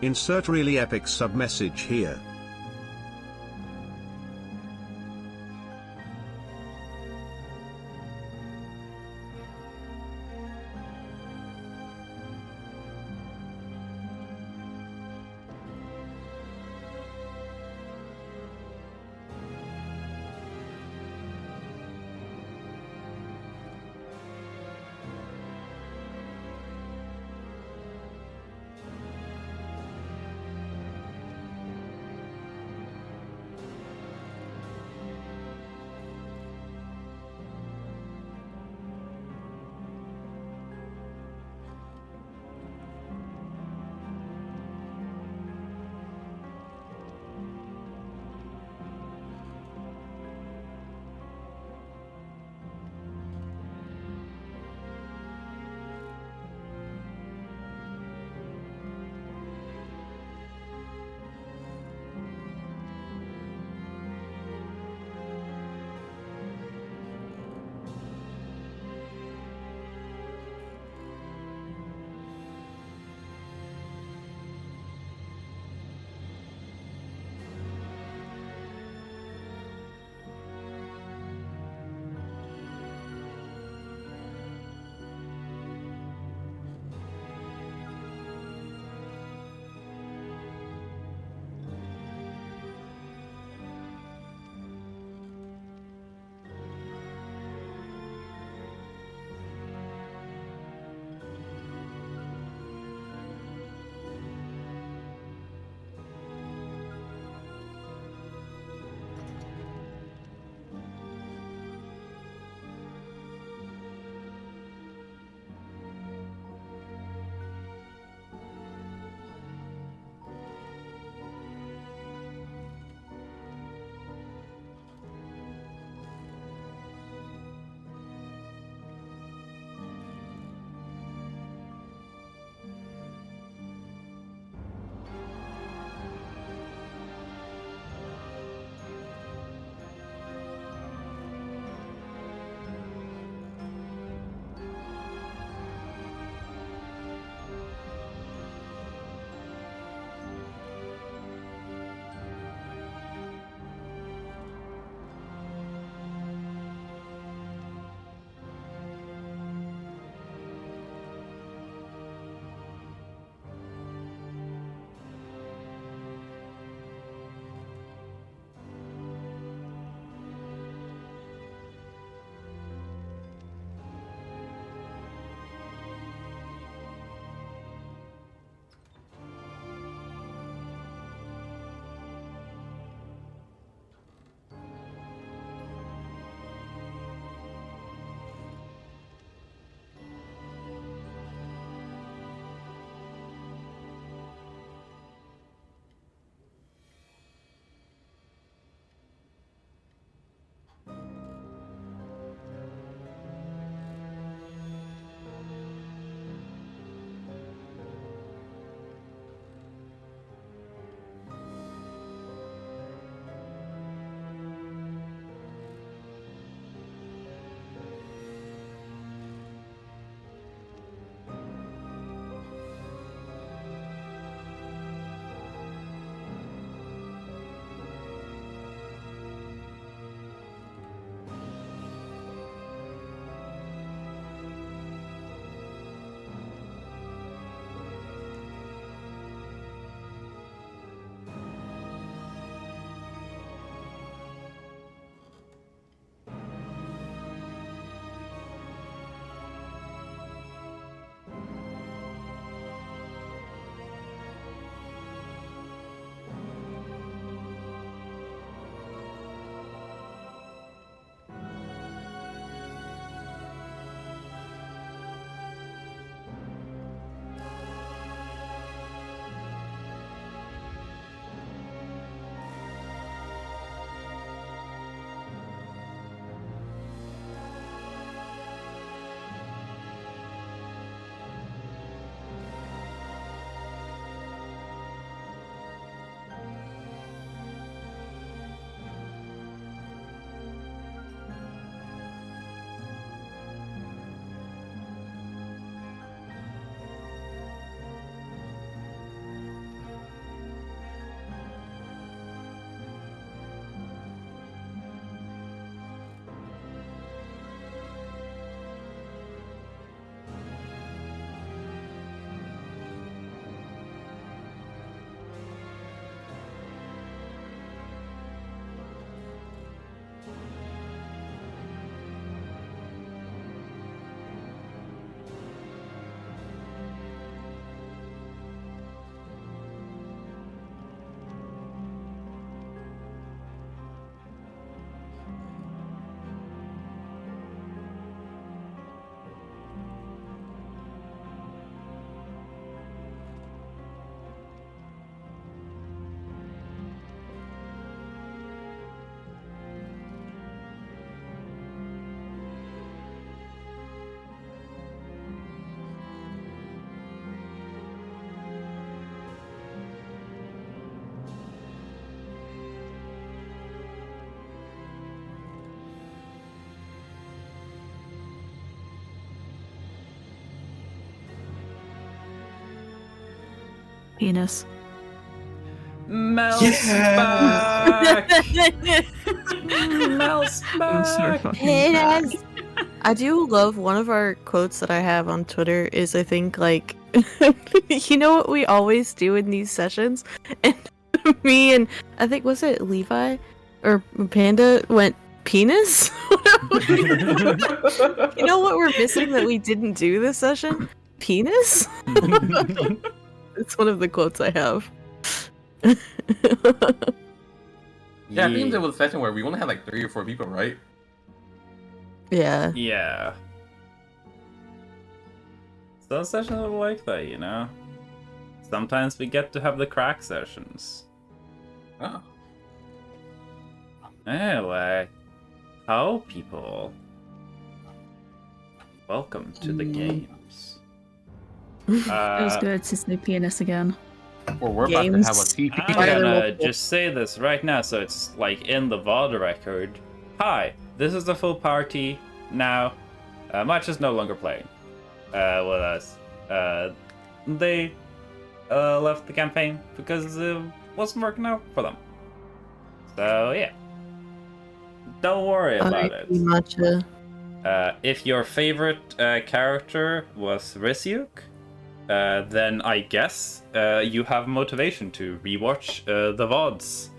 Insert really epic submessage here. Penis. Mel's Yeah! back! Mel's I'm so back! fucking back. Penis. I do love one of our quotes that I have on Twitter is I think like you know what we always do in these sessions? And me and I think was it Levi or Panda went penis? You know what we're missing that we didn't do this session? Penis? It's one of the quotes I have. Yeah, I think there was a session where we only had like 3 or 4 people, right? Yeah. Yeah. Some sessions are like that, you know? Sometimes we get to have the crack sessions. Oh. Anyway, how people? Welcome to the games. It was good to see penis again. Well, we're about to have a TP. I'm gonna just say this right now so it's like in the VOD record. Hi, this is the full party now. Match is no longer playing with us. They left the campaign because it wasn't working out for them. So yeah, don't worry about it. Matcha. If your favorite character was Risyuk, then I guess you have motivation to rewatch the VODs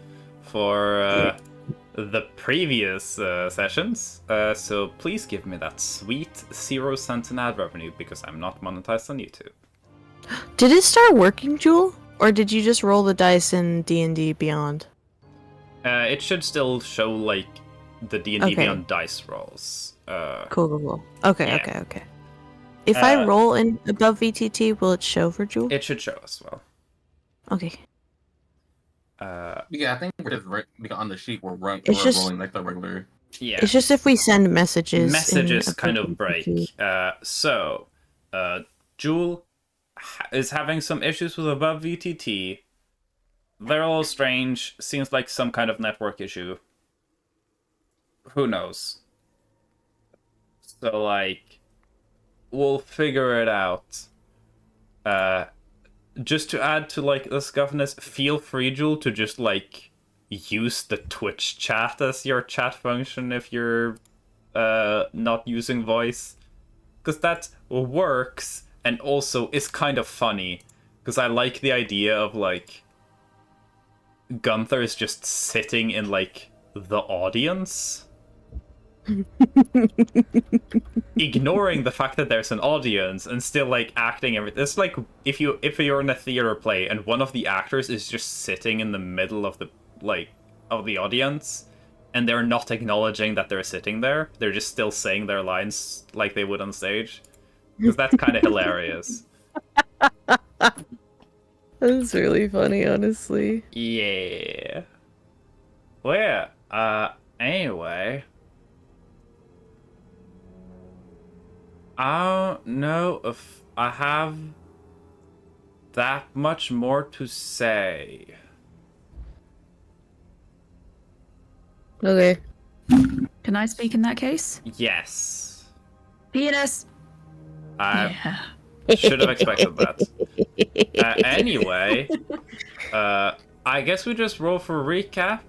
for the previous sessions. So please give me that sweet 0 cents in ad revenue because I'm not monetized on YouTube. Did it start working, Jewel? Or did you just roll the dice in D&D Beyond? It should still show like the D&D Okay. Beyond dice rolls. Cool. Okay, Yeah. okay. If I roll in above VTT, will it show for Jewel? It should show as well. Okay. Yeah, I think we're just on the sheet. We're It's just- rolling like the regular. Yeah. It's just if we send messages. Messages in kind above of break. VTT. Jewel is having some issues with above VTT. They're all strange. Seems like some kind of network issue. Who knows? So, like, we'll figure it out. Just to add to, like, the scuffness, feel free, Jewel, to just, like, use the Twitch chat as your chat function if you're not using voice. Because that works and also is kind of funny. Because I like the idea of, like, Gunther is just sitting in, like, the audience. Ignoring the fact that there's an audience and still, like, acting everything. It's like if you're in a theater play and one of the actors is just sitting in the middle of the, like, of the audience and they're not acknowledging that they're sitting there. They're just still saying their lines like they would on stage. Because that's kind of hilarious. That's really funny, honestly. Yeah. Well, yeah. Anyway. I don't know if I have that much more to say. Okay. Can I speak in that case? Yes. Penis! I Yeah. should have expected that. Anyway, I guess we just roll for recap.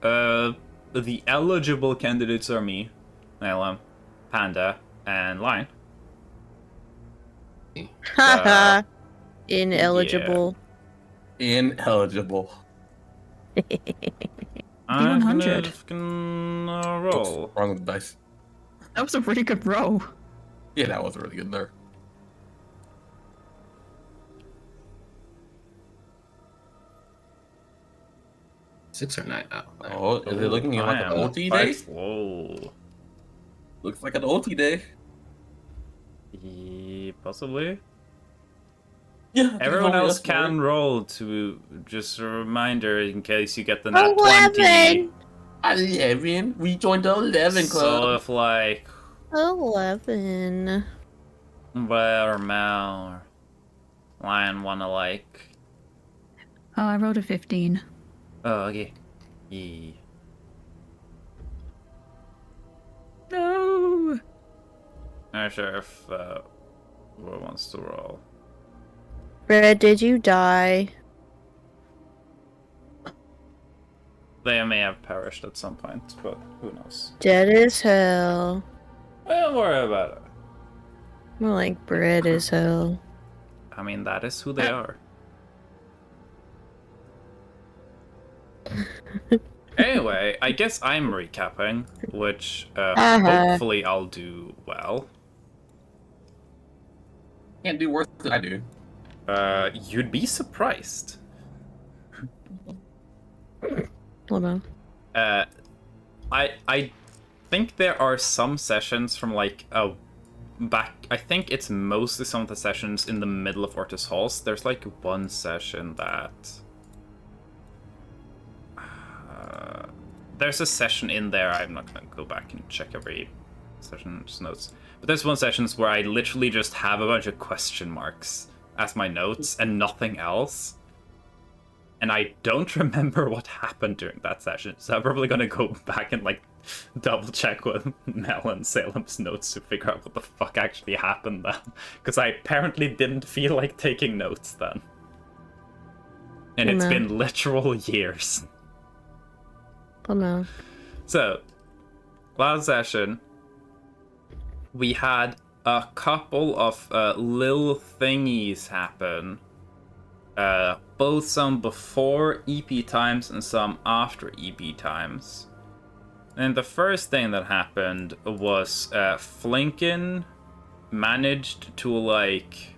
The eligible candidates are me, Nylam, Panda, and Lion. Haha. Ineligible. Ineligible. I'm gonna 100. fucking roll. Wrong with the dice. That was a really good roll. Yeah, that was really good there. Six or 9. Oh, is it looking like an OT day? Slow. Looks like an OT day. Possibly. Yeah. Everyone else can roll to just a reminder in case you get the nat 20. 11. We joined the 11 So club. if like 11. or Mel or Lion wanna like Oh, I rolled a 15. oh okay. Yeah. No! Not sure if who wants to roll. Red, did you die? They may have perished at some point, but who knows? Dead as hell. Don't worry about it. More like bread as hell. I mean, that is who they are. Anyway, I guess I'm recapping, which hopefully I'll do well. Can't do worse than I do. You'd be surprised. Hold on. I think there are some sessions from like back. I think it's mostly some of the sessions in the middle of Ortis Halls. There's like one session that there's a session in there. I'm not gonna go back and check every session's notes, but there's one sessions where I literally just have a bunch of question marks as my notes and nothing else. And I don't remember what happened during that session, so I'm probably gonna go back and like double check with Mel and Salem's notes to figure out what the fuck actually happened then, because I apparently didn't feel like taking notes then, and it's been literal years. Oh no. So, last session, we had a couple of little thingies happen. Both some before EP times and some after EP times. And the first thing that happened was Flinkin managed to like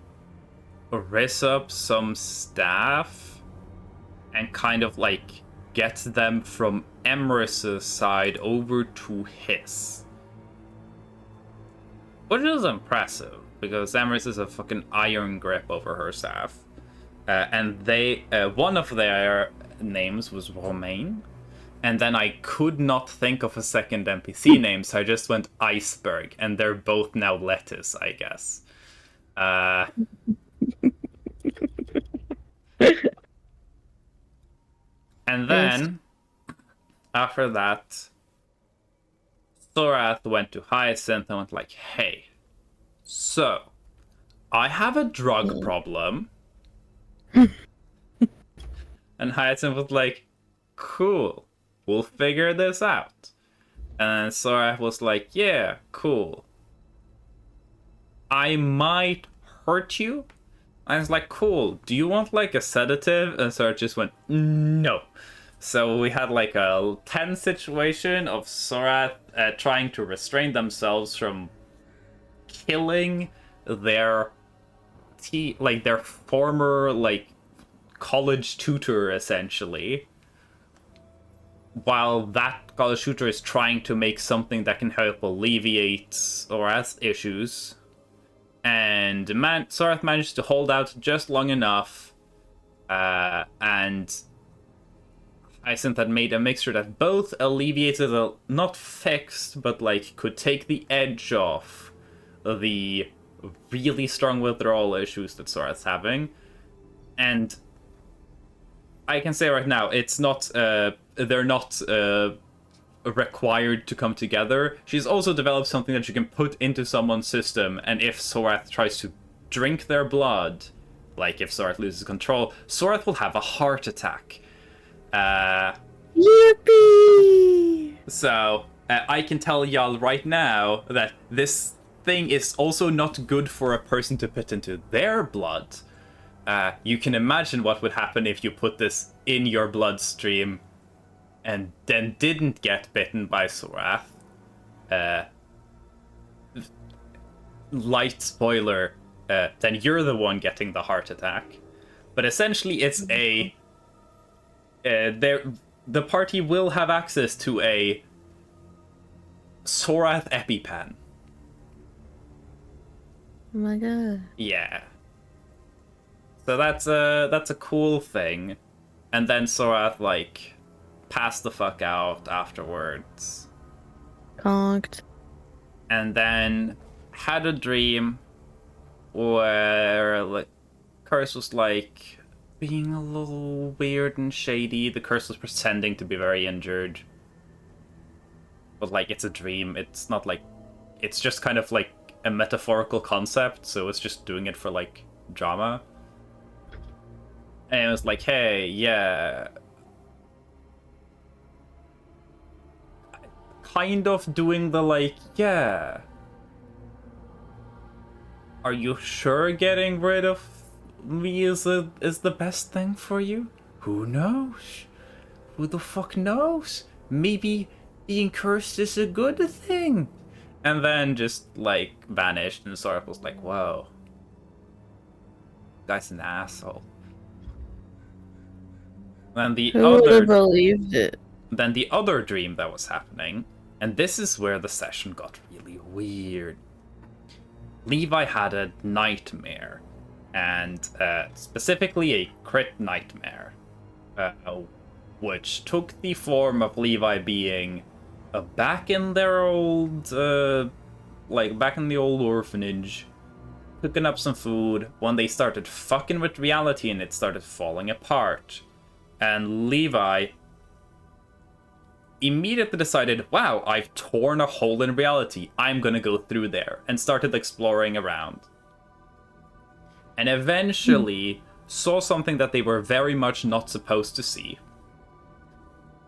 riz up some staff and kind of like get them from Emrys's side over to his. Which is impressive, because Emrys is a fucking iron grip over her staff. And they, one of their names was Romain, and then I could not think of a second NPC name, so I just went Iceberg, and they're both now lettuce, I guess. And then, after that, Thorath went to Hyacinth and went like, hey, so, I have a drug problem. And Hyacinth was like, cool, we'll figure this out. And Sora was like, yeah, cool. I might hurt you. I was like, cool, do you want like a sedative? And Sora just went, no. So we had like a tense situation of Sora trying to restrain themselves from killing their their former like college tutor, essentially, while that college tutor is trying to make something that can help alleviate Sorath's issues. And Sorath managed to hold out just long enough, and Hyacinth had made a mixture that both alleviated, not fixed, but like could take the edge off the really strong withdrawal issues that Sorath's having. And I can say right now, it's not, they're not required to come together. She's also developed something that you can put into someone's system, and if Sorath tries to drink their blood, like if Sorath loses control, Sorath will have a heart attack. Yippee! So, I can tell y'all right now that this thing is also not good for a person to put into their blood. You can imagine what would happen if you put this in your bloodstream and then didn't get bitten by Sorath. Light spoiler, then you're the one getting the heart attack. But essentially it's the party will have access to a Sorath EpiPen. Oh my god. Yeah. So that's a cool thing. And then Sorath like passed the fuck out afterwards. Conked. And then had a dream where like Curse was like being a little weird and shady. The Curse was pretending to be very injured. But like it's a dream. It's not like, it's just kind of like a metaphorical concept, so it's just doing it for like drama. And it was like, hey, yeah. Kind of doing the like, yeah. Are you sure getting rid of me is the best thing for you? Who knows? Who the fuck knows? Maybe being cursed is a good thing. And then just like vanished, and Sora was like, whoa. Guy's an asshole. Then Who would have believed it? Then the other dream that was happening, and this is where the session got really weird. Levi had a nightmare, and specifically a crit nightmare, which took the form of Levi being back in their old, back in the old orphanage, cooking up some food, when they started fucking with reality and it started falling apart. And Levi immediately decided, wow, I've torn a hole in reality. I'm gonna go through there, and started exploring around. And eventually saw something that they were very much not supposed to see.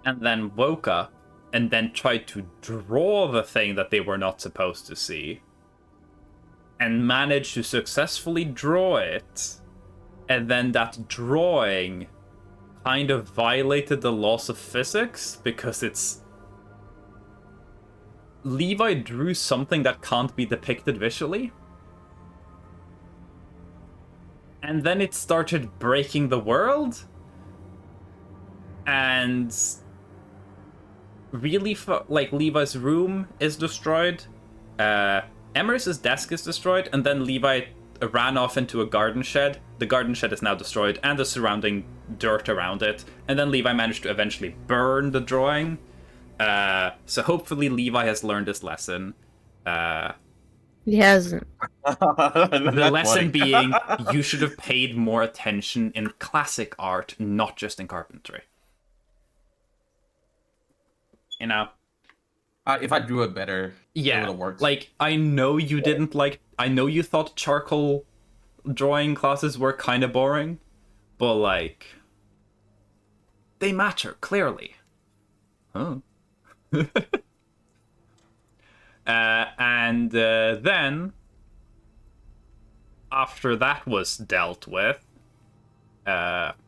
And then woke up, and then tried to draw the thing that they were not supposed to see. And managed to successfully draw it. And then that drawing kind of violated the laws of physics, because it's... Levi drew something that can't be depicted visually. And then it started breaking the world. And... really, Levi's room is destroyed. Emerus's desk is destroyed, and then Levi ran off into a garden shed. The garden shed is now destroyed, and the surrounding dirt around it. And then Levi managed to eventually burn the drawing. So hopefully Levi has learned his lesson. He hasn't. The lesson being, you should have paid more attention in classic art, not just in carpentry. You know? If I drew it better, it would have worked. Like, I know you didn't like... I know you thought charcoal drawing classes were kind of boring, but, like... they matter, clearly. Oh. And then, after that was dealt with,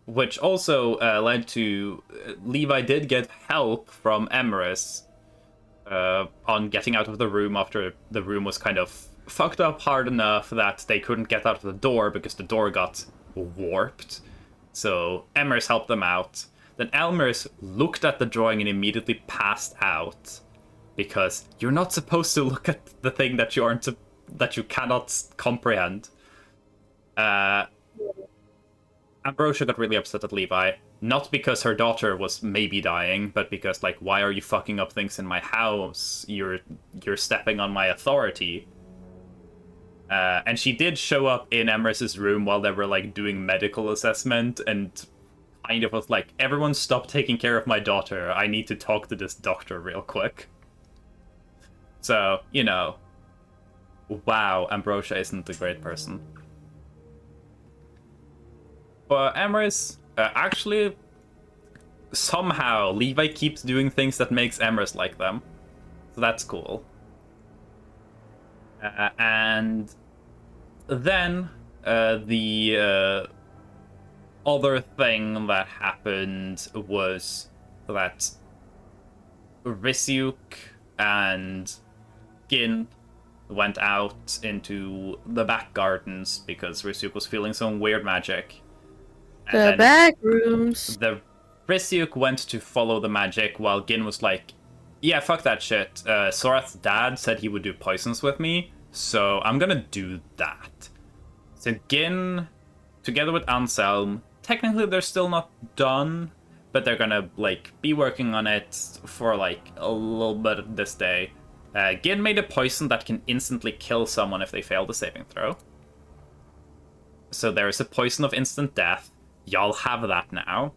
which also led to... Levi did get help from Emerus on getting out of the room after the room was kind of fucked up hard enough that they couldn't get out of the door because the door got warped. So Emerus helped them out. Then Elmerus looked at the drawing and immediately passed out, because you're not supposed to look at the thing that that you cannot comprehend. Ambrosia got really upset at Levi, not because her daughter was maybe dying, but because, like, why are you fucking up things in my house? You're stepping on my authority. And she did show up in Emerus's room while they were, like, doing medical assessment, and kind of was like, everyone stop taking care of my daughter. I need to talk to this doctor real quick. So, you know, wow, Ambrosia isn't a great person. But Emerus, actually, somehow, Levi keeps doing things that makes Emerus like them. So that's cool. And then, the other thing that happened was that Risyuk and Gin went out into the back gardens because Risyuk was feeling some weird magic. The back rooms. The Risyuk went to follow the magic while Gin was like, yeah, fuck that shit. Sorath's dad said he would do poisons with me, so I'm gonna do that. So Gin, together with Anselm, technically they're still not done, but they're gonna, like, be working on it for, like, a little bit this day. Gin made a poison that can instantly kill someone if they fail the saving throw. So there is a poison of instant death. Y'all have that now.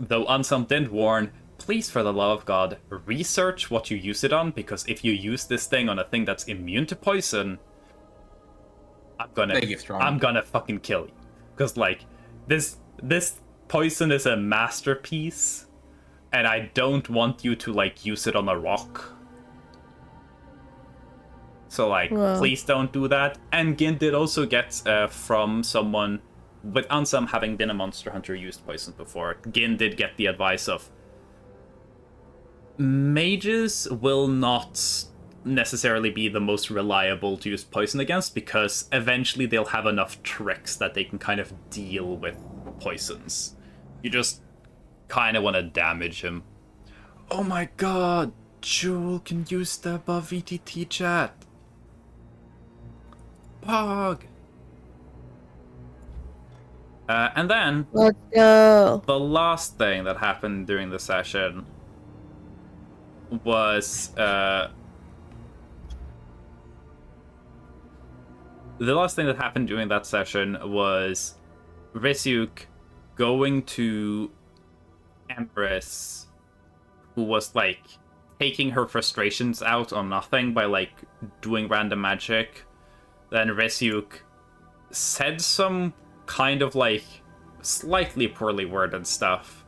Though Anselm did warn, please, for the love of God, research what you use it on, because if you use this thing on a thing that's immune to poison, I'm gonna fucking kill you. Because, like, this poison is a masterpiece, and I don't want you to like use it on a rock. So like, please don't do that. And Gin did also get from someone, with Ansem having been a monster hunter who used poison before, Gin did get the advice of mages will not necessarily be the most reliable to use poison against, because eventually they'll have enough tricks that they can kind of deal with poisons. You just kind of want to damage him. Oh my god, Jewel can use the above VTT chat. Pog. And then Let's go. the last thing that happened during the session was the last thing that happened during that session was Risyuk going to Empress, who was like taking her frustrations out on nothing by like doing random magic. Then Risyuk said some kind of like slightly poorly worded stuff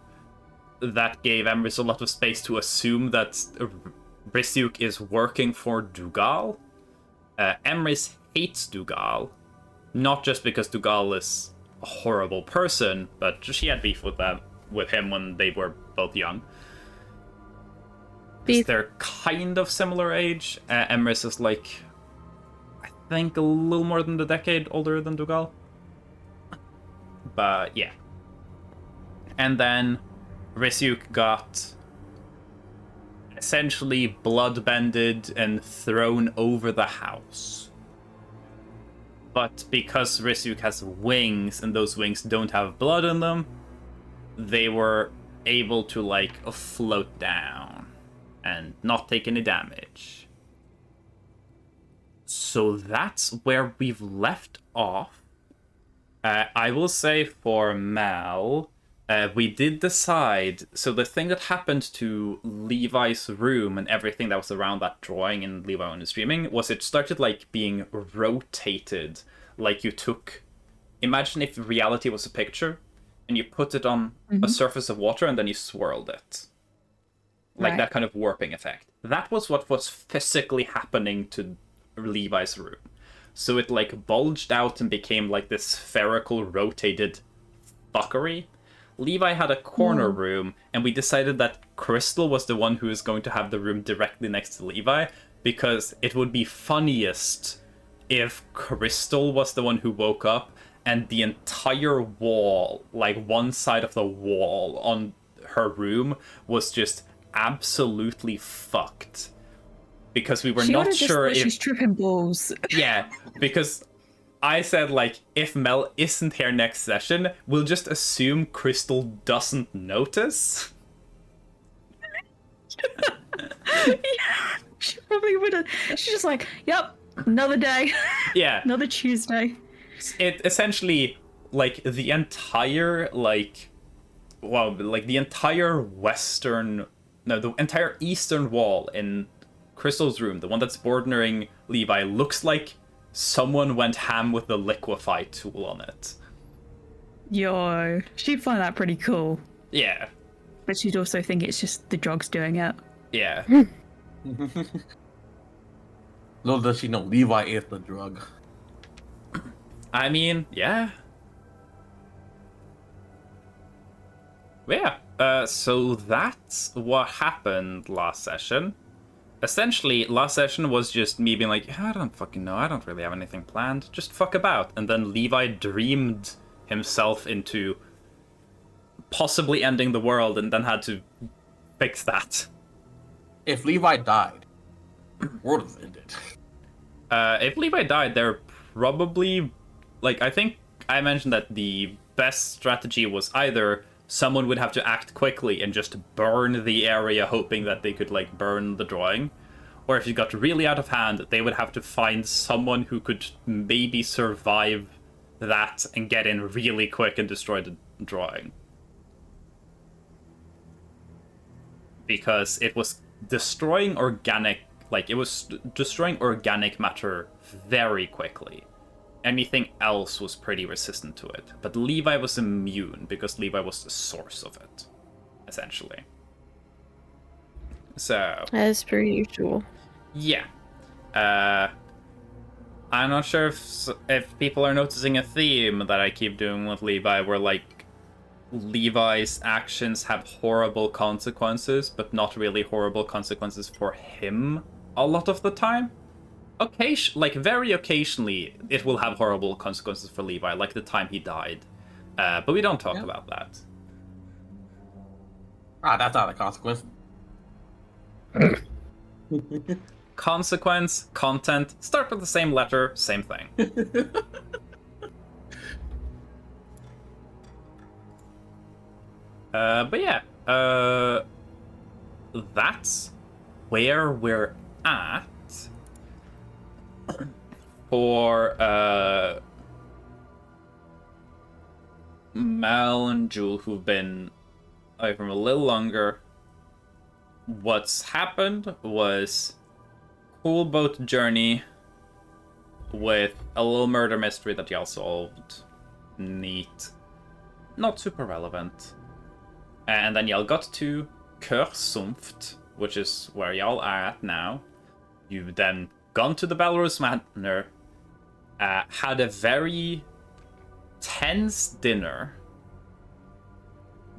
that gave Emrys a lot of space to assume that Risyuk is working for Dougal. Emrys hates Dougal, not just because Dougal is a horrible person, but she had beef with him when they were both young. Beef. They're kind of similar age. Emrys is like, I think, a little more than a decade older than Dougal. But yeah. And then Risyuk got essentially bloodbended and thrown over the house. But because Risyuk has wings and those wings don't have blood in them, they were able to like float down and not take any damage. So that's where we've left off. I will say for Mal, we did decide, so the thing that happened to Levi's room and everything that was around that drawing in Levi on the streaming was it started like being rotated, like you took, imagine if reality was a picture and you put it on a surface of water and then you swirled it. Like that kind of warping effect. That was what was physically happening to Levi's room. So it like bulged out and became like this spherical rotated fuckery. Levi had a corner room, and we decided that Crystal was the one who was going to have the room directly next to Levi, because it would be funniest if Crystal was the one who woke up and the entire wall, like one side of the wall on her room, was just absolutely fucked. Because we were not sure if she's tripping balls. Yeah, because I said, like, if Mel isn't here next session, we'll just assume Crystal doesn't notice. Yeah, she probably would have. She's just like, yep, another day. Yeah. Another Tuesday. It essentially, like, the entire, like, well, like, the entire the entire eastern wall in Crystal's room, the one that's bordering Levi, looks like someone went ham with the liquefy tool on it. Yo, she'd find that pretty cool. Yeah. But she'd also think it's just the drugs doing it. Yeah. Little does she know, Levi is the drug. I mean, yeah. Yeah. So that's what happened last session. Essentially, last session was just me being like, I don't fucking know, I don't really have anything planned, just fuck about. And then Levi dreamed himself into possibly ending the world and then had to fix that. If Levi died, the world has ended. If Levi died, they're probably, like, I think I mentioned that the best strategy was either someone would have to act quickly and just burn the area, hoping that they could, like, burn the drawing. Or if you got really out of hand, they would have to find someone who could maybe survive that and get in really quick and destroy the drawing. Because it was destroying organic, like, it was destroying organic matter very quickly. anything else was pretty resistant to it. But Levi was immune because Levi was the source of it, essentially. So As per usual. yeah, I'm not sure if people are noticing a theme that I keep doing with Levi, where like Levi's actions have horrible consequences, but not really horrible consequences for him a lot of the time. Like very occasionally, it will have horrible consequences for Levi, like the time he died. But we don't talk about that. That's not a consequence. Consequence, content, start with the same letter, same thing. But yeah, that's where we're at for Mel and Jewel, who've been away from a little longer. What's happened was cool boat journey with a little murder mystery that y'all solved. Neat. Not super relevant. And then y'all got to Kørsumft, which is where y'all are at now. You've then gone to the Belarus Manor, had a very tense dinner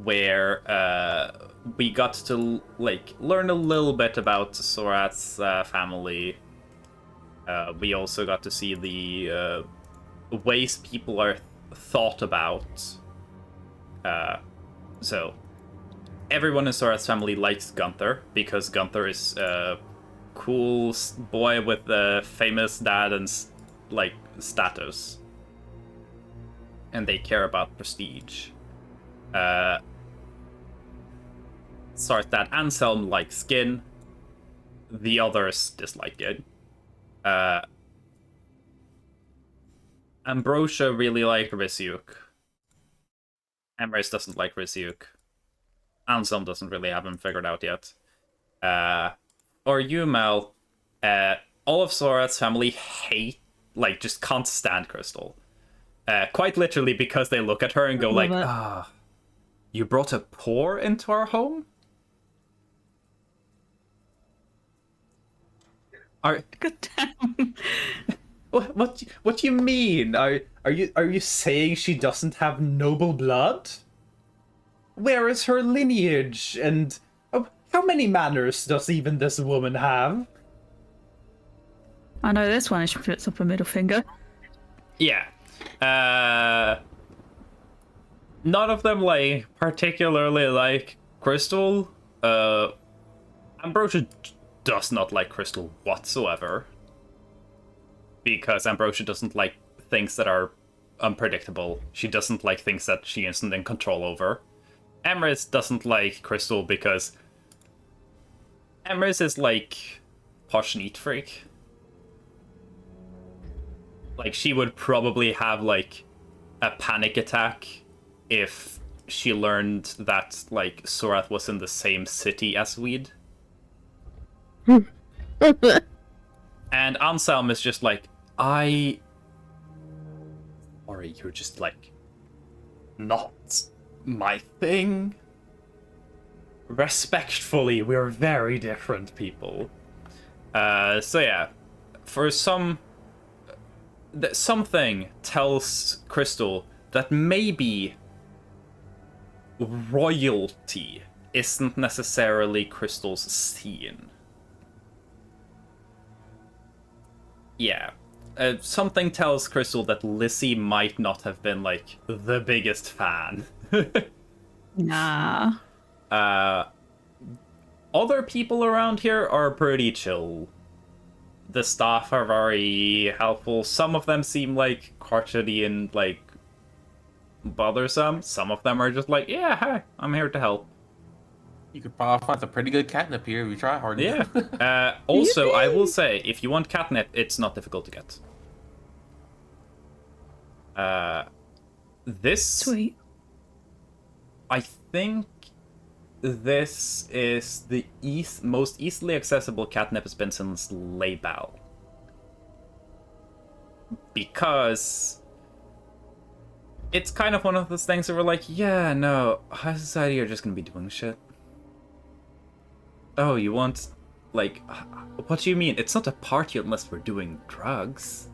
where we got to like learn a little bit about Sorat's family. We also got to see the ways people are thought about. So everyone in Sorat's family likes Gunther because Gunther is a cool boy with a famous dad and like status, and they care about prestige. Sorat's dad Anselm likes Skin. The others dislike it. Ambrosia really liked Risyuk. Emrys doesn't like Risyuk. Anselm doesn't really have him figured out yet. Or you, Mel, all of Sorat's family just can't stand Crystal. Quite literally because they look at her and go like, you brought a poor into our home? God damn. What do you mean? Are you saying she doesn't have noble blood? Where is her lineage? And how many manners does even this woman have? I know this one. She puts up a middle finger. Yeah. None of them like particularly like Crystal. Ambrosia does not like Crystal whatsoever. Because Ambrosia doesn't like things that are unpredictable. She doesn't like things that she isn't in control over. Emrys doesn't like Crystal because Emrys is like posh neat freak. Like she would probably have like a panic attack if she learned that like Sorath was in the same city as Weed. And Anselm is just like, sorry, you're just like not my thing. Respectfully, we're very different people. So yeah, for something tells Crystal that maybe royalty isn't necessarily Crystal's scene. Yeah. Something tells Crystal that Lissy might not have been, like, the biggest fan. Nah. Other people around here are pretty chill. The staff are very helpful. Some of them seem, like, crotchety and, like, bothersome. Some of them are just like, yeah, hi, I'm here to help. You could probably find some pretty good catnip here if you try hard enough. Yeah. Also, I will say, if you want catnip, it's not difficult to get. This... Sweet. I think this is the most easily accessible catnip has been since Laybal. because it's kind of one of those things that we're like, yeah, no, high society are just gonna be doing shit. Oh, you want, like, what do you mean? It's not a party unless we're doing drugs.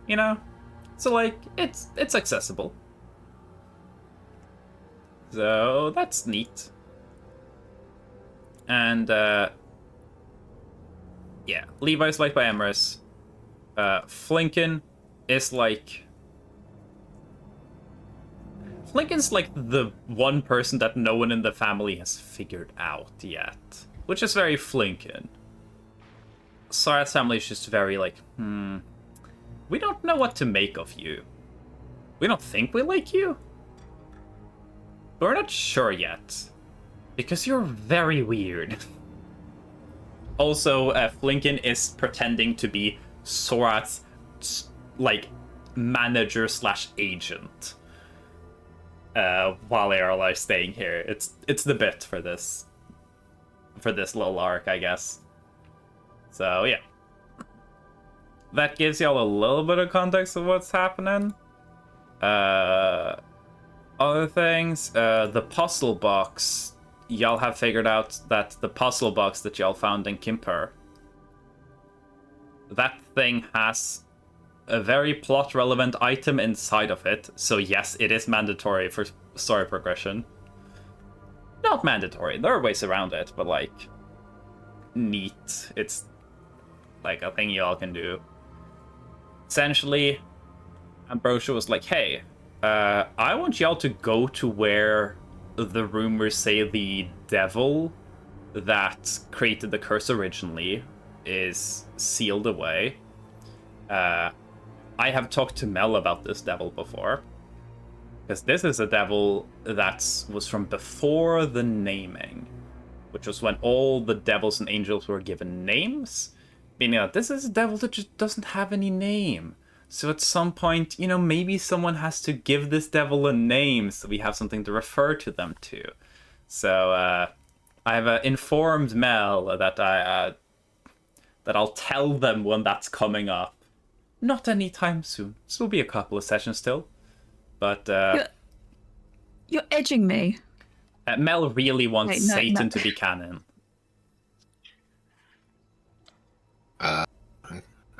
You know? So, like, it's accessible. So, that's neat. And, yeah, Levi's liked by Emrys. Flinken is like... Flinken's like the one person that no one in the family has figured out yet. Which is very Flinken. Sora's family is just very like, we don't know what to make of you. We don't think we like you. But we're not sure yet. Because you're very weird. Also, Flinken is pretending to be Sora's, like, manager slash agent. While they are like staying here. It's the bit for this little arc, I guess. So yeah. That gives y'all a little bit of context of what's happening. Other things, the puzzle box. Y'all have figured out that the puzzle box that y'all found in Kimper, that thing has a very plot-relevant item inside of it, so yes, it is mandatory for story progression. Not mandatory, there are ways around it, but, like, neat. It's, like, a thing y'all can do. Essentially, Ambrosia was like, hey, I want y'all to go to where the rumors say the devil that created the curse originally is sealed away. I have talked to Mel about this devil before. Because this is a devil that was from before the naming. Which was when all the devils and angels were given names. Meaning that this is a devil that just doesn't have any name. So at some point, you know, maybe someone has to give this devil a name so we have something to refer to them to. So I have informed Mel that I'll tell them when that's coming up. Not anytime soon. This will be a couple of sessions still. But you're edging me. Mel really wants Wait, no, Satan no. to be canon. I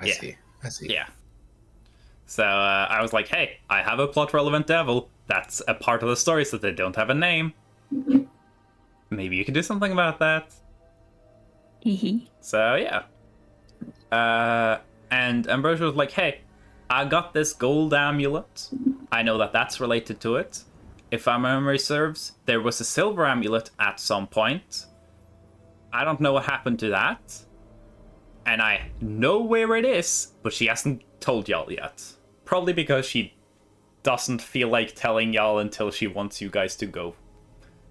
Yeah. see. I see. Yeah. So I was like, hey, I have a plot-relevant devil. That's a part of the story, so they don't have a name. Maybe you can do something about that. Hee. So, yeah. And Ambrosia was like, hey, I got this gold amulet. I know that that's related to it. If my memory serves, there was a silver amulet at some point. I don't know what happened to that. And I know where it is, but she hasn't told y'all yet. Probably because she doesn't feel like telling y'all until she wants you guys to go.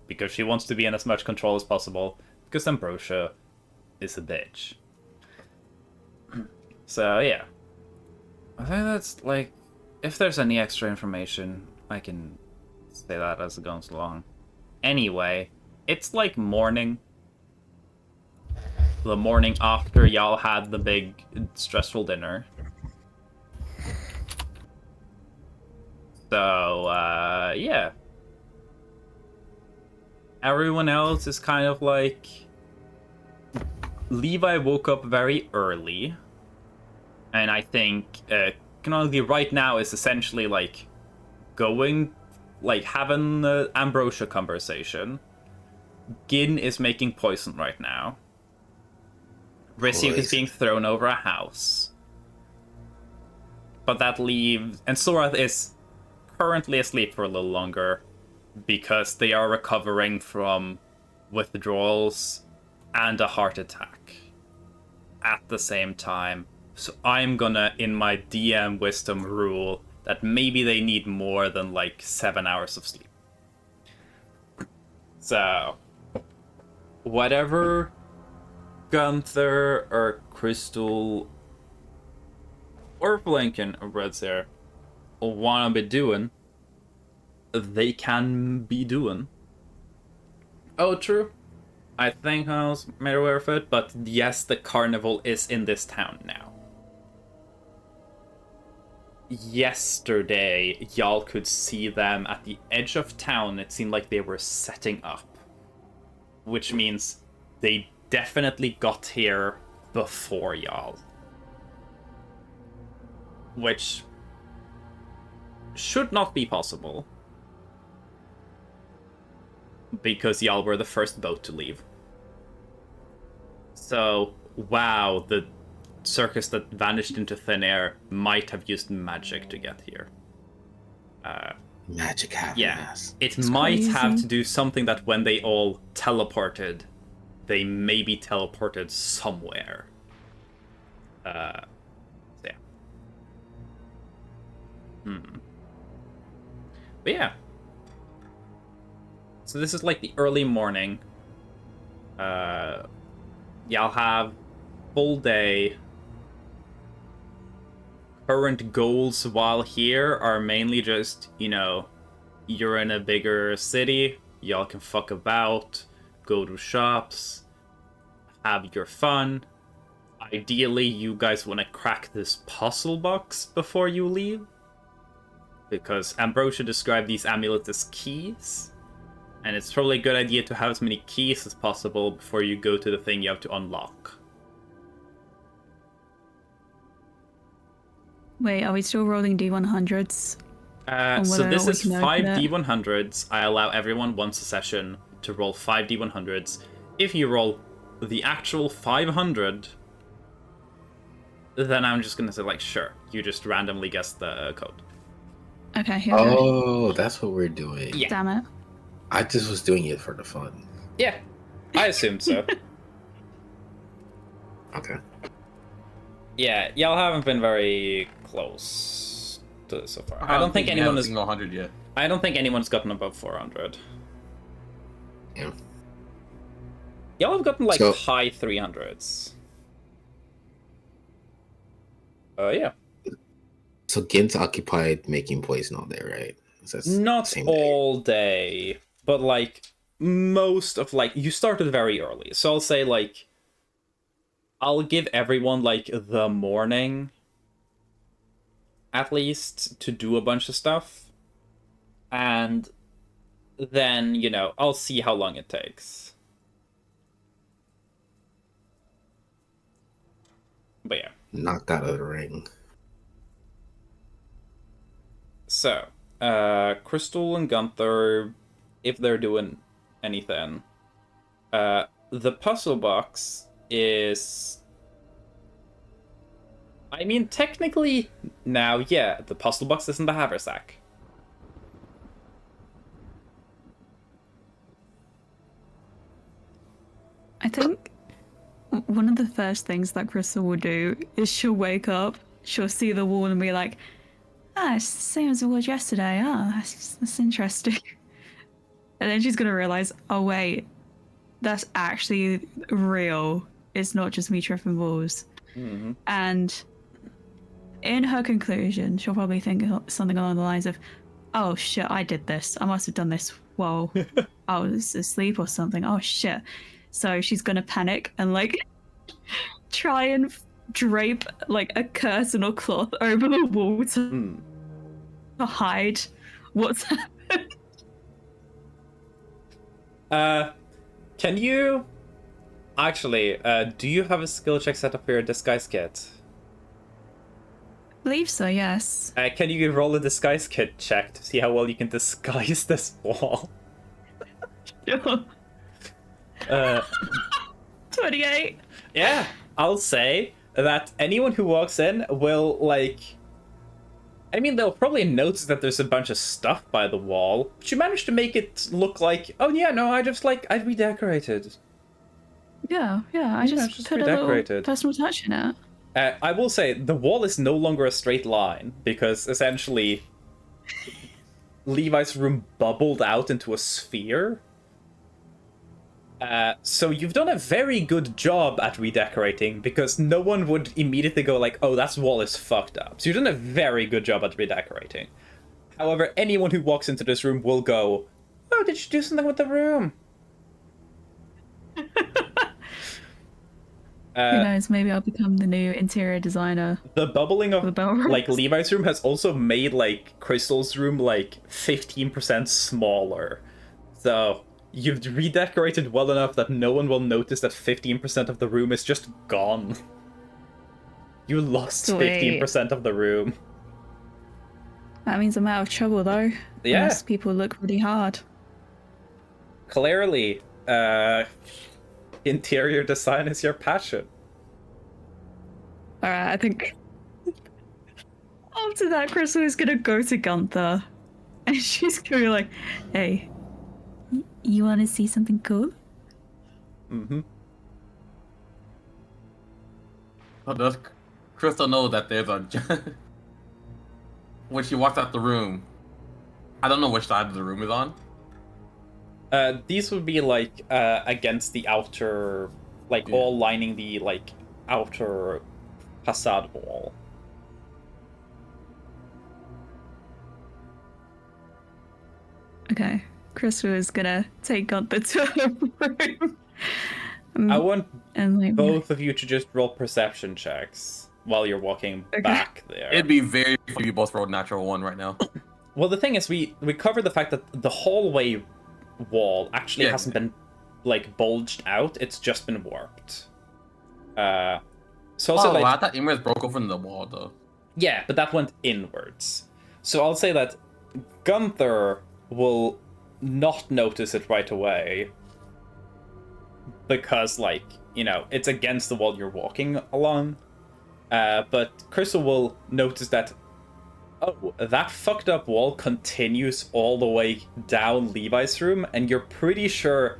Because she wants to be in as much control as possible. Because Ambrosia is a bitch. So, yeah. I think that's, like, if there's any extra information, I can say that as it goes along. Anyway, it's like morning. The morning after y'all had the big, stressful dinner. So, yeah. Everyone else is kind of like... Levi woke up very early. And I think Canonically right now is essentially like going, like having the Ambrosia conversation. Gin is making poison right now. Risyuk is being thrown over a house. But that leaves... And Sorath is currently asleep for a little longer because they are recovering from withdrawals and a heart attack at the same time. So I'm gonna, in my DM wisdom, rule that maybe they need more than like 7 hours of sleep. So, whatever Gunther or Crystal or Blinken or Red's there wanna be doing, they can be doing. Oh, true. I think I was made aware of it, but yes, the carnival is in this town now. yesterday, y'all could see them at the edge of town. It seemed like they were setting up. Which means they definitely got here before y'all. Which should not be possible. Because y'all were the first boat to leave. So, wow, the circus that vanished into thin air might have used magic to get here. Magic happened. Yeah, Yes. it It's might crazy. have to do something that when they all teleported, they maybe teleported somewhere. So yeah. But yeah. So this is like the early morning. Y'all have full day. Current goals while here are mainly just, you know, you're in a bigger city, y'all can fuck about, go to shops, have your fun. Ideally, you guys want to crack this puzzle box before you leave. Because Ambrosia described these amulets as keys. And it's probably a good idea to have as many keys as possible before you go to the thing you have to unlock. Wait, are we still rolling D100s? So whether or this not we is can open 5 it. D100s. I allow everyone once a session to roll 5 D100s. If you roll the actual 500, then I'm just gonna say, like, sure, you just randomly guess the code. Okay, here we go. Oh, that's what we're doing. Yeah. Damn it. I just was doing it for the fun. Yeah, I assumed so. Okay. Yeah, y'all haven't been very close to this so far. I don't think we anyone have a is. single 100 yet. I don't think anyone's gotten above 400. Yeah. Y'all have gotten like So- high 300s. Yeah. So Gint's occupied making poison all day, right? So that's Not same day. all day, but like most of like you started very early. So I'll say like I'll give everyone like the morning at least to do a bunch of stuff. And then, you know, I'll see how long it takes. But yeah. Knocked out of the ring. So, Crystal and Gunther, if they're doing anything, the puzzle box is. I mean, technically, now, yeah, the puzzle box is in the haversack. I think one of the first things that Crystal will do is she'll wake up, she'll see the wall and be like, ah, it's the same as it was yesterday. Ah, that's interesting. And then she's going to realize, oh, wait, that's actually real. It's not just me tripping balls. Mm-hmm. And in her conclusion, she'll probably think something along the lines of, oh, shit, I did this. I must have done this while I was asleep or something. Oh, shit. So she's going to panic and, like, try and drape, like, a curtain or cloth over the wall to hide what's happened. Can you... Actually, do you have a skill check set up for your disguise kit? I believe so, yes. Can you roll a disguise kit check to see how well you can disguise this wall? Sure. 28. Yeah, I'll say that anyone who walks in will, like... I mean, they'll probably notice that there's a bunch of stuff by the wall, but you managed to make it look like, oh yeah, no, I redecorated. Yeah, I it's just just put a little redecorated. personal touch in it. I will say, the wall is no longer a straight line, because essentially Levi's room bubbled out into a sphere. So you've done a very good job at redecorating, because no one would immediately go like, oh, that wall is fucked up. So you've done a very good job at redecorating. However, anyone who walks into this room will go, oh, did you do something with the room? Who knows? Maybe I'll become the new interior designer. The bubbling of The bell rings. like Levi's room has also made like Crystal's room like 15% smaller. So you've redecorated well enough that no one will notice that 15% of the room is just gone. You lost Sweet. 15% of the room. That means I'm out of trouble though. Yeah. Unless people look really hard. Clearly, interior design is your passion. Alright, I think after that, Crystal is gonna go to Gunther. And she's gonna be like, hey, you wanna see something cool? Mm-hmm. Oh, does Crystal know that there's a... when she walks out the room, I don't know which side of the room is on. These would be like against the outer, like all lining the like outer facade wall. Okay, Crystal is gonna take Gunther to her room. I want and like, both of you to just roll perception checks while you're walking back there. It'd be very funny if you both rolled natural 1 right now. Well, the thing is, we covered the fact that the hallway wall actually hasn't been like bulged out; it's just been warped. So also, Oh, I thought Imrez broke open the wall though. yeah, but that went inwards. So I'll say that Gunther will not notice it right away because, like, you know, it's against the wall you're walking along. But Crystal will notice that, oh, that fucked up wall continues all the way down Levi's room, and you're pretty sure,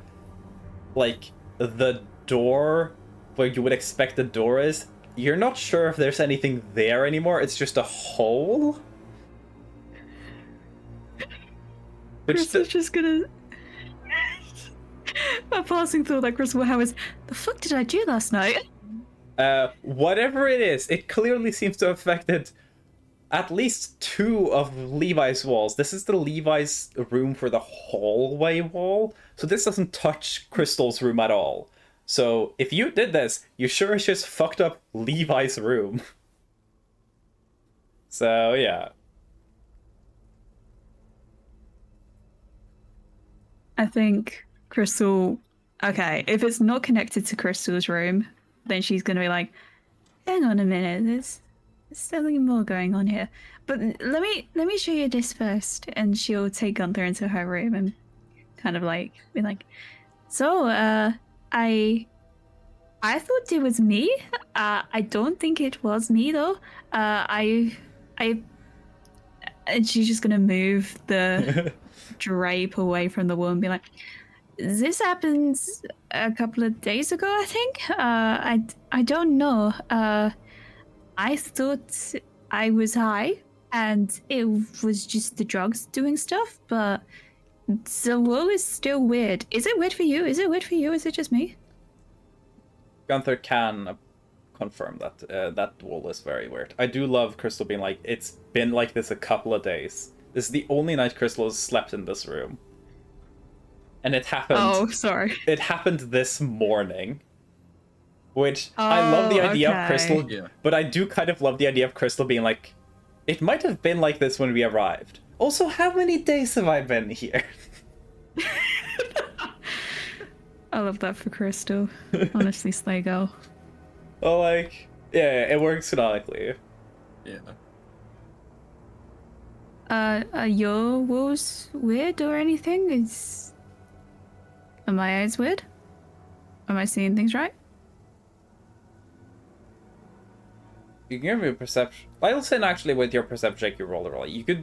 like, the door where you would expect the door is, you're not sure if there's anything there anymore, it's just a hole. Crystal's just gonna... My passing thought that Crystal will have is, the fuck did I do last night? Whatever it is, it clearly seems to have affected at least 2 of Levi's walls. This is the Levi's room for the hallway wall, so this doesn't touch Crystal's room at all. So if you did this, you sure as just fucked up Levi's room. So yeah. I think Crystal... Okay, if it's not connected to Crystal's room, then she's gonna be like, hang on a minute, there's something more going on here. But let me show you this first. And she'll take Gunther into her room and kind of like be like, so, I thought it was me. I don't think it was me though. And she's just gonna move the drape away from the wall and be like, this happened a couple of days ago, I think. I don't know. I thought I was high and it was just the drugs doing stuff, but the wall is still weird. Is it weird for you? Is it weird for you? Is it just me? Gunther can confirm that that wall is very weird. I do love Crystal being like, it's been like this a couple of days. This is the only night Crystal has slept in this room. And it happened... Oh, sorry. It happened this morning. Which, I love the idea of Crystal, but I do kind of love the idea of Crystal being like, it might have been like this when we arrived. Also, how many days have I been here? I love that for Crystal. Honestly, slay girl. Oh, like, yeah, it works canonically. Yeah. Are your walls weird or anything? Are my eyes weird? Am I seeing things right? You can give me a perception. I'll say actually with your perception check you rolled early. You could,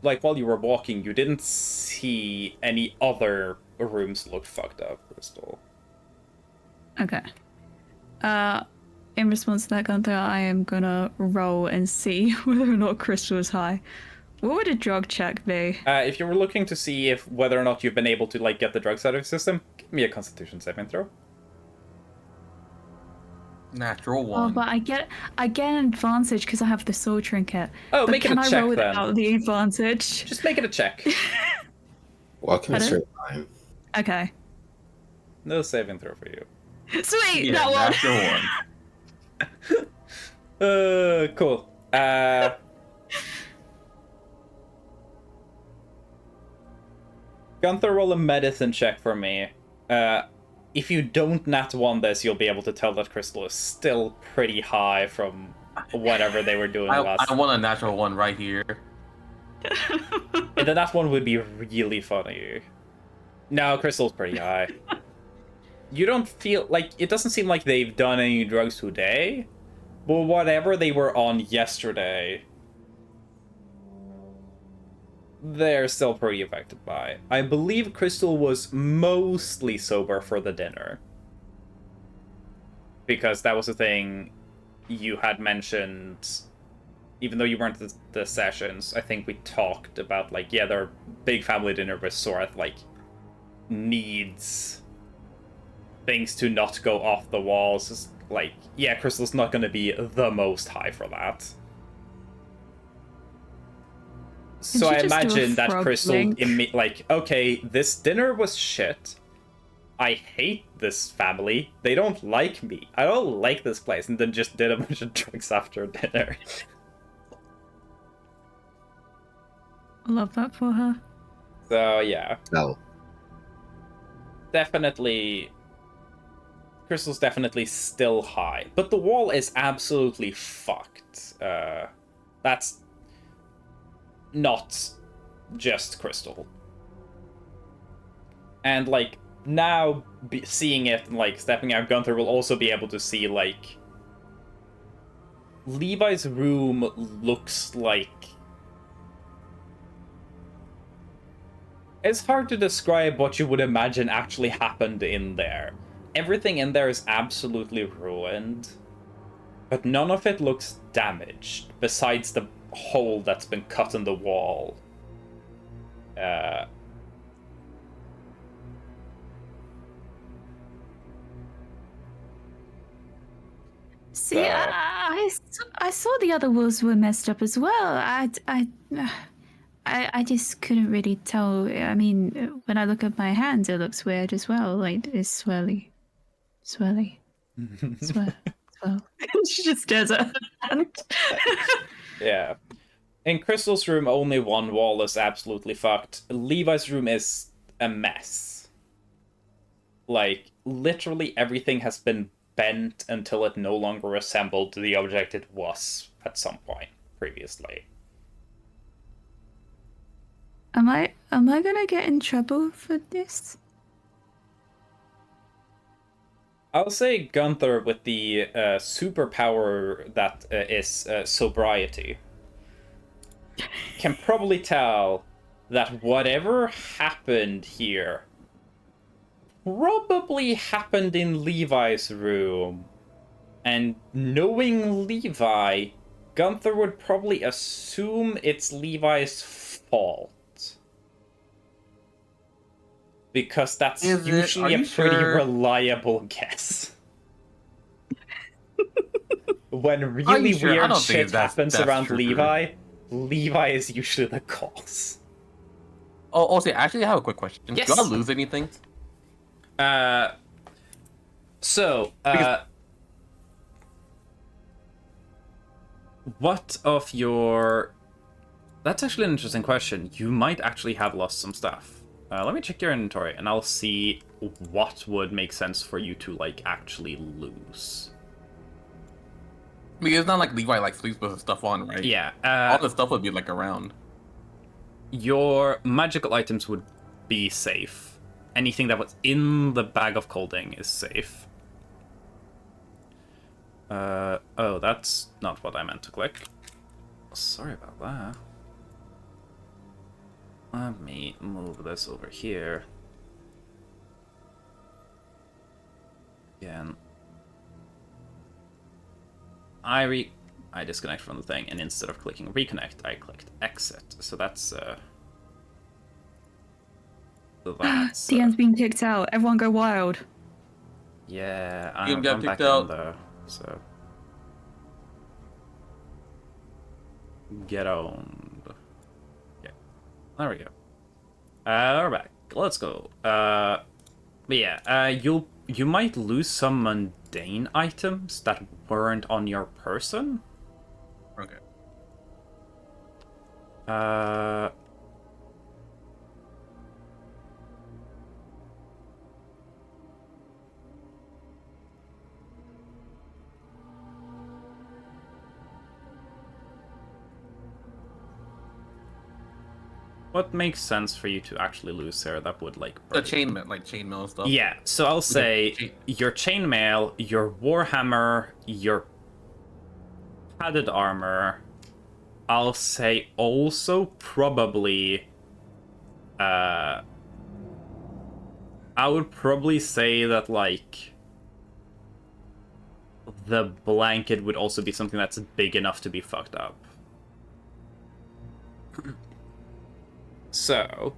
like, while you were walking, you didn't see any other rooms look fucked up, Crystal. Okay. In response to that, Gunther, I am gonna roll and see whether or not Crystal is high. What would a drug check be? If you were looking to see if whether or not you've been able to, like, get the drugs out of your system, give me a Constitution saving throw. Natural 1. Oh, but I get an advantage because I have the soul trinket. Oh, but make it a can I check, roll then. without the advantage? Just make it a check. Walking a Pardon? straight line. Okay. No saving throw for you. Sweet, Yeah, that one. natural 1. Cool. Gunther, roll a medicine check for me. If you don't nat 1 this, you'll be able to tell that Crystal is still pretty high from whatever they were doing last. I want a natural one right here. And then that one would be really funny. No, Crystal's pretty high. You don't feel like it doesn't seem like they've done any drugs today, but whatever they were on yesterday, they're still pretty affected by. I believe Crystal was mostly sober for the dinner, because that was the thing you had mentioned. Even though you weren't at the sessions, I think we talked about, like, yeah, their big family dinner with Sorath, like, needs things to not go off the walls. Just like, yeah, Crystal's not going to be the most high for that. So I imagine that Crystal, like, okay, this dinner was shit. I hate this family. They don't like me. I don't like this place. And then just did a bunch of drugs after dinner. I love that for her. So, yeah. No. Definitely... Crystal's definitely still high. But the wall is absolutely fucked. That's not just Crystal. And, like, now seeing it and, like, stepping out, Gunther will also be able to see, like... Levi's room looks like... It's hard to describe what you would imagine actually happened in there. Everything in there is absolutely ruined, but none of it looks damaged, besides the hole that's been cut in the wall. See, I saw the other walls were messed up as well. I just couldn't really tell. I mean, when I look at my hands, it looks weird as well. Like, it's swirly. Swell. She just stares at her hand. Yeah. In Crystal's room, only one wall is absolutely fucked. Levi's room is a mess. Like, literally everything has been bent until it no longer resembled the object it was at some point previously. Am I gonna get in trouble for this? I'll say Gunther, with the superpower that is sobriety, can probably tell that whatever happened here probably happened in Levi's room. And knowing Levi, Gunther would probably assume it's Levi's fault. Because that's usually a pretty reliable guess. When really weird shit happens around Levi, Levi is usually the cause. Oh, also, actually, I have a quick question. Yes. Do I lose anything? What of your... That's actually an interesting question. You might actually have lost some stuff. Let me check your inventory, and I'll see what would make sense for you to, like, actually lose. I mean, it's not like Levi, like, sleeps with his stuff on, right? Yeah. All the stuff would be, like, around. Your magical items would be safe. Anything that was in the bag of colding is safe. Oh, that's not what I meant to click. Sorry about that. Let me move this over here. Again. I disconnect from the thing, and instead of clicking reconnect, I clicked exit. So that's DM's being kicked out. Everyone go wild. Yeah, DM I'm got back kicked out. in though, so get owned. Yeah, there we go. We're back. Let's go. But yeah, you might lose some mundane items that weren't on your person. Okay. What makes sense for you to actually lose here that would, like, The break? chainmail and stuff. Yeah, so I'll say chain- your chainmail, your warhammer, your padded armor. I'll say also probably. I would probably say that, like, the blanket would also be something that's big enough to be fucked up. So,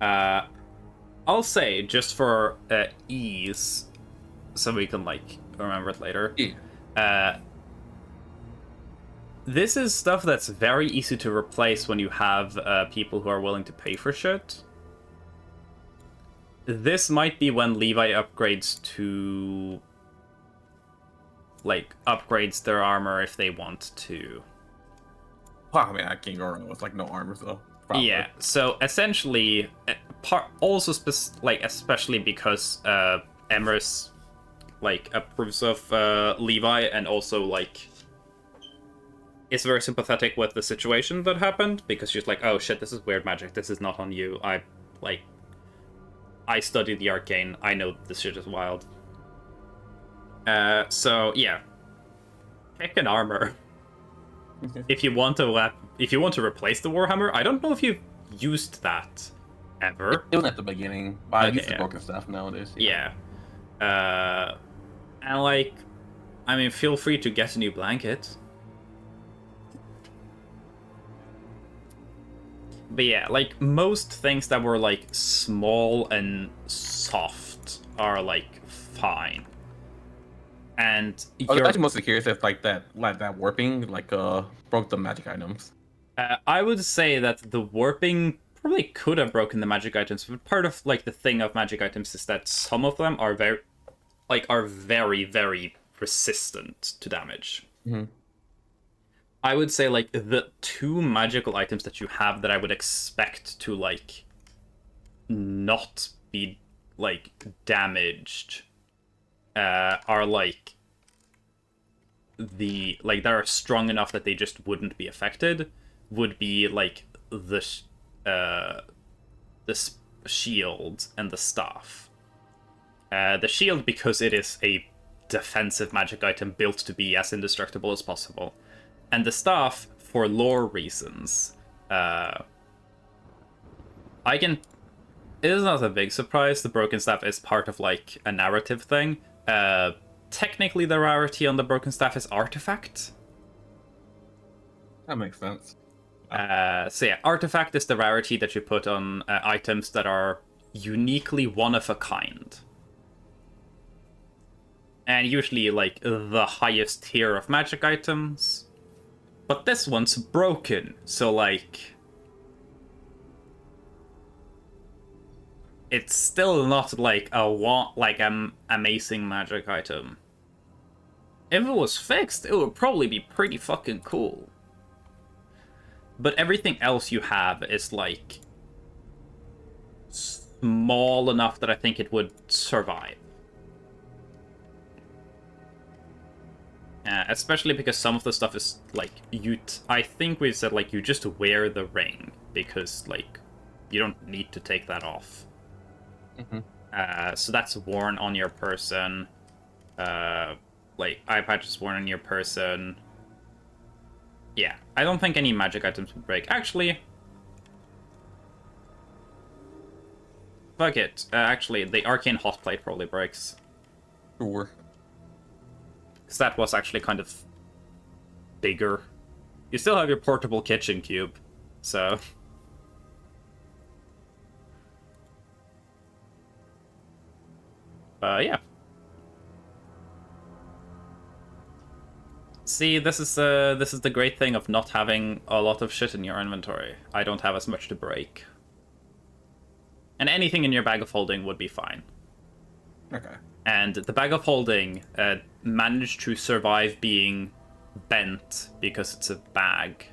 I'll say, just for ease, so we can, like, remember it later. Yeah. This is stuff that's very easy to replace when you have people who are willing to pay for shit. This might be when Levi upgrades to... like, upgrades their armor if they want to. Wow, I mean, I can't go wrong with like no armor, so. Probably. Yeah, so essentially, also especially because Emrys, like, approves of Levi, and also, like, is very sympathetic with the situation that happened, because she's like, oh shit, this is weird magic, this is not on you. I studied the arcane, I know this shit is wild. So yeah, pick an armor. If you want to replace the Warhammer. I don't know if you've used that ever. It was at the beginning, but I Okay, use the yeah. broken stuff nowadays. Yeah. And, like, I mean, feel free to get a new blanket. But yeah, like, most things that were, like, small and soft are, like, fine. And I was actually mostly curious if like that warping broke the magic items. I would say that the warping probably could have broken the magic items, but part of, like, the thing of magic items is that some of them are very, very resistant to damage. Mm-hmm. I would say, like, the two magical items that you have that I would expect to, like, not be, like, damaged are, like, that are strong enough that they just wouldn't be affected, would be, like, the shield and the staff. The shield, because it is a defensive magic item built to be as indestructible as possible. And the staff, for lore reasons, it is not a big surprise. The broken staff is part of, like, a narrative thing. Technically, the rarity on the broken staff is artifact. That makes sense. So yeah, artifact is the rarity that you put on items that are uniquely one of a kind. And usually, like, the highest tier of magic items. But this one's broken, so, like, it's still not, like, an amazing magic item. If it was fixed, it would probably be pretty fucking cool. But everything else you have is, like, small enough that I think it would survive. Especially because some of the stuff is, like, I think we said, like, you just wear the ring, because, like, you don't need to take that off. Mm-hmm. So that's worn on your person. Like, eye patch is worn on your person. Yeah, I don't think any magic items would break. Actually, fuck it. Actually, the arcane hotplate probably breaks. Sure. Because that was actually kind of bigger. You still have your portable kitchen cube, so... yeah. See, this is the great thing of not having a lot of shit in your inventory. I don't have as much to break. And anything in your bag of holding would be fine. Okay. And the bag of holding managed to survive being bent because it's a bag.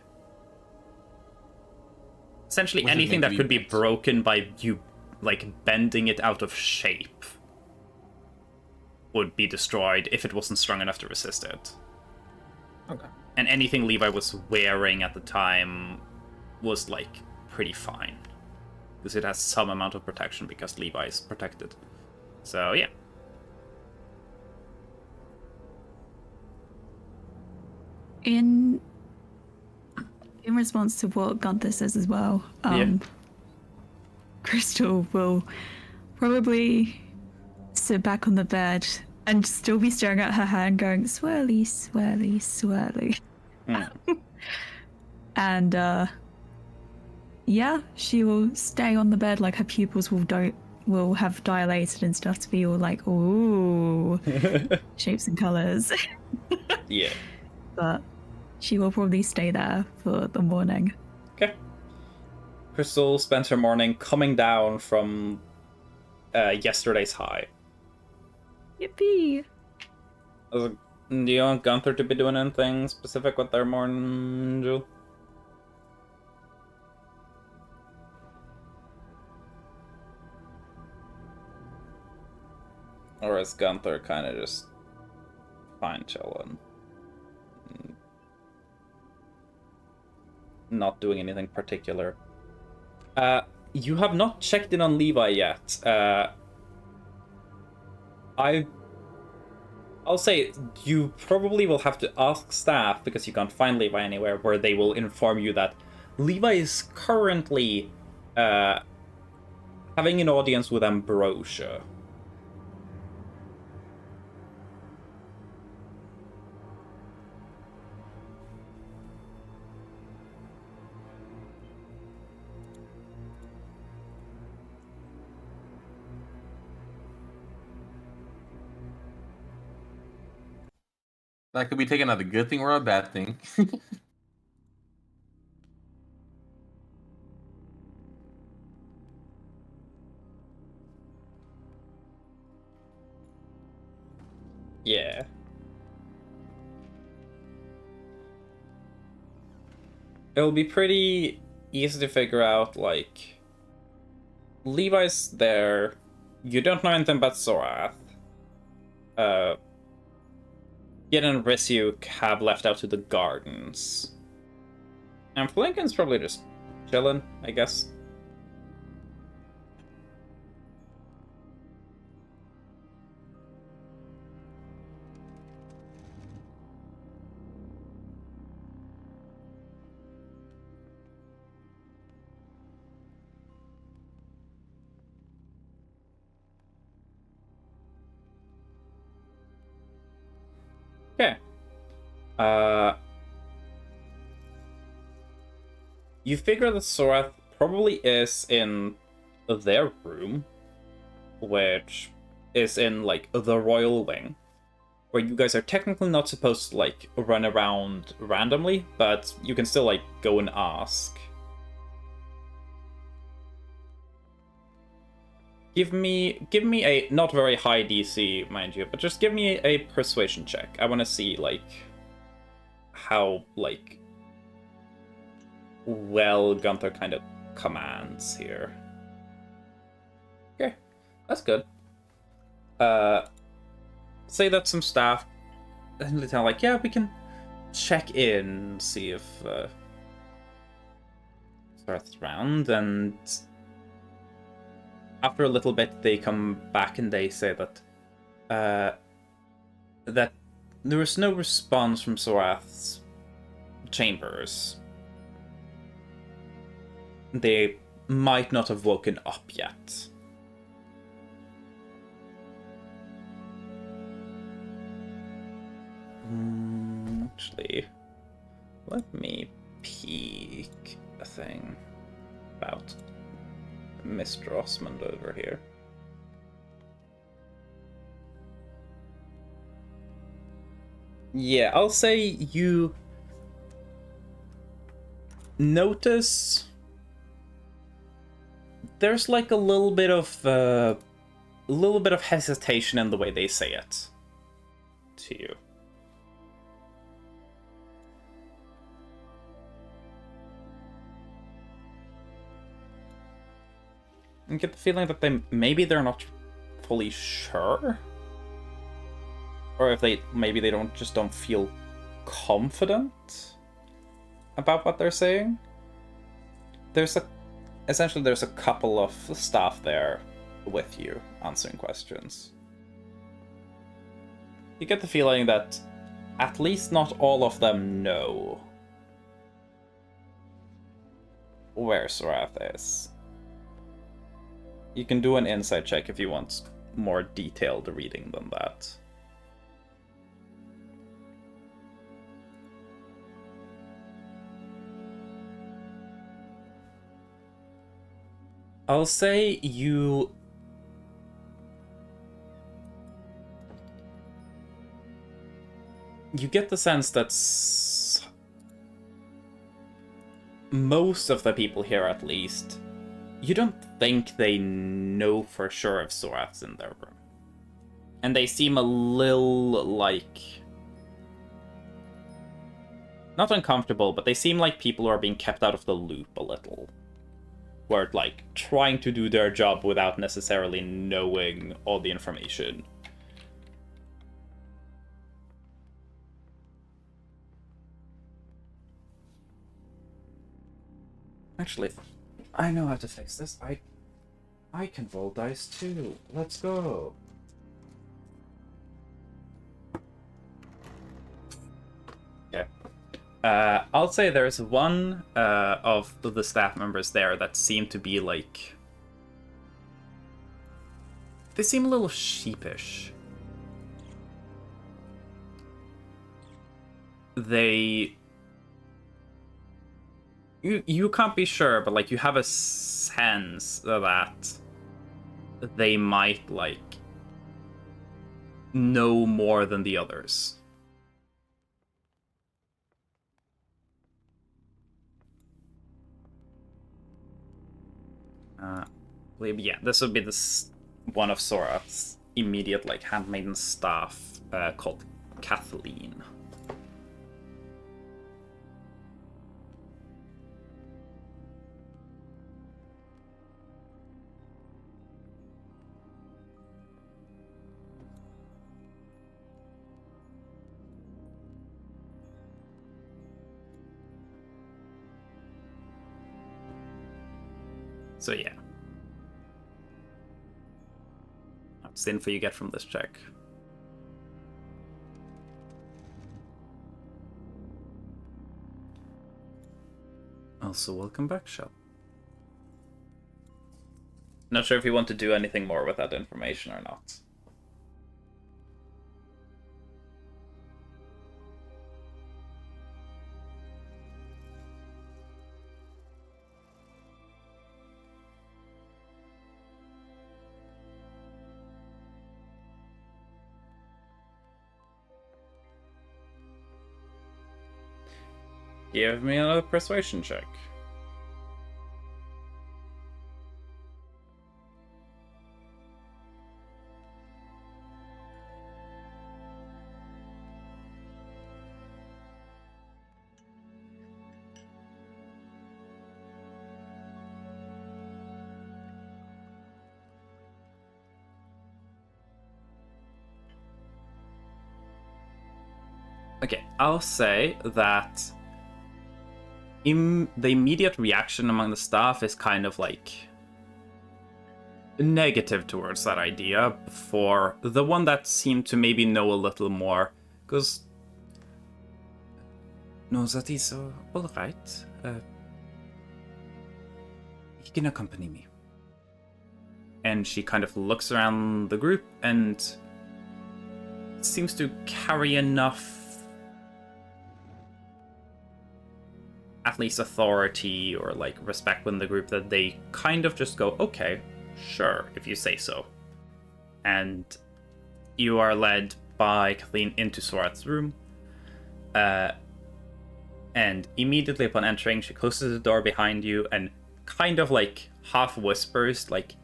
Essentially, Was it anything meant that to could be be bent? broken by you, like, bending it out of shape would be destroyed if it wasn't strong enough to resist it. Okay. And anything Levi was wearing at the time was, like, pretty fine. Because it has some amount of protection because Levi is protected. So, yeah. In response to what Gunther says as well, Yeah. Crystal will probably sit back on the bed and still be staring at her hand going swirly, swirly, swirly. And yeah, she will stay on the bed, like her pupils will have dilated and stuff to be all like, ooh, shapes and colors. Yeah. But she will probably stay there for the morning. Okay. Crystal spent her morning coming down from yesterday's high. Yippee! Do you want Gunther to be doing anything specific with their morning, Jewel? Or is Gunther kind of just fine chilling? Not doing anything particular. You have not checked in on Levi yet. I'll say you probably will have to ask staff, because you can't find Levi anywhere, where they will inform you that Levi is currently having an audience with Ambrosia. That could be taken as a good thing or a bad thing. Yeah. It'll be pretty easy to figure out, like, Levi's there. You don't know anything about Zorath. Yen and Risyuk have left out to the gardens. And Flinken's probably just chilling, I guess. Okay. You figure that Zorath probably is in their room, which is in, like, the royal wing, where you guys are technically not supposed to, like, run around randomly, but you can still, like, go and ask. Give me a not very high DC, mind you, but just give me a persuasion check. I want to see, like, how, like, well Gunther kind of commands here. Okay, that's good. Say that some staff in the town, like, yeah, we can check in, see if Zorath's around, and after a little bit, they come back and they say that that there was no response from Zorath's chambers. They might not have woken up yet. Actually, let me peek a thing about Mr. Osmond over here. Yeah, I'll say you notice there's, like, a little bit of little bit of hesitation in the way they say it to you. You get the feeling that they're not fully sure, or if maybe they don't feel confident about what they're saying. Essentially there's a couple of staff there with you answering questions. You get the feeling that at least not all of them know where Sorath is. You can do an insight check if you want more detailed reading than that. I'll say you get the sense that most of the people here, at least, you don't think they know for sure if Sorath's in their room. And they seem a little, like, not uncomfortable, but they seem like people who are being kept out of the loop a little. Who are, like, trying to do their job without necessarily knowing all the information. Actually, I know how to fix this. I can roll dice too. Let's go. Okay. I'll say there's one of the staff members there that seem to be like... They seem a little sheepish. You can't be sure, but like you have a sense that they might like know more than the others. Yeah, this would be one of Sorath's immediate like handmaiden staff called Kathleen. So yeah. What's the info you get from this check? Also, welcome back, Shell. Not sure if you want to do anything more with that information or not. Give me another persuasion check. Okay, I'll say that the immediate reaction among the staff is kind of like negative towards that idea. For the one that seemed to maybe know a little more, because no, that is all right. He can accompany me. And she kind of looks around the group and seems to carry enough, at least authority or like respect within the group, that they kind of just go, okay, sure, if you say so. And you are led by Kathleen into Sorath's room. And immediately upon entering, she closes the door behind you and kind of like half whispers, like,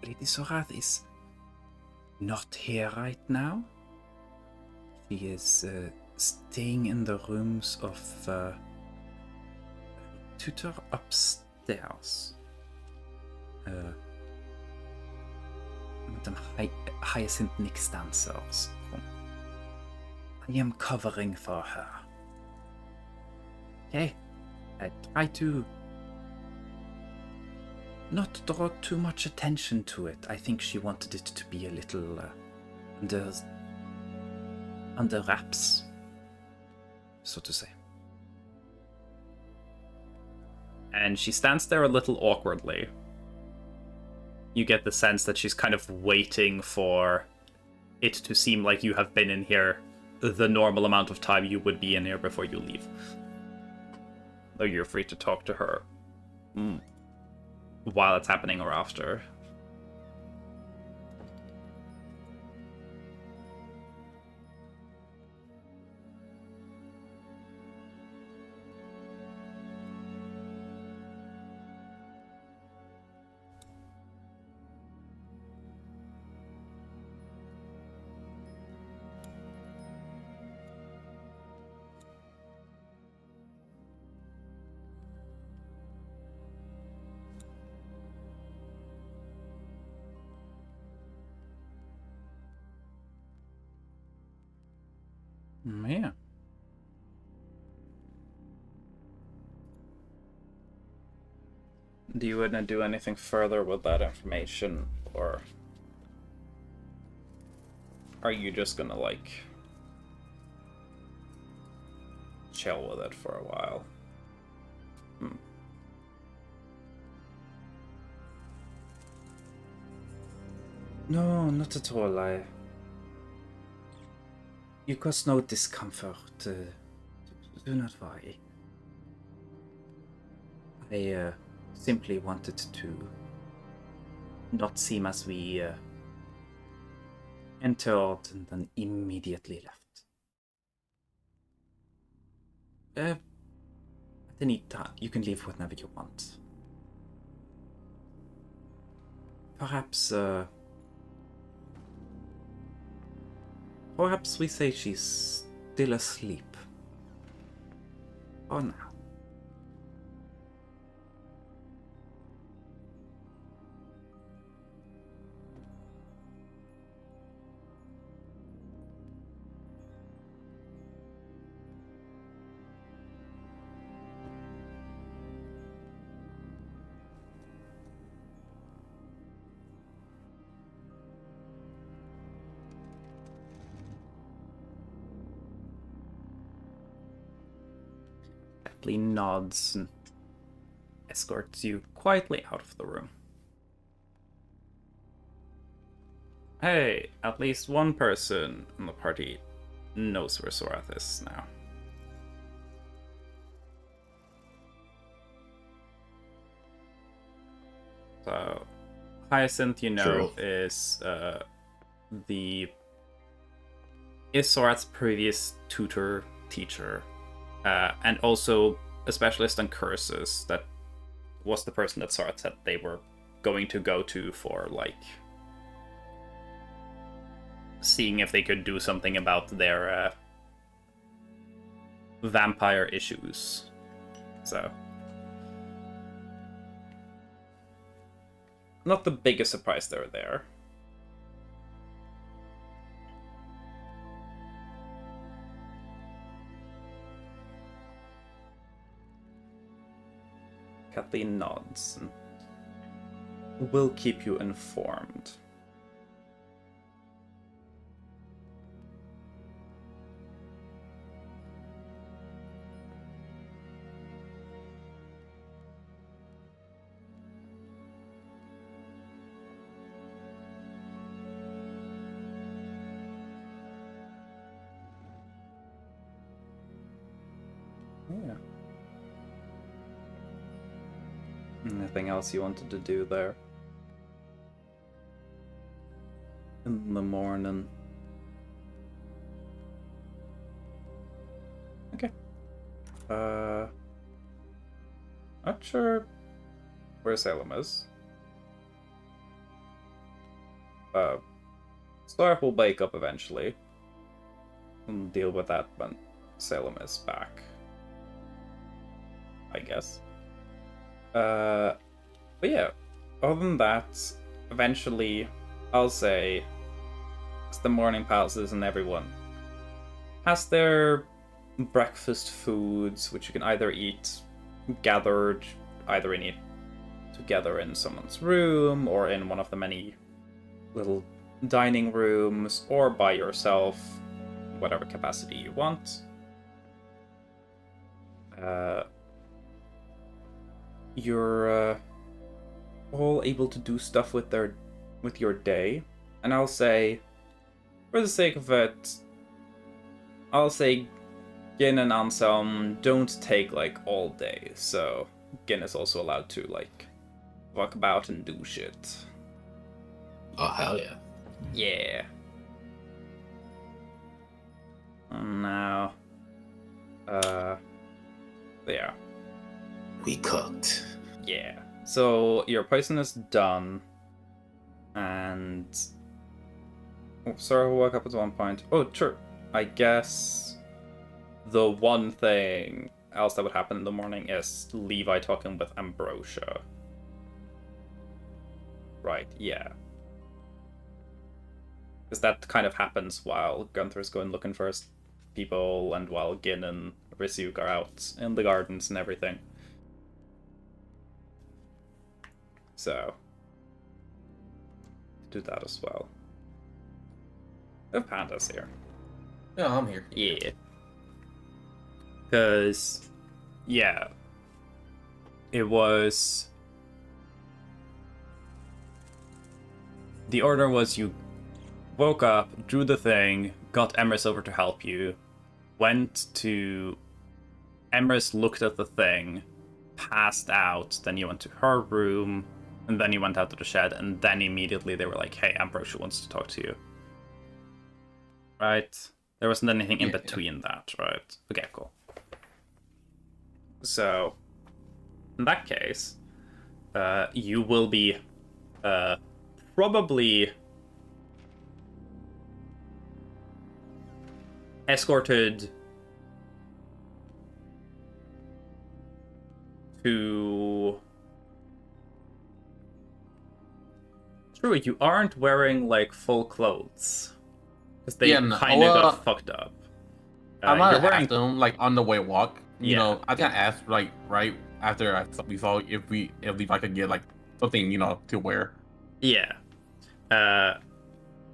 Lady Sorath is not here right now. She is staying in the rooms of tutor upstairs. Madam Hyacinth Nixdancer's room. I am covering for her. Okay, I try to not draw too much attention to it. I think she wanted it to be a little under wraps, so to say. And she stands there a little awkwardly. You get the sense that she's kind of waiting for it to seem like you have been in here the normal amount of time you would be in here before you leave. Though you're free to talk to her while it's happening or after. Yeah. Do you want to do anything further with that information, or are you just gonna, like, chill with it for a while? No, not at all. You cause no discomfort. Do not worry. I simply wanted to not seem as we entered and then immediately left. At any time, you can leave whenever you want. Perhaps we say she's still asleep. Oh no. Nods and escorts you quietly out of the room. Hey, at least one person in the party knows where Sorath is now. So, Hyacinth, you know, is Sorath's previous teacher. And also a specialist on curses. That was the person that Sorath said they were going to go to for, like, seeing if they could do something about their vampire issues. So, not the biggest surprise they're there. Kathleen nods and will keep you informed. Yeah. Anything else you wanted to do there? In the morning. Okay. Not sure where Salem is. Star will wake up eventually. And deal with that when Salem is back. I guess. But yeah, other than that, eventually, I'll say, as the morning passes and everyone has their breakfast foods, which you can either eat gathered, either in it together in someone's room, or in one of the many little dining rooms, or by yourself, whatever capacity you want. You're all able to do stuff with your day, and I'll say, for the sake of it, I'll say Gin and Anselm don't take like all day, so Gin is also allowed to like walk about and do shit. Oh hell yeah! Yeah. And now, yeah. We cooked. Yeah. So your poison is done, and Sarah will wake up at one point. Oh, sure. I guess the one thing else that would happen in the morning is Levi talking with Ambrosia. Right, yeah. Because that kind of happens while Gunther's going looking for his people, and while Gin and Risyuk are out in the gardens and everything. So, do that as well. The panda's here. Yeah, I'm here. Yeah. Because, yeah. It was... The order was you woke up, drew the thing, got Emrys over to help you, went to... Emrys looked at the thing, passed out, then you went to her room, and then you went out to the shed, and then immediately they were like, hey, Ambrosia wants to talk to you. Right? There wasn't anything in between that, right? Okay, cool. So, in that case, you will be probably escorted to... True, you aren't wearing, like, full clothes. Because they kind of got fucked up. I might you're have wearing... asked them, like, on the way walk. You Yeah. know, I think I asked, like, right after we saw if Levi could get, like, something, you know, to wear. Yeah. Yeah,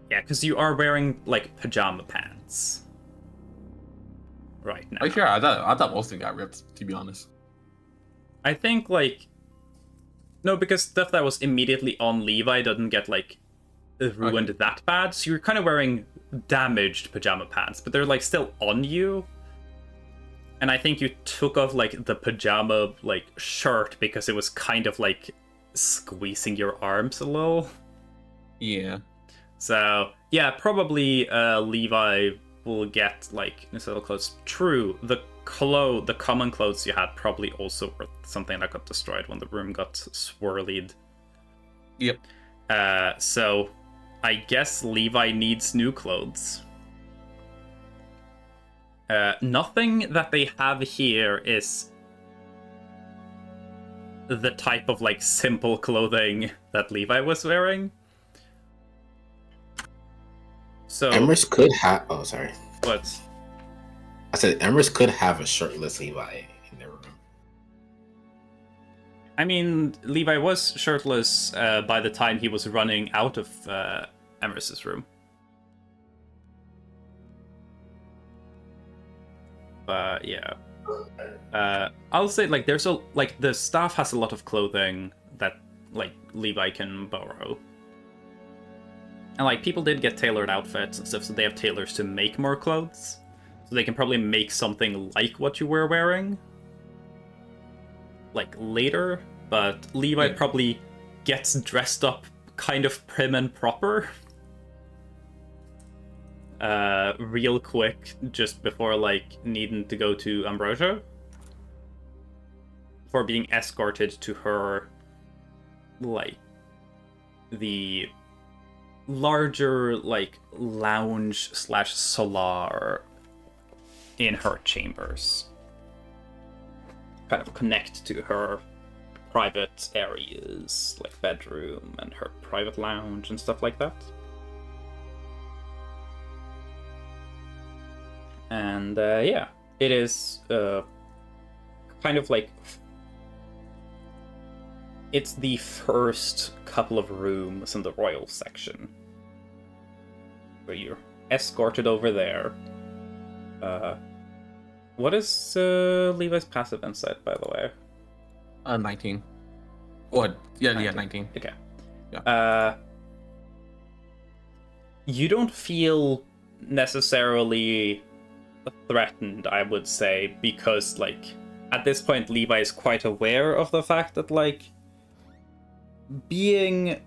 because you are wearing, like, pajama pants. Right now. Like, sure, I thought most of them got ripped, to be honest. I think, like... No, because stuff that was immediately on Levi doesn't get, like, ruined that bad. So you're kind of wearing damaged pajama pants, but they're, like, still on you. And I think you took off, like, the pajama, like, shirt because it was kind of, like, squeezing your arms a little. Yeah. So, yeah, probably Levi will get, like, nice little clothes. True, the common clothes you had probably also were something that got destroyed when the room got swirlied. Yep. So, I guess Levi needs new clothes. Nothing that they have here is the type of, like, simple clothing that Levi was wearing. So Emrys could have. Oh, sorry. What? I said Emrys could have a shirtless Levi in their room. I mean, Levi was shirtless by the time he was running out of Emrys's room. But yeah, I'll say like there's a like the staff has a lot of clothing that like Levi can borrow. And, like, people did get tailored outfits and stuff, so they have tailors to make more clothes. So they can probably make something like what you were wearing. Like, later. But Levi probably gets dressed up kind of prim and proper. Real quick, just before, like, needing to go to Ambrosia. For being escorted to her, like, the... larger, like, lounge slash solar in her chambers. Kind of connect to her private areas, like bedroom and her private lounge and stuff like that. And yeah, it is kind of like, it's the first couple of rooms in the royal section, where you're escorted over there. What is Levi's passive insight, by the way? 19. What? Yeah, 19. 19. Okay. Yeah. You don't feel necessarily threatened, I would say, because, like, at this point, Levi is quite aware of the fact that, like, being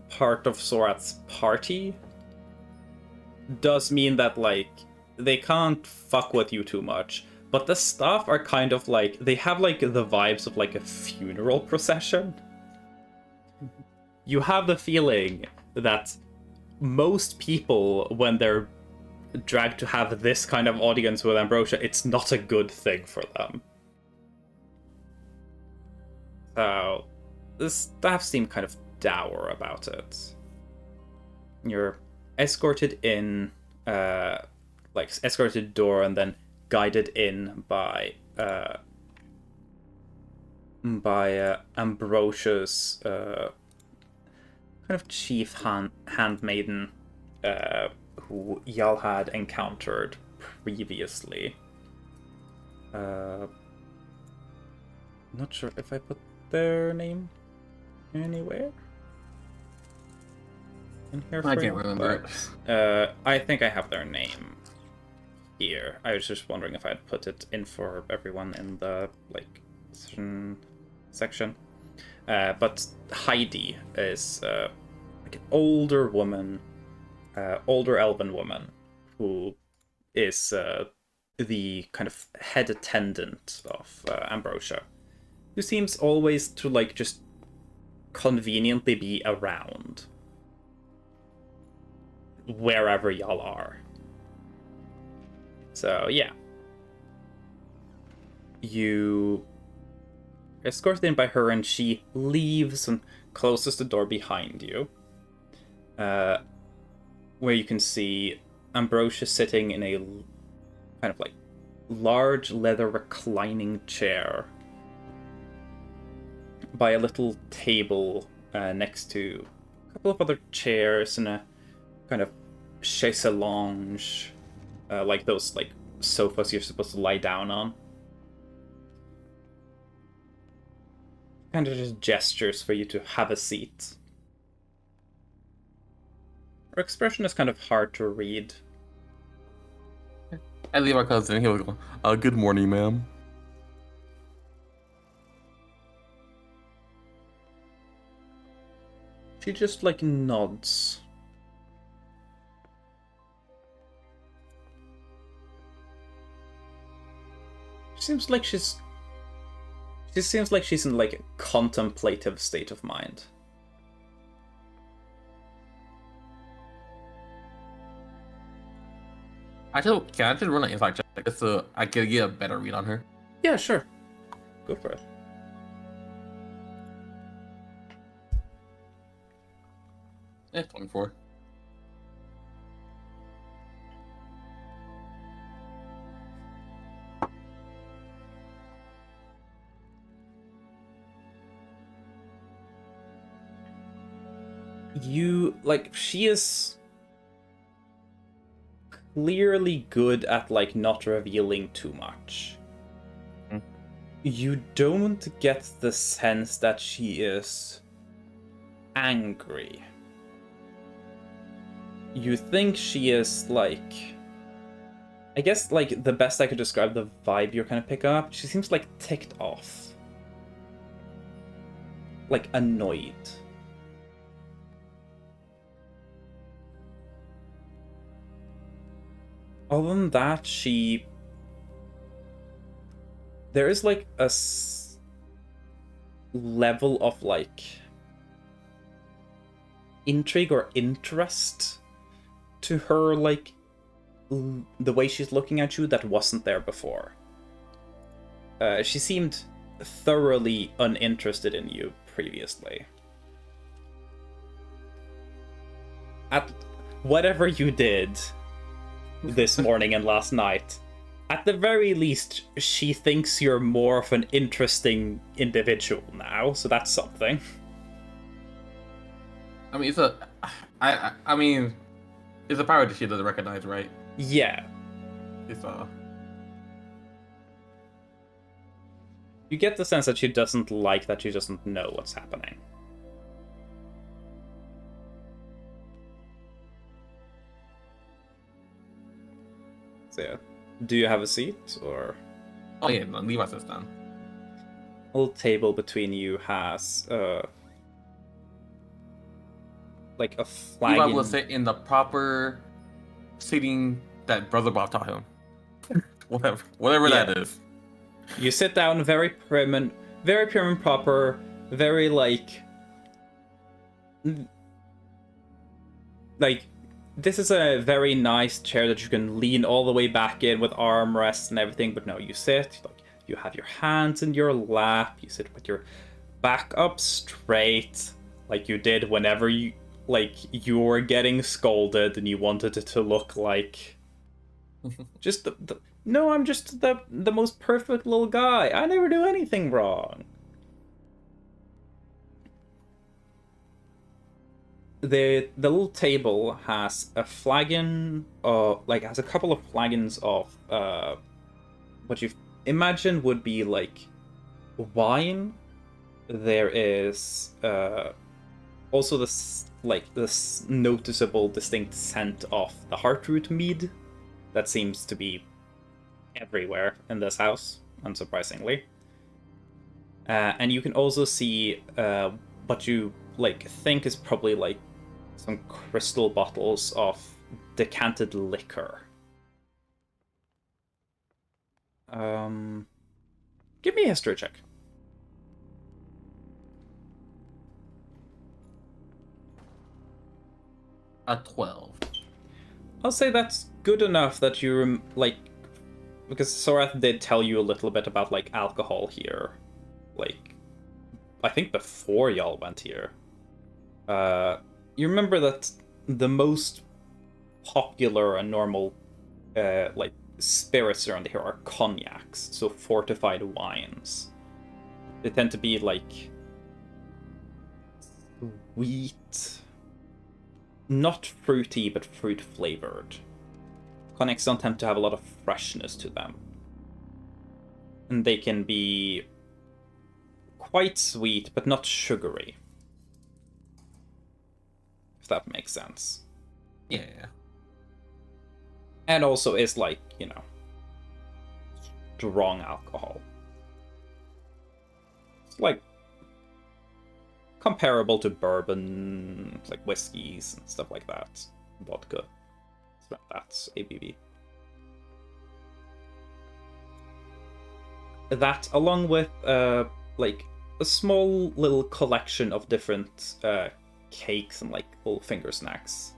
part of Sorat's party does mean that, like, they can't fuck with you too much. But the staff are kind of like, they have, like, the vibes of, like, a funeral procession. You have the feeling that most people, when they're dragged to have this kind of audience with Ambrosia, it's not a good thing for them. So, the staff seem kind of dour about it. You're escorted in, like, escorted door and then guided in by Ambrosia's kind of chief handmaiden, who y'all had encountered previously. Not sure if I put their name anywhere in here. I can't remember. I think I have their name here. I was just wondering if I'd put it in for everyone in the, like, section. But Heidi is like an older woman, older elven woman, who is the kind of head attendant of Ambrosia, who seems always to, like, just conveniently be around wherever y'all are. So yeah, you escorted in by her, and she leaves and closes the door behind you, where you can see Ambrosia sitting in a kind of, like, large leather reclining chair by a little table next to a couple of other chairs and a kind of chaise lounge, like those, like, sofas you're supposed to lie down on. Kind of just gestures for you to have a seat. Her expression is kind of hard to read. I leave our cousin. He'll go, good morning, ma'am. She just, like, nods. She seems like she's in, like, a contemplative state of mind. Actually, can I just run an insight check just so I can get a better read on her? Yeah, sure. Go for it. Yeah, 24. She is clearly good at, like, not revealing too much. You don't get the sense that she is angry. You think she is, like, I guess, like, the best I could describe the vibe you're kind of picking up, she seems, like, ticked off. Like, annoyed. Other than that, there is, like, a level of, like, intrigue or interest to her, like, the way she's looking at you that wasn't there before. She seemed thoroughly uninterested in you previously. At whatever you did this morning and last night, at the very least, she thinks you're more of an interesting individual now, so that's something. I mean, I mean, it's a power that she doesn't recognize, right? Yeah. It's You get the sense that she doesn't like that she doesn't know what's happening. So yeah. Do you have a seat, or...? Oh yeah, no, Levi sits down. A little table between you has, like a flag. Levi will sit in the proper seating that Brother Bob taught him. Whatever Yeah. that is. You sit down very prim and proper, very like this is a very nice chair that you can lean all the way back in with armrests and everything, but no, you sit, like, you have your hands in your lap, you sit with your back up straight, like you did whenever you were getting scolded and you wanted it to look like just no, I'm just the most perfect little guy. I never do anything wrong. The little table has a flagon, has a couple of flagons of what you imagine would be like wine. There is also this noticeable, distinct scent of the heartroot mead that seems to be everywhere in this house, unsurprisingly. And you can also see what you think is probably some crystal bottles of decanted liquor. Give me a history check. A 12. I'll say that's good enough that you because Sorath did tell you a little bit about alcohol here, I think before y'all went here. You remember that the most popular and normal spirits around here are cognacs, so fortified wines. They tend to be sweet, not fruity, but fruit flavored. Cognacs don't tend to have a lot of freshness to them. And they can be quite sweet, but not sugary. If that makes sense. Yeah. And also is strong alcohol. It's comparable to bourbon, whiskeys and stuff like that. Vodka. That's ABV. That, along with a small little collection of different cakes and little finger snacks.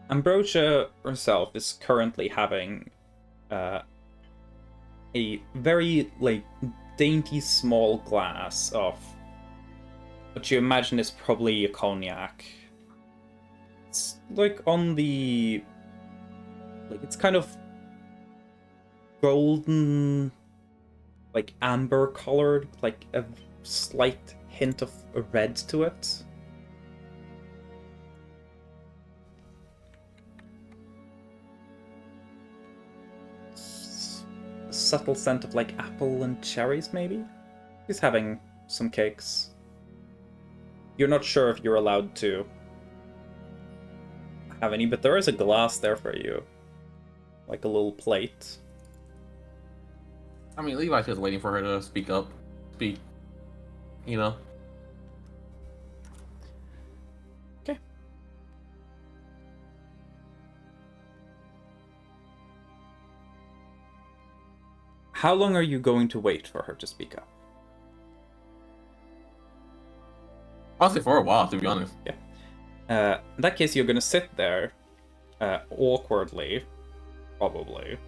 Ambrosia herself is currently having a very dainty small glass of what you imagine is probably a cognac. It's on the it's kind of golden, amber colored, a slight hint of a red to it. Subtle scent of apple and cherries, maybe? He's having some cakes. You're not sure if you're allowed to have any, but there is a glass there for you. A little plate. I mean, Levi's just waiting for her to speak. You know? Okay. How long are you going to wait for her to speak up? Honestly, for a while, to be honest. In that case, you're gonna sit there, awkwardly, probably,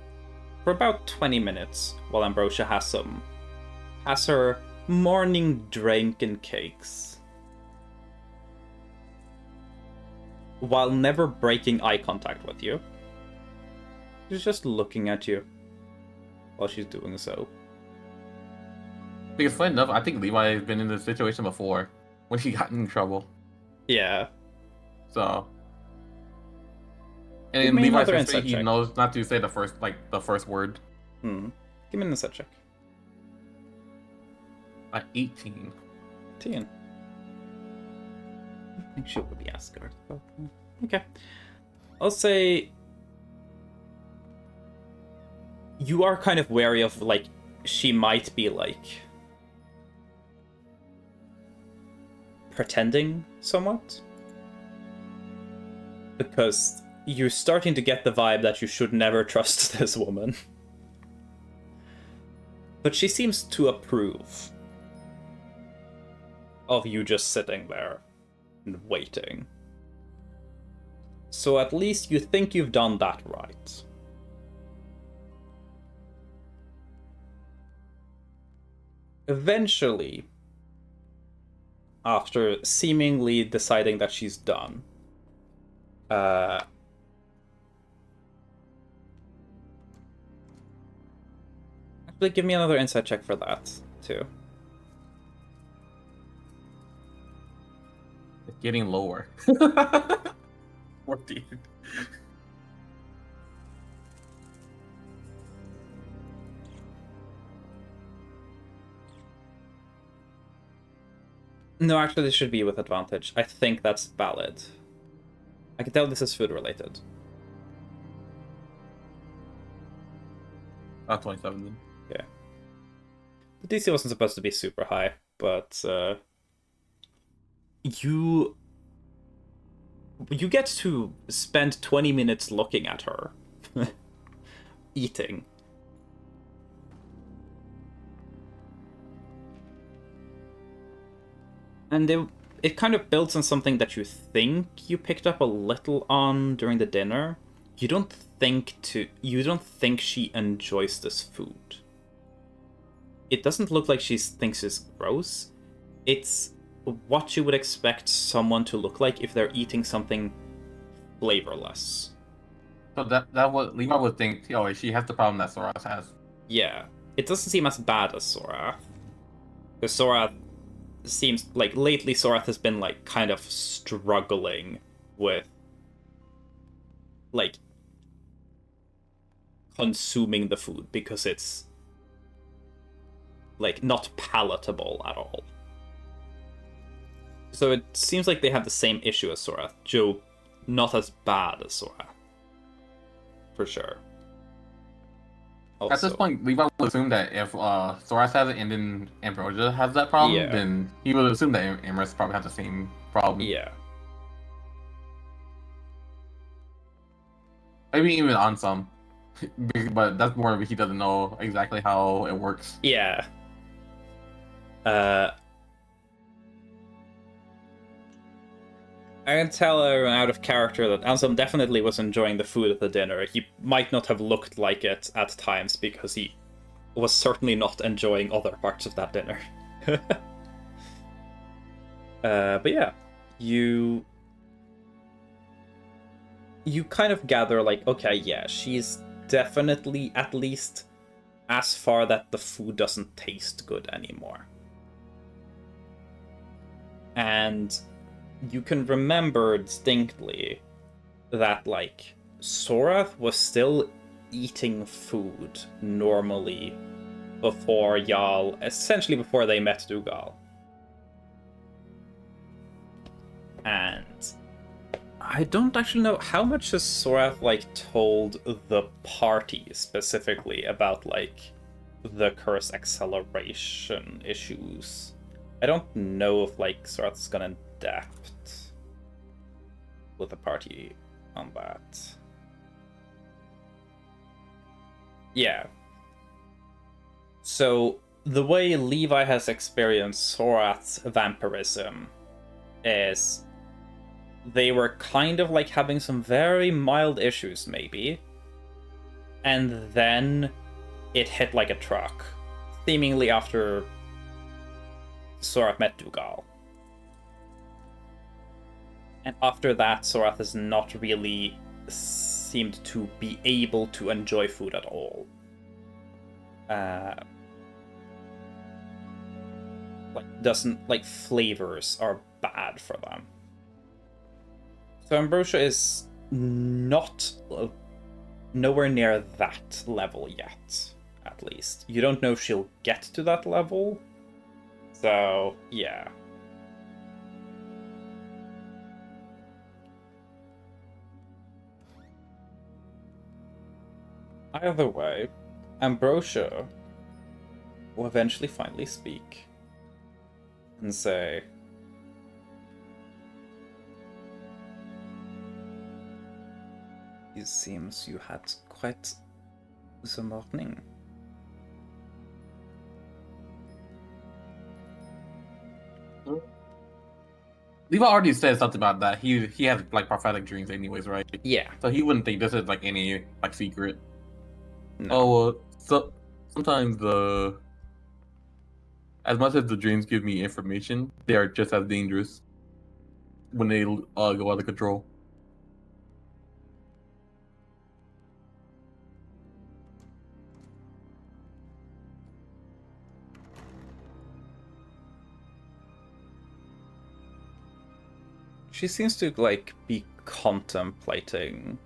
for about 20 minutes while Ambrosia has her morning drink and cakes, while never breaking eye contact with you. She's just looking at you while she's doing so. Because funny enough, I think Levi has been in this situation before when he got in trouble. Yeah. So. Give And me in Levi's another history, insight he check. knows not to say the first word. Give me an insight check. 18. 10. I think she would be Asgard. Okay. I'll say you are kind of wary of, like, she might be, like, pretending somewhat. Because you're starting to get the vibe that you should never trust this woman. But she seems to approve of you just sitting there and waiting. So at least you think you've done that right. Eventually, after seemingly deciding that she's done, actually give me another insight check for that, too. It's getting lower. 14. No, actually, this should be with advantage. I think that's valid. I can tell this is food related. 27 then. Yeah. The DC wasn't supposed to be super high, but you get to spend 20 minutes looking at her eating. And it kind of builds on something that you think you picked up a little on during the dinner. You don't think she enjoys this food. It doesn't look like she thinks it's gross. It's what you would expect someone to look like if they're eating something flavorless. So that what Levi would think. Oh, she has the problem that Sorath has. Yeah, it doesn't seem as bad as Sorath. Because Sorath seems like lately Sorath has been like kind of struggling with like consuming the food because it's like not palatable at all. So it seems like they have the same issue as Sorath. Joe, not as bad as Sorath. For sure. Also, At this point, Levi would assume that if Sorath has it and then Ambrosia has that problem, Yeah. then he would assume that Amorous probably has the same problem. yeah. Maybe even on some. But that's more of he doesn't know exactly how it works. Yeah. I can tell out of character that Ansem definitely was enjoying the food at the dinner. He might not have looked like it at times because he was certainly not enjoying other parts of that dinner. But yeah, you kind of gather like, okay, yeah, she's definitely at least as far that the food doesn't taste good anymore. And you can remember distinctly that, like, Sorath was still eating food normally before Jarl, essentially before they met Dugal. And I don't actually know how much has Sorath, like, told the party specifically about, like, the curse acceleration issues. I don't know if, like, Sorath's gonna adapt with the party on that. Yeah. So the way Levi has experienced Sorath's vampirism is they were kind of like having some very mild issues, maybe, and then it hit like a truck, seemingly after Sorath met Dugal. And after that, Sorath has not really seemed to be able to enjoy food at all. Flavors are bad for them. So Ambrosia is not nowhere near that level yet, at least. You don't know if she'll get to that level. So, yeah. Either way, Ambrosia will eventually finally speak and say, "It seems you had quite the morning." Levi already said something about that. He has like prophetic dreams, anyways, right? Yeah. So he wouldn't think this is like any like secret. No. Oh, so sometimes as much as the dreams give me information, they are just as dangerous when they go out of control. She seems to like be contemplating,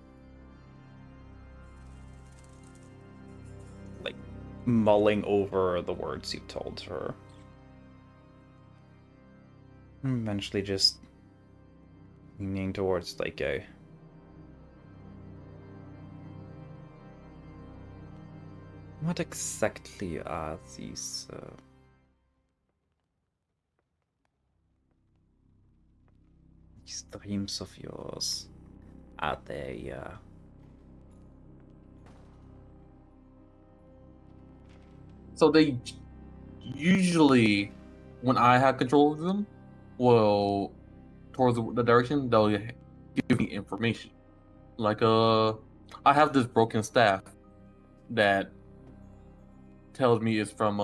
like mulling over the words you told her. And eventually just leaning towards like a what exactly are these dreams of yours? Are they So they usually, when I have control of them, will towards the direction they'll give me information. Like I have this broken staff that tells me it's from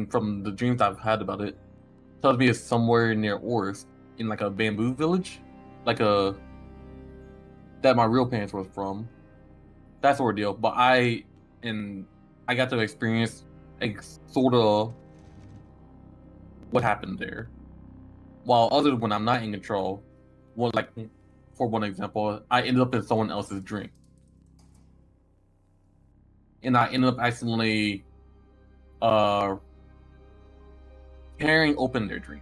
from the dreams I've had about it, tells me it's somewhere near Oris in like a bamboo village, like a that my real parents was from. That's ordeal. But I got to experience sort of what happened there. While other when I'm not in control, well, like for one example, I ended up in someone else's dream, and I ended up accidentally tearing open their dream.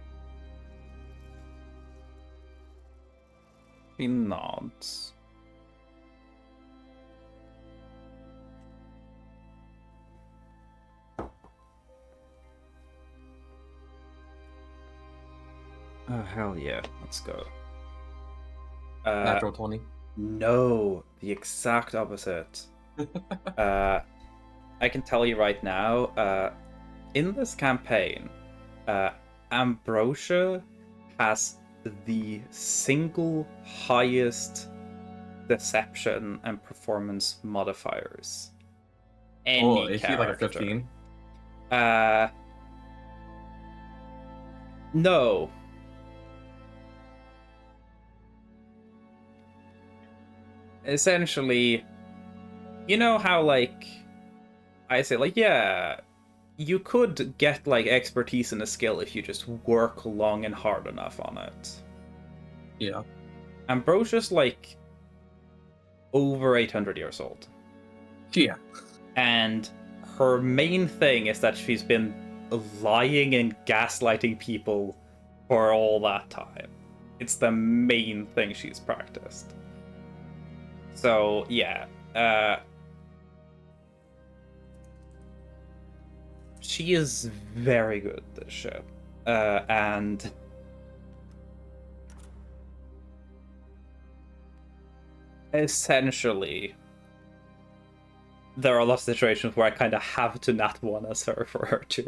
He nods. Oh hell yeah, let's go. Natural 20. No, the exact opposite. I can tell you right now, in this campaign, Ambrosia has the single highest deception and performance modifiers. Any Is she like a character. 15? No. Essentially, you know how, like, I say, like, yeah, you could get, like, expertise in a skill if you just work long and hard enough on it. Yeah. Ambrosia's, like, over 800 years old. Yeah. And her main thing is that she's been lying and gaslighting people for all that time. It's the main thing she's practiced. So, yeah. She is very good at this shit. And essentially, there are a lot of situations where I kind of have to nat one as her for her to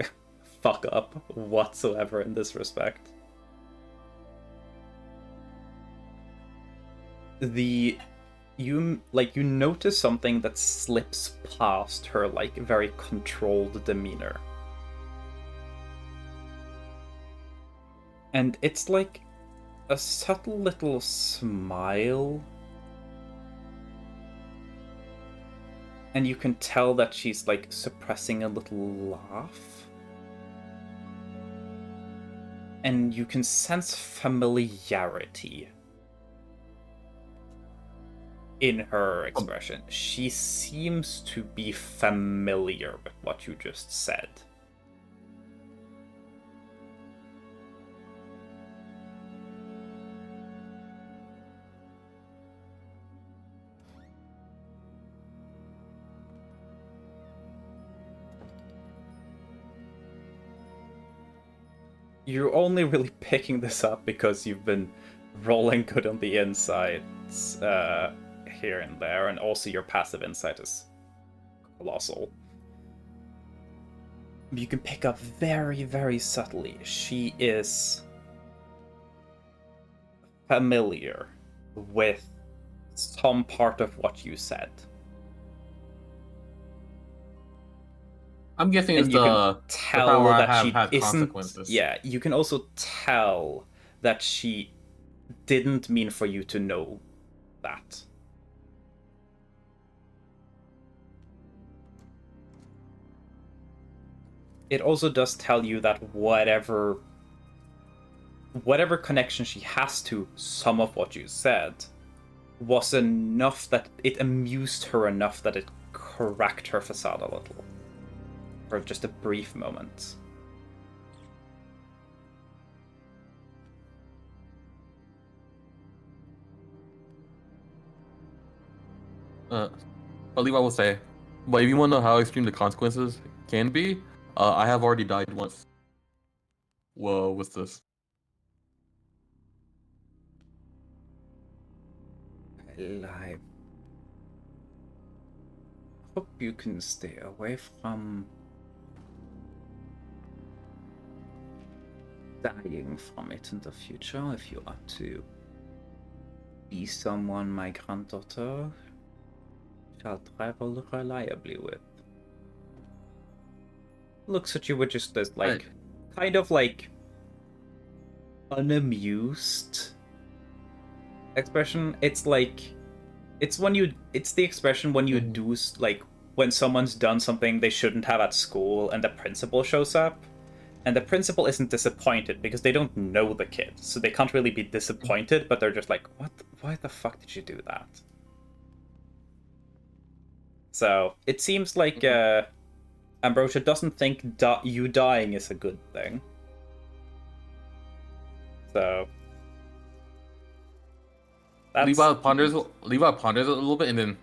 fuck up whatsoever in this respect. You notice something that slips past her like very controlled demeanor. And it's like a subtle little smile. And you can tell that she's like suppressing a little laugh. And you can sense familiarity in her expression. She seems to be familiar with what you just said. You're only really picking this up because you've been rolling good on the insides here and there, and also your passive insight is colossal. You can pick up very, very subtly. She is familiar with some part of what you said. I'm guessing And it's you the can tell power I that have she had isn't. consequences. Yeah, you can also tell that she didn't mean for you to know that. It also does tell you that whatever connection she has to some of what you said was enough that it amused her enough that it cracked her facade a little. For just a brief moment. I believe I will say, but if you want to know how extreme the consequences can be, I have already died once. Well, what's this? Well, I hope you can stay away from dying from it in the future if you are to be someone my granddaughter shall travel reliably with. Looks at you with just this, like, kind of like unamused expression. It's like, it's the expression when you do, like, when someone's done something they shouldn't have at school and the principal shows up. And the principal isn't disappointed because they don't know the kid, so they can't really be disappointed, but they're just like, why the fuck did you do that? So, it seems like Ambrosia doesn't think you dying is a good thing. So... Levi ponders a little bit, and then...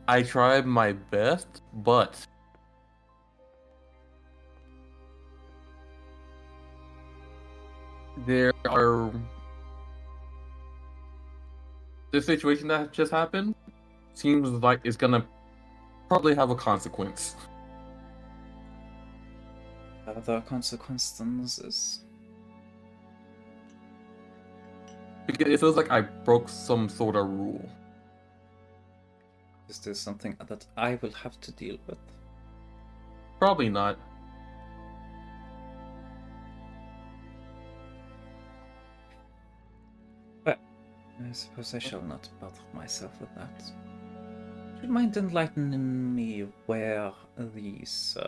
I tried my best, but... there are... This situation that just happened seems like it's gonna probably have a consequence. Other consequences? Because it feels like I broke some sort of rule. Is this something that I will have to deal with? Probably not. But I suppose I shall not bother myself with that. Do you mind enlightening me where these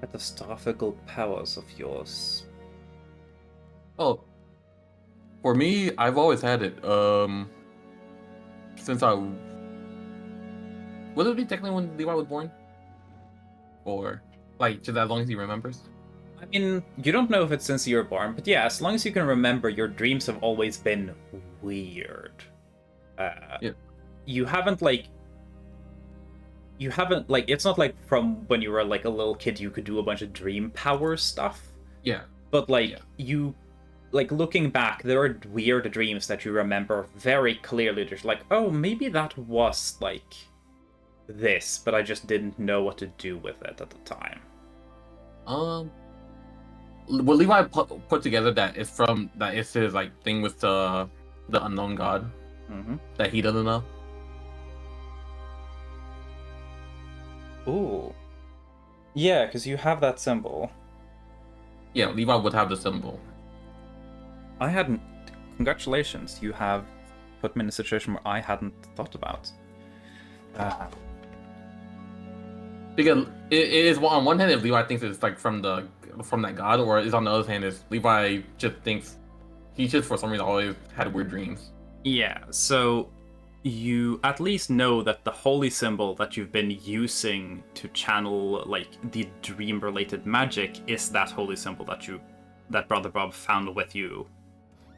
catastrophical powers of yours? Oh, for me, I've always had it. Since I was it technically when Levi was born, or like just as long as he remembers. I mean, you don't know if it's since you were born, but yeah, as long as you can remember, your dreams have always been weird. Yeah. You haven't like, it's not like from when you were like a little kid you could do a bunch of dream power stuff. Yeah. But like, Yeah. you like looking back, there are weird dreams that you remember very clearly. Just like, oh, maybe that was like this, but I just didn't know what to do with it at the time. Well, Levi put together that it's his like thing with the unknown god that he doesn't know. Ooh. Yeah, because you have that symbol. Yeah, Levi would have the symbol. I hadn't. Congratulations, you have put me in a situation where I hadn't thought about. Because it is on one hand, if Levi thinks it's like from that god, or is on the other hand, is Levi just thinks he just for some reason always had weird dreams. Yeah, so you at least know that the holy symbol that you've been using to channel like the dream-related magic is that holy symbol that Brother Bob found with you.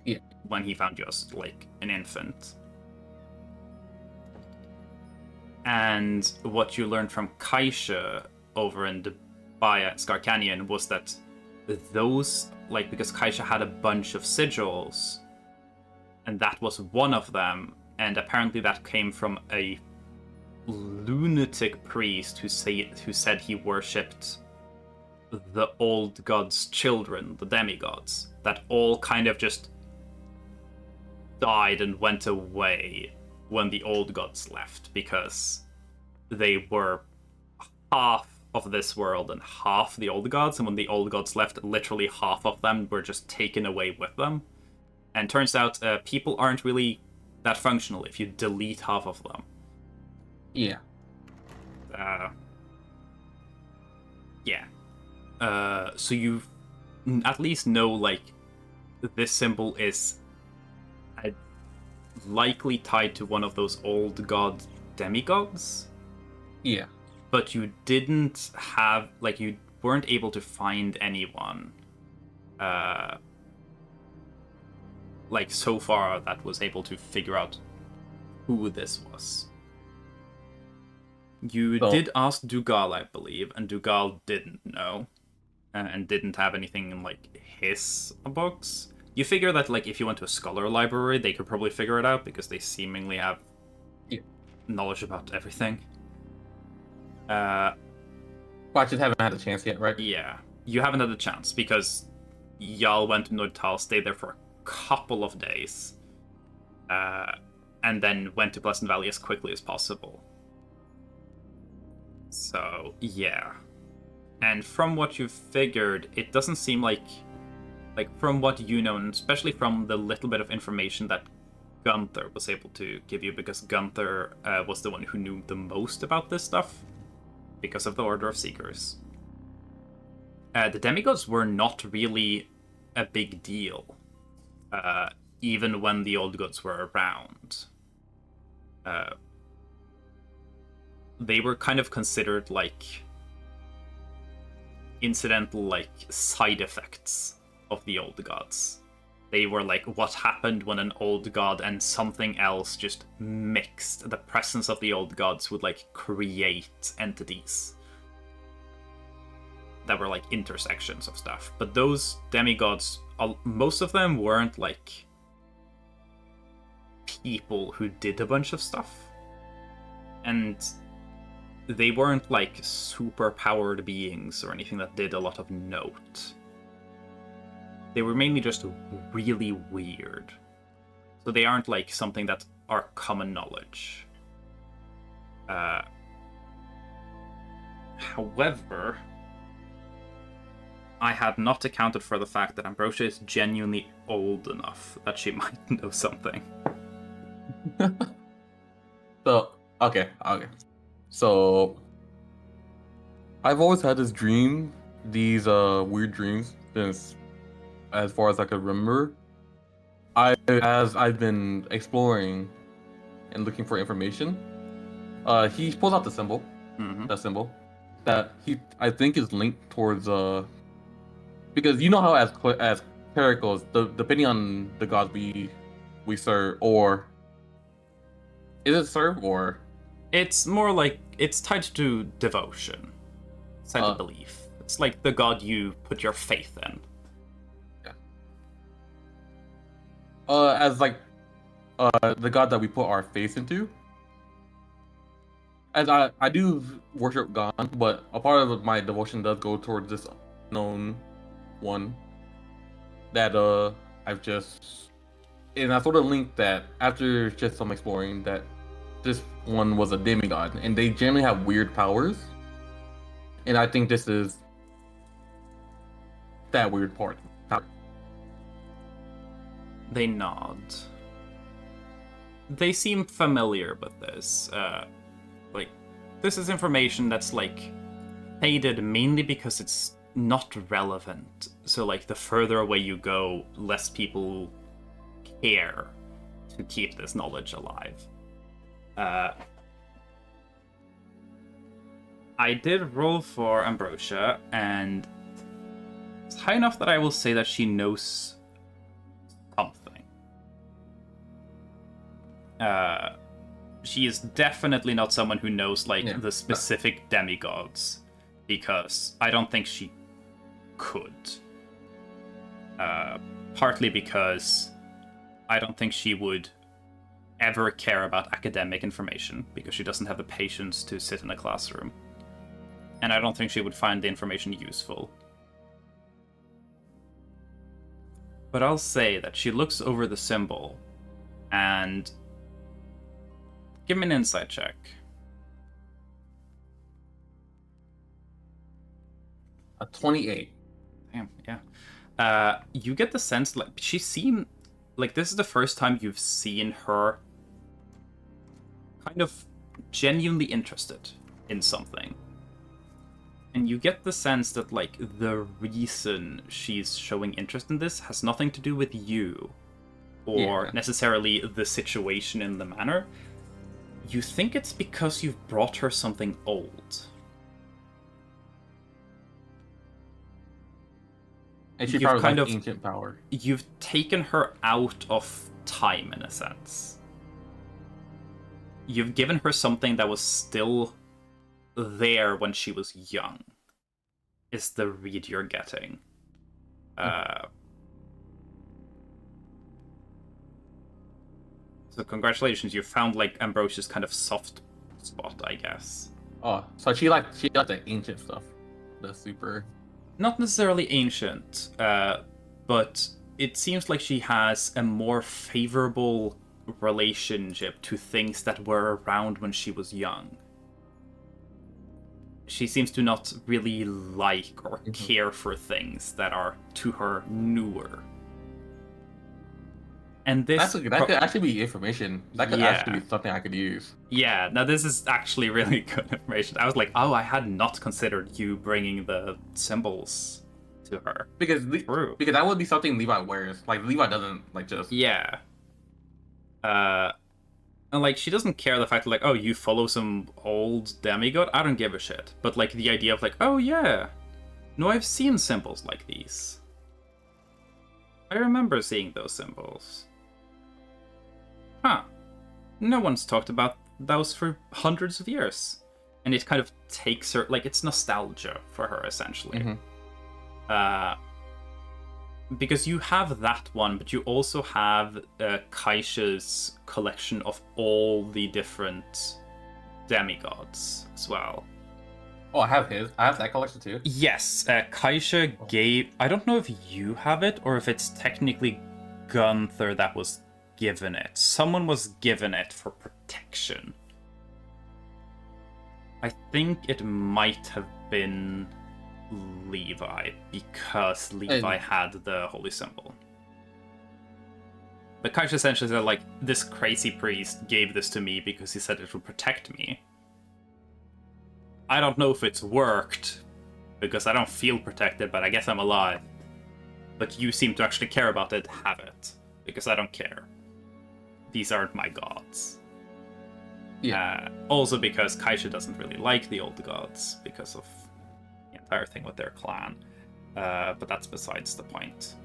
Yeah. When he found you as like an infant. And what you learned from Kaisha over in the at Scar Canyon was that those, like, because Kaisha had a bunch of sigils, and that was one of them, and apparently that came from a lunatic priest who said he worshipped the old god's children, the demigods, that all kind of just died and went away when the old gods left, because they were half of this world and half the old gods, and when the old gods left, literally half of them were just taken away with them. And turns out people aren't really that functional if you delete half of them. Yeah. So you at least know, like, this symbol is likely tied to one of those old god demigods. Yeah. But you didn't have, like, you weren't able to find anyone, like, so far that was able to figure out who this was. You did ask Dougal, I believe, and Dougal didn't know, and didn't have anything in, like, his books. You figure that, like, if you went to a scholar library, they could probably figure it out, because they seemingly have knowledge about everything. But I just haven't had a chance yet, right? Yeah. You haven't had a chance, because y'all went to Nordtal, stayed there for a couple of days, and then went to Pleasant Valley as quickly as possible. So, yeah. And from what you've figured, it doesn't seem like from what you know, and especially from the little bit of information that Gunther was able to give you, because Gunther was the one who knew the most about this stuff, because of the Order of Seekers. The demigods were not really a big deal, even when the old gods were around. They were kind of considered like incidental, like, side effects of the old gods. They were like what happened when an old god and something else just mixed. The presence of the old gods would, like, create entities that were like intersections of stuff. But those demigods, most of them weren't like people who did a bunch of stuff. And they weren't like super powered beings or anything that did a lot of note. They were mainly just really weird. So they aren't like something that are common knowledge. However, I had not accounted for the fact that Ambrosia is genuinely old enough that she might know something. So, okay. So, I've always had this dream, these weird dreams, since as far as I could remember. As I've been exploring and looking for information, he pulls out the symbol, that symbol, that I think is linked towards because you know how as clericals, depending on the gods we serve, or is it serve or? It's more like it's tied to devotion. It's tied to belief. It's like the god you put your faith in. as like the god that we put our faith into. As I do worship God, but a part of my devotion does go towards this unknown one that I've just, and I sort of linked that after just some exploring that this one was a demigod, and they generally have weird powers, and I think this is that weird part. They nod. They seem familiar with this. Like, this is information that's, like, faded mainly because it's not relevant. So, like, the further away you go, less people care to keep this knowledge alive. I did roll for Ambrosia, and it's high enough that I will say that she knows something. She is definitely not someone who knows, like, the specific demigods, because I don't think she could. Partly because I don't think she would ever care about academic information, because she doesn't have the patience to sit in a classroom. And I don't think she would find the information useful. But I'll say that she looks over the symbol, and give me an insight check. A 28. Damn, yeah. You get the sense, like, she seemed like this is the first time you've seen her kind of genuinely interested in something. And you get the sense that, like, the reason she's showing interest in this has nothing to do with you, or necessarily the situation in the manor. You think it's because you've brought her something old. And she probably has ancient power. You've taken her out of time, in a sense. You've given her something that was still there when she was young, is the read you're getting. So congratulations, you found, like, Ambrosia's kind of soft spot, I guess. Oh, so she liked the ancient stuff. The super... Not necessarily ancient, but it seems like she has a more favorable relationship to things that were around when she was young. She seems to not really like or care for things that are, to her, newer. And this... that could actually be information. That could actually be something I could use. Yeah, now this is actually really good information. I was like, oh, I had not considered you bringing the symbols to her. Because that would be something Levi wears. Like, Levi doesn't, like, just... Yeah. And, like, she doesn't care the fact that, like, oh, you follow some old demigod? I don't give a shit. But, like, the idea of, like, oh, yeah. No, I've seen symbols like these. I remember seeing those symbols. Huh. No one's talked about those for hundreds of years. And it kind of takes her, like, it's nostalgia for her, essentially. Because you have that one, but you also have Kaisha's collection of all the different demigods as well. Oh, I have that collection too. Yes, Kaisha gave... I don't know if you have it, or if it's technically Gunther that was given it. Someone was given it for protection. I think it might have been Levi, because Levi had the holy symbol. But Kaisha essentially said, like, this crazy priest gave this to me because he said it would protect me. I don't know if it's worked, because I don't feel protected, but I guess I'm alive. But you seem to actually care about it, have it. Because I don't care. These aren't my gods. Yeah. Also because Kaisha doesn't really like the old gods, because of the entire thing with their clan. But that's besides the point.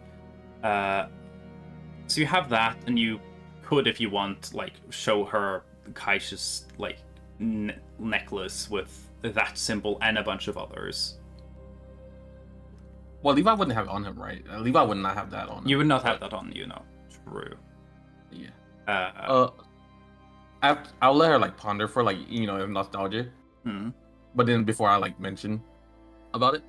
So you have that, and you could, if you want, like, show her Kaisha's, like, necklace with that symbol and a bunch of others. Well, Levi wouldn't have it on him, right? Levi would not have that on him. You would not have that on you, no. True. Yeah. Uh, I'll let her like ponder for like nostalgia, hmm. but then before I like mention about it,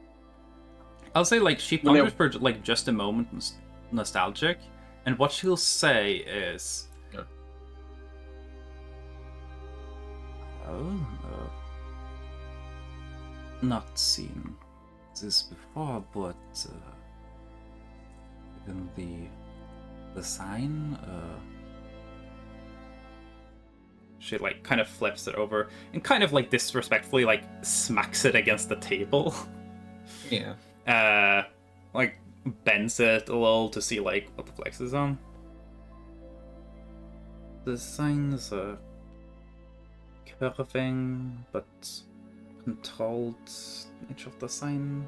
I'll say like she When they- ponders for like just a moment, nostalgic, and what she'll say is, Yeah. "Oh, not seen this before, but even the sign." She like kind of flips it over and kind of like disrespectfully like smacks it against the table. yeah, Like bends it a little to see like what the flex is on. The signs are curving, but controlled each of the sign.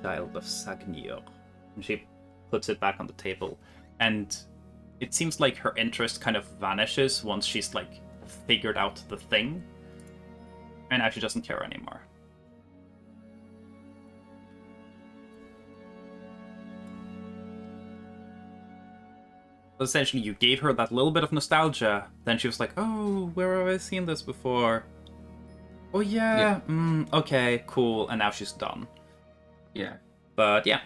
Child of Sagnir. And she puts it back on the table, and it seems like her interest kind of vanishes once she's like figured out the thing, and now she doesn't care anymore. Essentially, you gave her that little bit of nostalgia, then she was like, oh, where have I seen this before? Oh yeah, okay, cool, and now she's done. yeah. But yeah,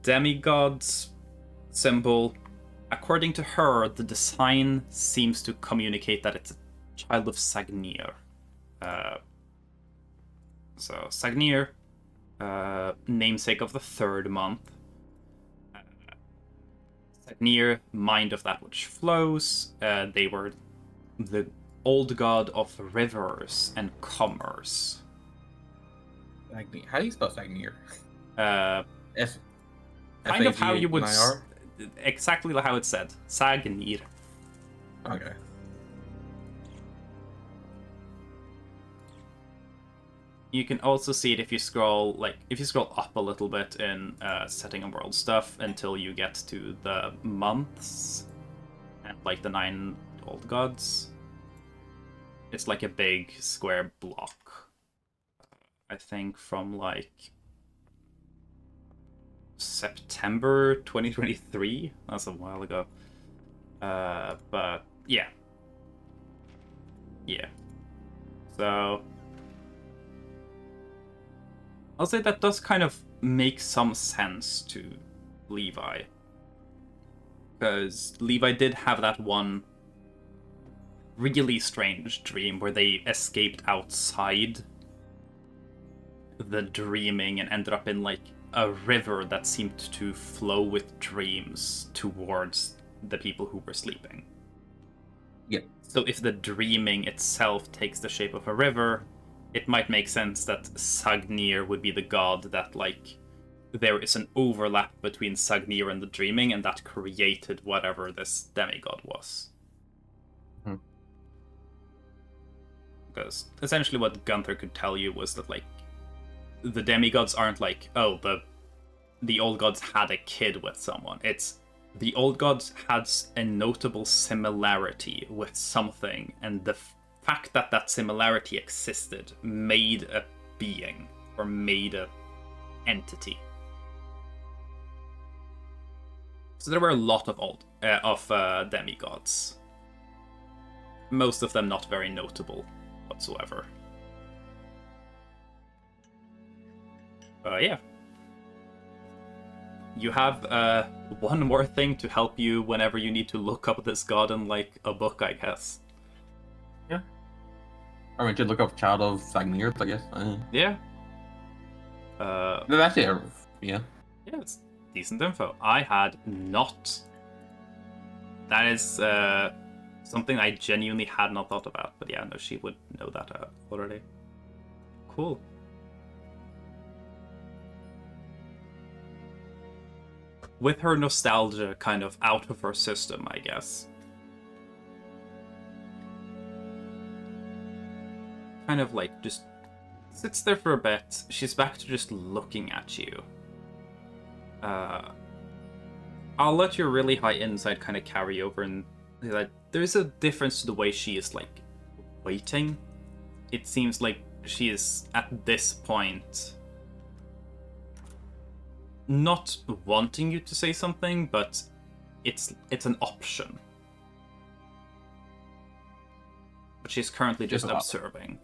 demigod's symbol. According to her, the design seems to communicate that it's a child of Sagnir. So Sagnir, namesake of the third month. Sagnir, mind of that which flows. They were the old god of rivers and commerce. Sagnir. How do you spell Sagnir? Kind F of how you would F-A-G-N-I-R? exactly how it's said. Sagnir. Okay. You can also see it if you scroll up a little bit in setting and world stuff until you get to the months and like the 9 old gods. It's like a big square block. I think from like September 2023. That's a while ago. But yeah. Yeah. So I'll say that does kind of make some sense to Levi. Because Levi did have that one really strange dream where they escaped outside the dreaming and ended up in like a river that seemed to flow with dreams towards the people who were sleeping. Yeah. So if the dreaming itself takes the shape of a river, it might make sense that Sagnir would be the god that, like, there is an overlap between Sagnir and the dreaming, and that created whatever this demigod was. Hmm. Because essentially what Gunther could tell you was that, like, the demigods aren't like, oh, the old gods had a kid with someone. It's the old gods had a notable similarity with something, and the fact that that similarity existed made a being, or made a entity. So there were a lot of demigods. Most of them not very notable whatsoever. Yeah. You have one more thing to help you whenever you need to look up this god in like a book, I guess. Yeah. I mean, to look up Child of Sagnir, I guess. Yeah. That's it. Yeah. Yeah, it's decent info. I had not. That is something I genuinely had not thought about. But yeah, no, she would know that already. Cool. With her nostalgia kind of out of her system, I guess. Kind of like just sits there for a bit. She's back to just looking at you. I'll let your really high insight kind of carry over, and like there's a difference to the way she is like waiting. It seems like she is at this point not wanting you to say something, but it's an option. But she's currently just observing.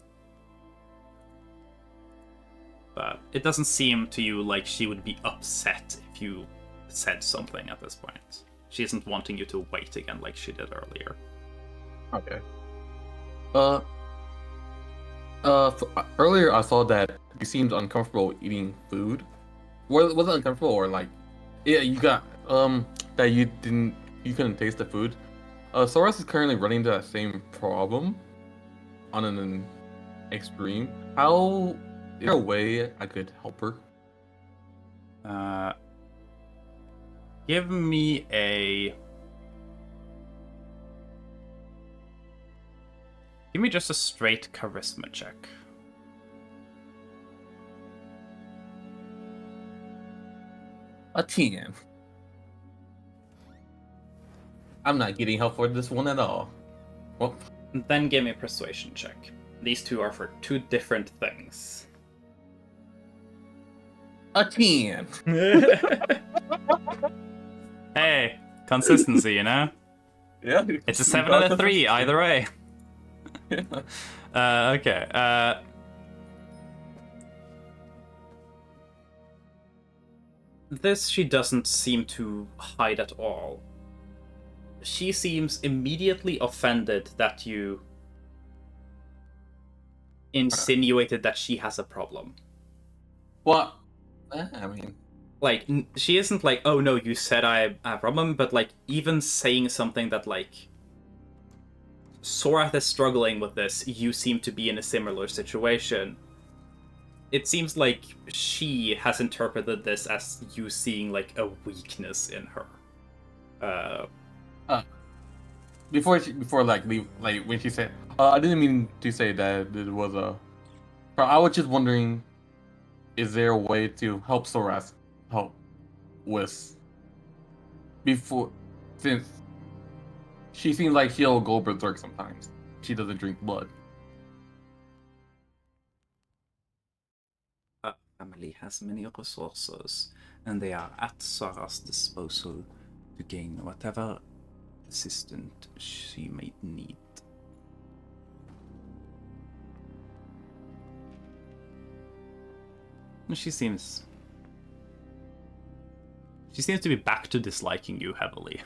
But it doesn't seem to you like she would be upset if you said something at this point. She isn't wanting you to wait again like she did earlier. Okay. Earlier I saw that you seemed uncomfortable eating food. Was it uncomfortable or like, yeah, you got that you couldn't taste the food. Soros is currently running into that same problem on an extreme. How is there a way I could help her? Give me a... Give me just a straight charisma check. A 10. I'm not getting help for this one at all. Well, Then give me a persuasion check. These two are for two different things. a 10. Hey, consistency, you know? Yeah. It's a 7 and a 3, either way. Okay. This she doesn't seem to hide at all. She seems immediately offended that you insinuated that she has a problem. What? I mean, Like, she isn't like, oh no, you said I have a problem, but like, even saying something that like, Sorath is struggling with this, you seem to be in a similar situation. It seems like she has interpreted this as you seeing like a weakness in her. before like leave, like when she said, I didn't mean to say that it was a. I was just wondering, is there a way to help Soras help with before, since she seems like she'll go berserk sometimes. She doesn't drink blood. Family has many resources, and they are at Sarah's disposal to gain whatever assistance she may need. And she seems to be back to disliking you heavily.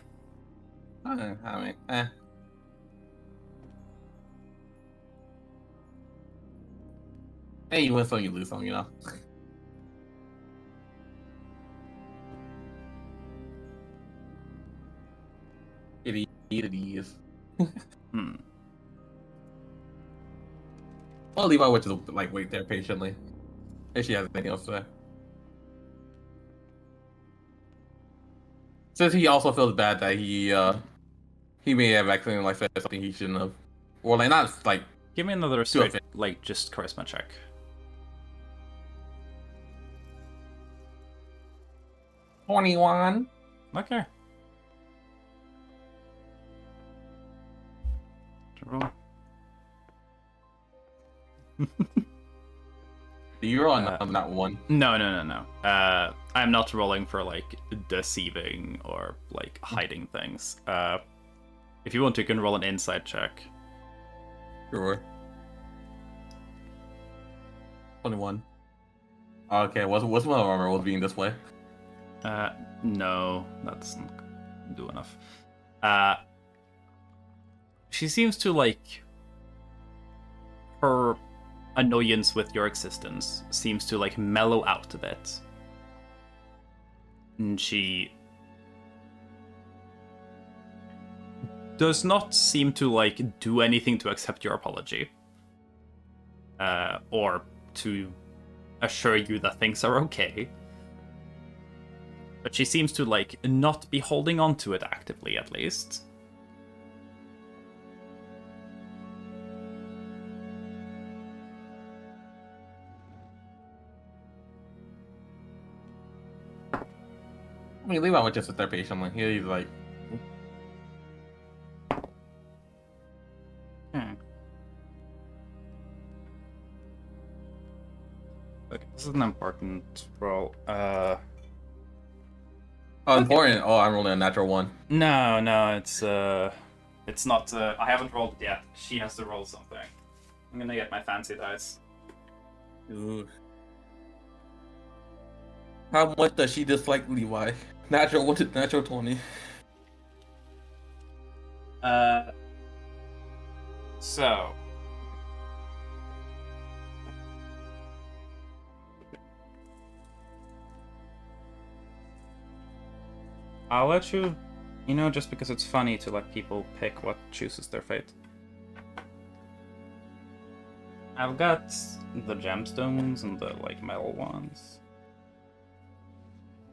I mean, Hey, you win some, you lose some, you know. It is. Well, Levi would just like wait there patiently if she has anything else to say. Since he also feels bad that he may have accidentally like said something he shouldn't have, or like not like. Give me another straight, like just charisma check. 21. Okay. Roll. You're on that one. No. I'm not rolling for like deceiving or like hiding things. If you want to, you can roll an insight check. Sure. 21. Okay, what's my armor was being this way? No, that doesn't do enough. She seems to like her annoyance with your existence seems to like mellow out a bit. And she does not seem to like do anything to accept your apology. Or to assure you that things are okay. But she seems to like not be holding on to it actively, at least. I mean, Levi would just sit there patiently. He's like, Okay, this is an important roll. Oh, important. Oh, I'm rolling a natural one. No, it's not. I haven't rolled it yet. She has to roll something. I'm gonna get my fancy dice. Ooh. How much does she dislike Levi? Natural, what's it? Natural 20. So. I'll let you, just because it's funny to let people pick what chooses their fate. I've got the gemstones and the, metal ones.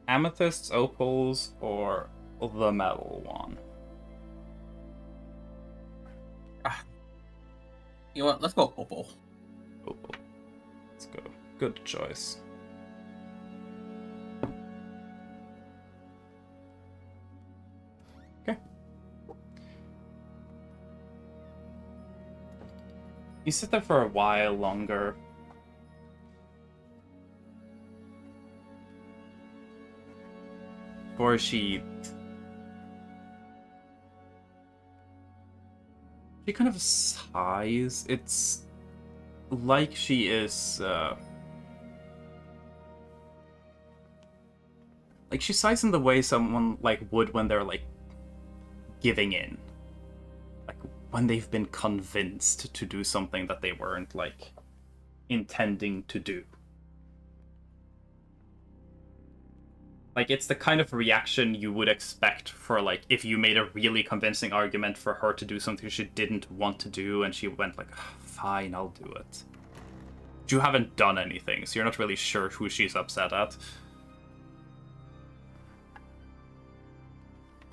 Amethysts, opals, or the metal one. You know what? Let's go opal. Opal. Let's go. Good choice. Okay. You sit there for a while longer. Before she kind of sighs. It's like she is she sighs in the way someone would when they're giving in, when they've been convinced to do something that they weren't intending to do. It's the kind of reaction you would expect for, if you made a really convincing argument for her to do something she didn't want to do, and she went fine, I'll do it. But you haven't done anything, so you're not really sure who she's upset at.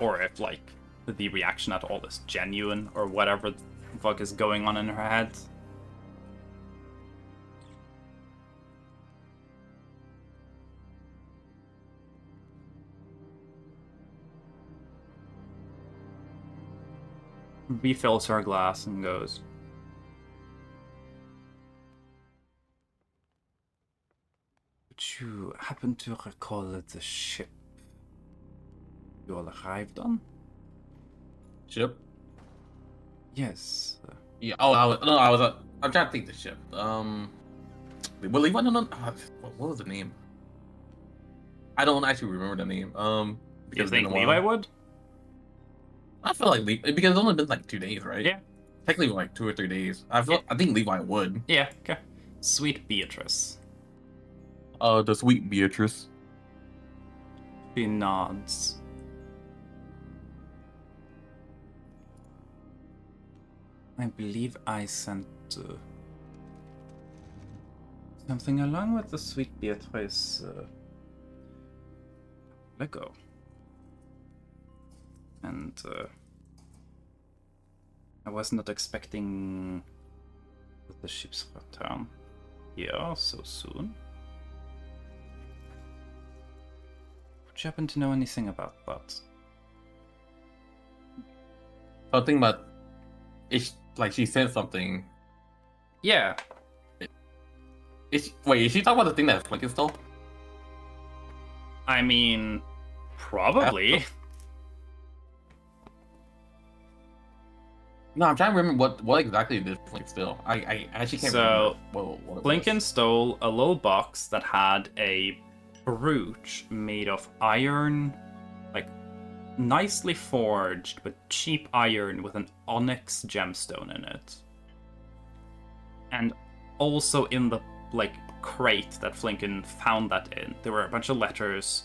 Or if, the reaction at all is genuine, or whatever the fuck is going on in her head. Refills her glass and goes, "Would you happen to recall the ship you all arrived on?" Ship? Yes. Yeah. Oh, I'm trying to think the ship. Well, Levi, no. What was the name? I don't actually remember the name. You Because think it's been a Levi while. would? I feel like because it's only been 2 days, right? Yeah. Technically 2 or 3 days. I think Levi would. Yeah, okay. Sweet Beatrice. The sweet Beatrice. She nods. I believe I sent something along with the sweet Beatrice ago. And I was not expecting the ship's return here so soon. Would you happen to know anything about that? Something about she said something. Yeah. Is she talking about the thing that Flinken stole? I mean, probably. No, I'm trying to remember what exactly did Flink steal. I actually can't remember. What it Flinken was. stole a little box that had a brooch made of iron, nicely forged, but cheap iron with an onyx gemstone in it. And also in the crate that Flinken found that in, there were a bunch of letters,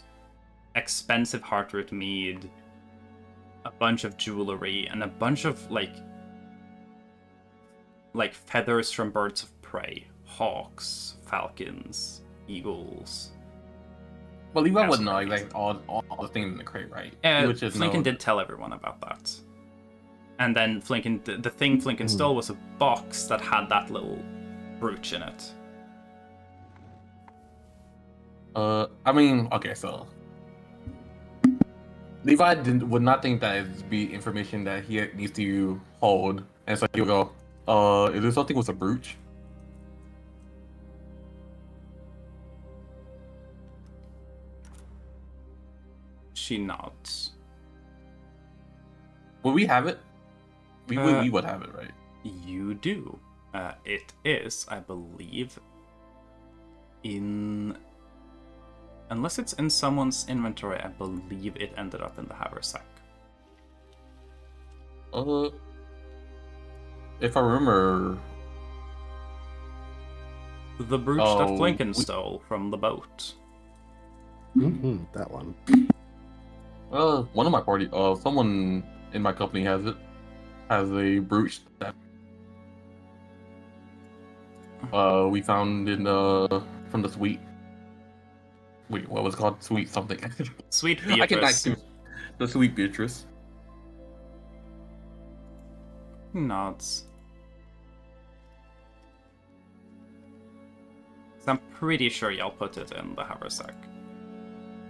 expensive heartroot mead, a bunch of jewelry, and a bunch of feathers from birds of prey, hawks, falcons, eagles. Well, Levi wouldn't know all the things in the crate, right? He would just Flinken know. did tell everyone about that. And then the thing Flinken stole was a box that had that little brooch in it. I mean, okay, so Levi would not think that it'd be information that he needs to hold, and so he'll go, is there something with a brooch? She nods. Will we have it? We Uh, we would have it, right? You do. It is, I believe, in... Unless it's in someone's inventory, I believe it ended up in the haversack. If I remember, The brooch that Flinken stole from the boat. Mm-hmm, that one. one of my party, someone in my company has it. Has a brooch that we found in from the suite. Wait, what was it called? Sweet something. Sweet I can Beatrice. the sweet Beatrice. Nods. So I'm pretty sure y'all put it in the haversack.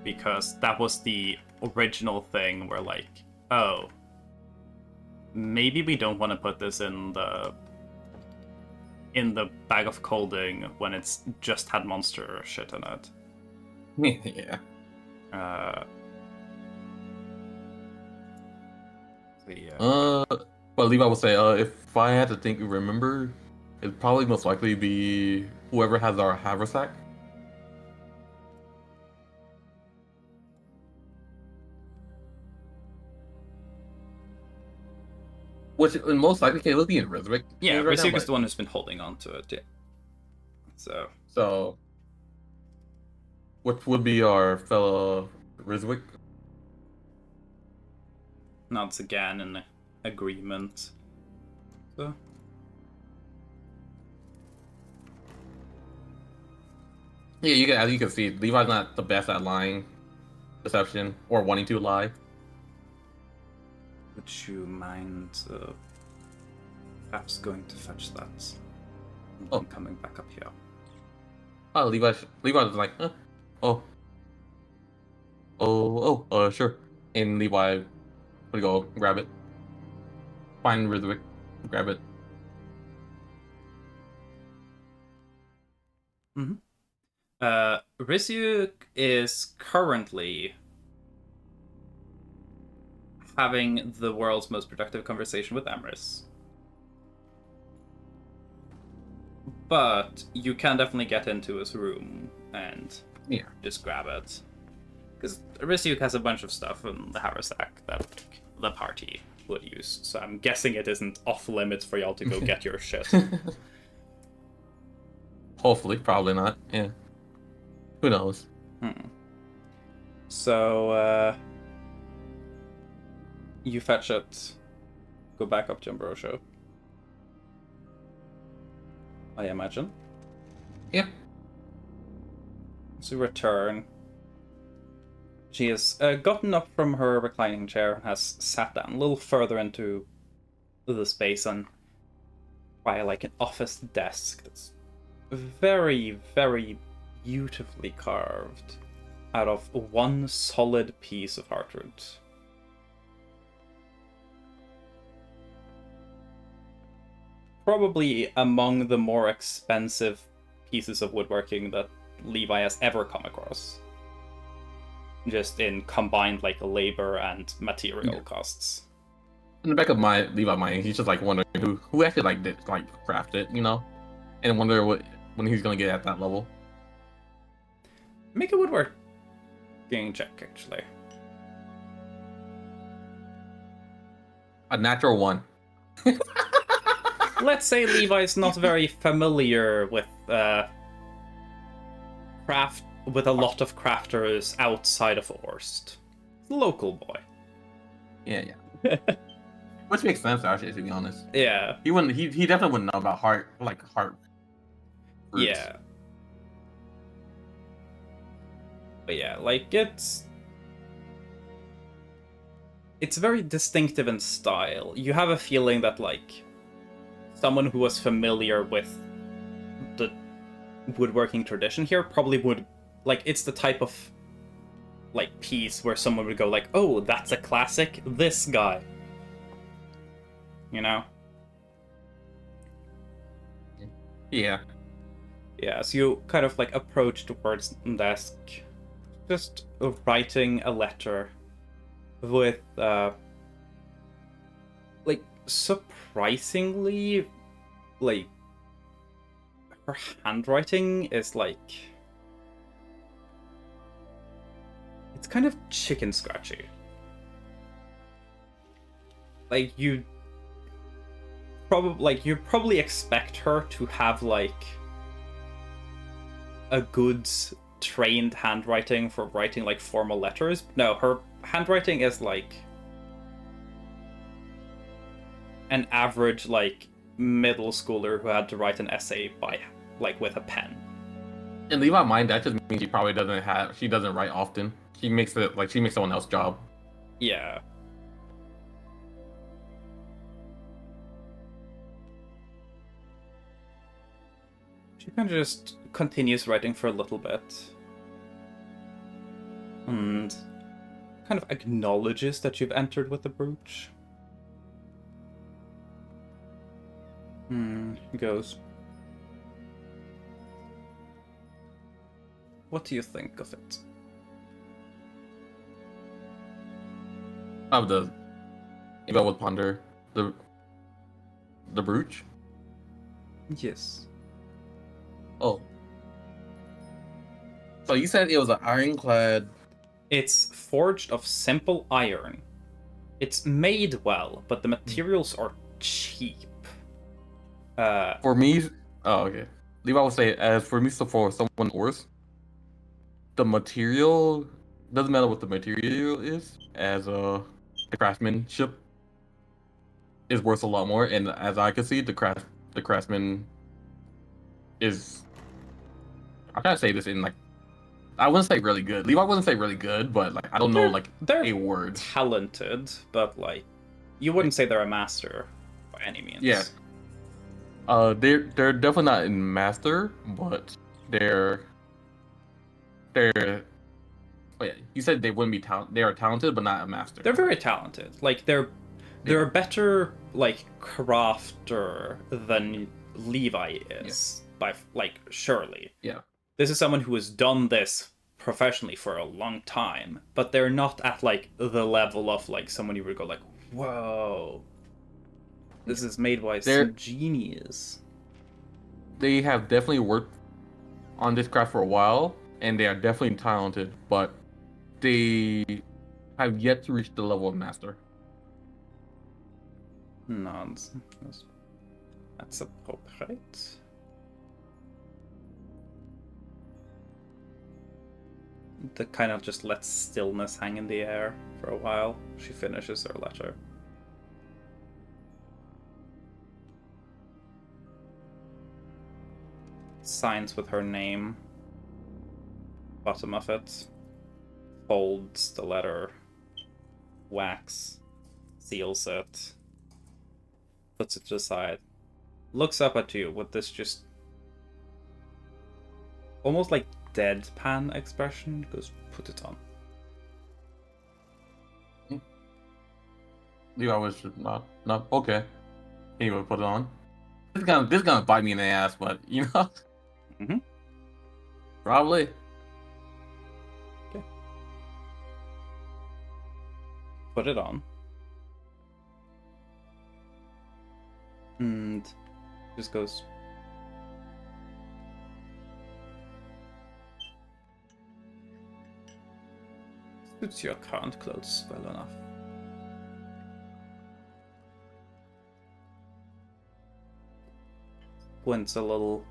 Because that was the original thing where, like, oh, maybe we don't want to put this in the bag of colding when it's just had monster shit in it. Yeah. So yeah. But Levi would say, if I had to remember, it'd probably most likely be whoever has our haversack. Which, in most likely case, would be in Rizwick. Yeah, right now, Rizuka's but- the one who's been holding on to it, yeah. So, which would be our fellow Rizwick? Nods again in agreement. So Yeah, you can, as you can see, Levi's not the best at lying, deception, or wanting to lie. would you mind perhaps going to fetch that? And Oh. then coming back up here. Oh, Levi's like, huh? Sure. And Levi would go grab it. Find Rizwick, grab it. Rizyuk is currently having the world's most productive conversation with Emrys. But you can definitely get into his room and Yeah. just grab it. Because Rizyuk has a bunch of stuff in the haversack that the party would use. So I'm guessing it isn't off limits for y'all to go get your shit. Hopefully, probably not. Yeah. Who knows? So, you fetch it, go back up to Ambrosio, I imagine. Yeah. So return. She has gotten up from her reclining chair and has sat down a little further into the space and by like an office desk that's very, very beautifully carved out of one solid piece of heartroot. Probably among the more expensive pieces of woodworking that Levi has ever come across. Just in combined like labor and material costs. In the back of Levi mind, he's just like wondering who actually did craft it, you know, and wonder when he's gonna get at that level. Make a woodworking check, actually. A natural one. Let's say Levi's not very familiar with craft, with a lot of crafters outside of Orst. Local boy. Yeah. Which makes sense, actually, to be honest. Yeah. He wouldn't. He definitely wouldn't know about heart. Fruits. Yeah. But yeah, like it's very distinctive in style. You have a feeling that like someone who was familiar with the woodworking tradition here probably would like it's the type of like piece where someone would go like, "Oh, that's a classic, this guy." You know? Yeah. Yeah, so you kind of like approach towards the desk, just writing a letter with like surprisingly, like her handwriting is like it's kind of chicken scratchy. Like you probably expect her to have like a good trained handwriting for writing like formal letters. No, her handwriting is like an average like middle schooler who had to write an essay by like with a pen. And leave out mind that just means she doesn't write often. She makes someone else's job. Yeah. She kind of just continues writing for a little bit. And kind of acknowledges that you've entered with the brooch. He goes, what do you think of it? Of the Eva would ponder the brooch. Yes. Oh. So you said it was an ironclad. It's forged of simple iron. It's made well, but the materials are cheap. For me, oh okay. Levi would say, as for me, so for someone worse, the material doesn't matter what the material is. As the craftsmanship is worth a lot more, and as I can see, the craftsman is. I can't say this in like. I wouldn't say really good. Levi wouldn't say really good, but like I don't know like They're a word. talented, but like you wouldn't say they're a master by any means. Yeah. They're definitely not in master, but they're. Oh yeah, you said they wouldn't be talented. They are talented, but not a master. They're very talented. Like they're a better like crafter than Levi is by like surely. Yeah. This is someone who has done this professionally for a long time, but they're not at like the level of like someone you would go like, whoa, this is made by some genius. They have definitely worked on this craft for a while, and they are definitely talented, but they have yet to reach the level of master. Nonsense. That's appropriate. The kind of just lets stillness hang in the air for a while. She finishes her letter. Signs with her name. Bottom of it. Folds the letter. Wax. Seals it. Puts it to the side. Looks up at you with this just almost like deadpan expression. Goes, put it on. Levi was just not okay. He would put it on. This is gonna bite me in the ass, but you know. Mhm. Probably. Okay. Put it on. And just goes. Suits your current clothes well enough. Squints a little.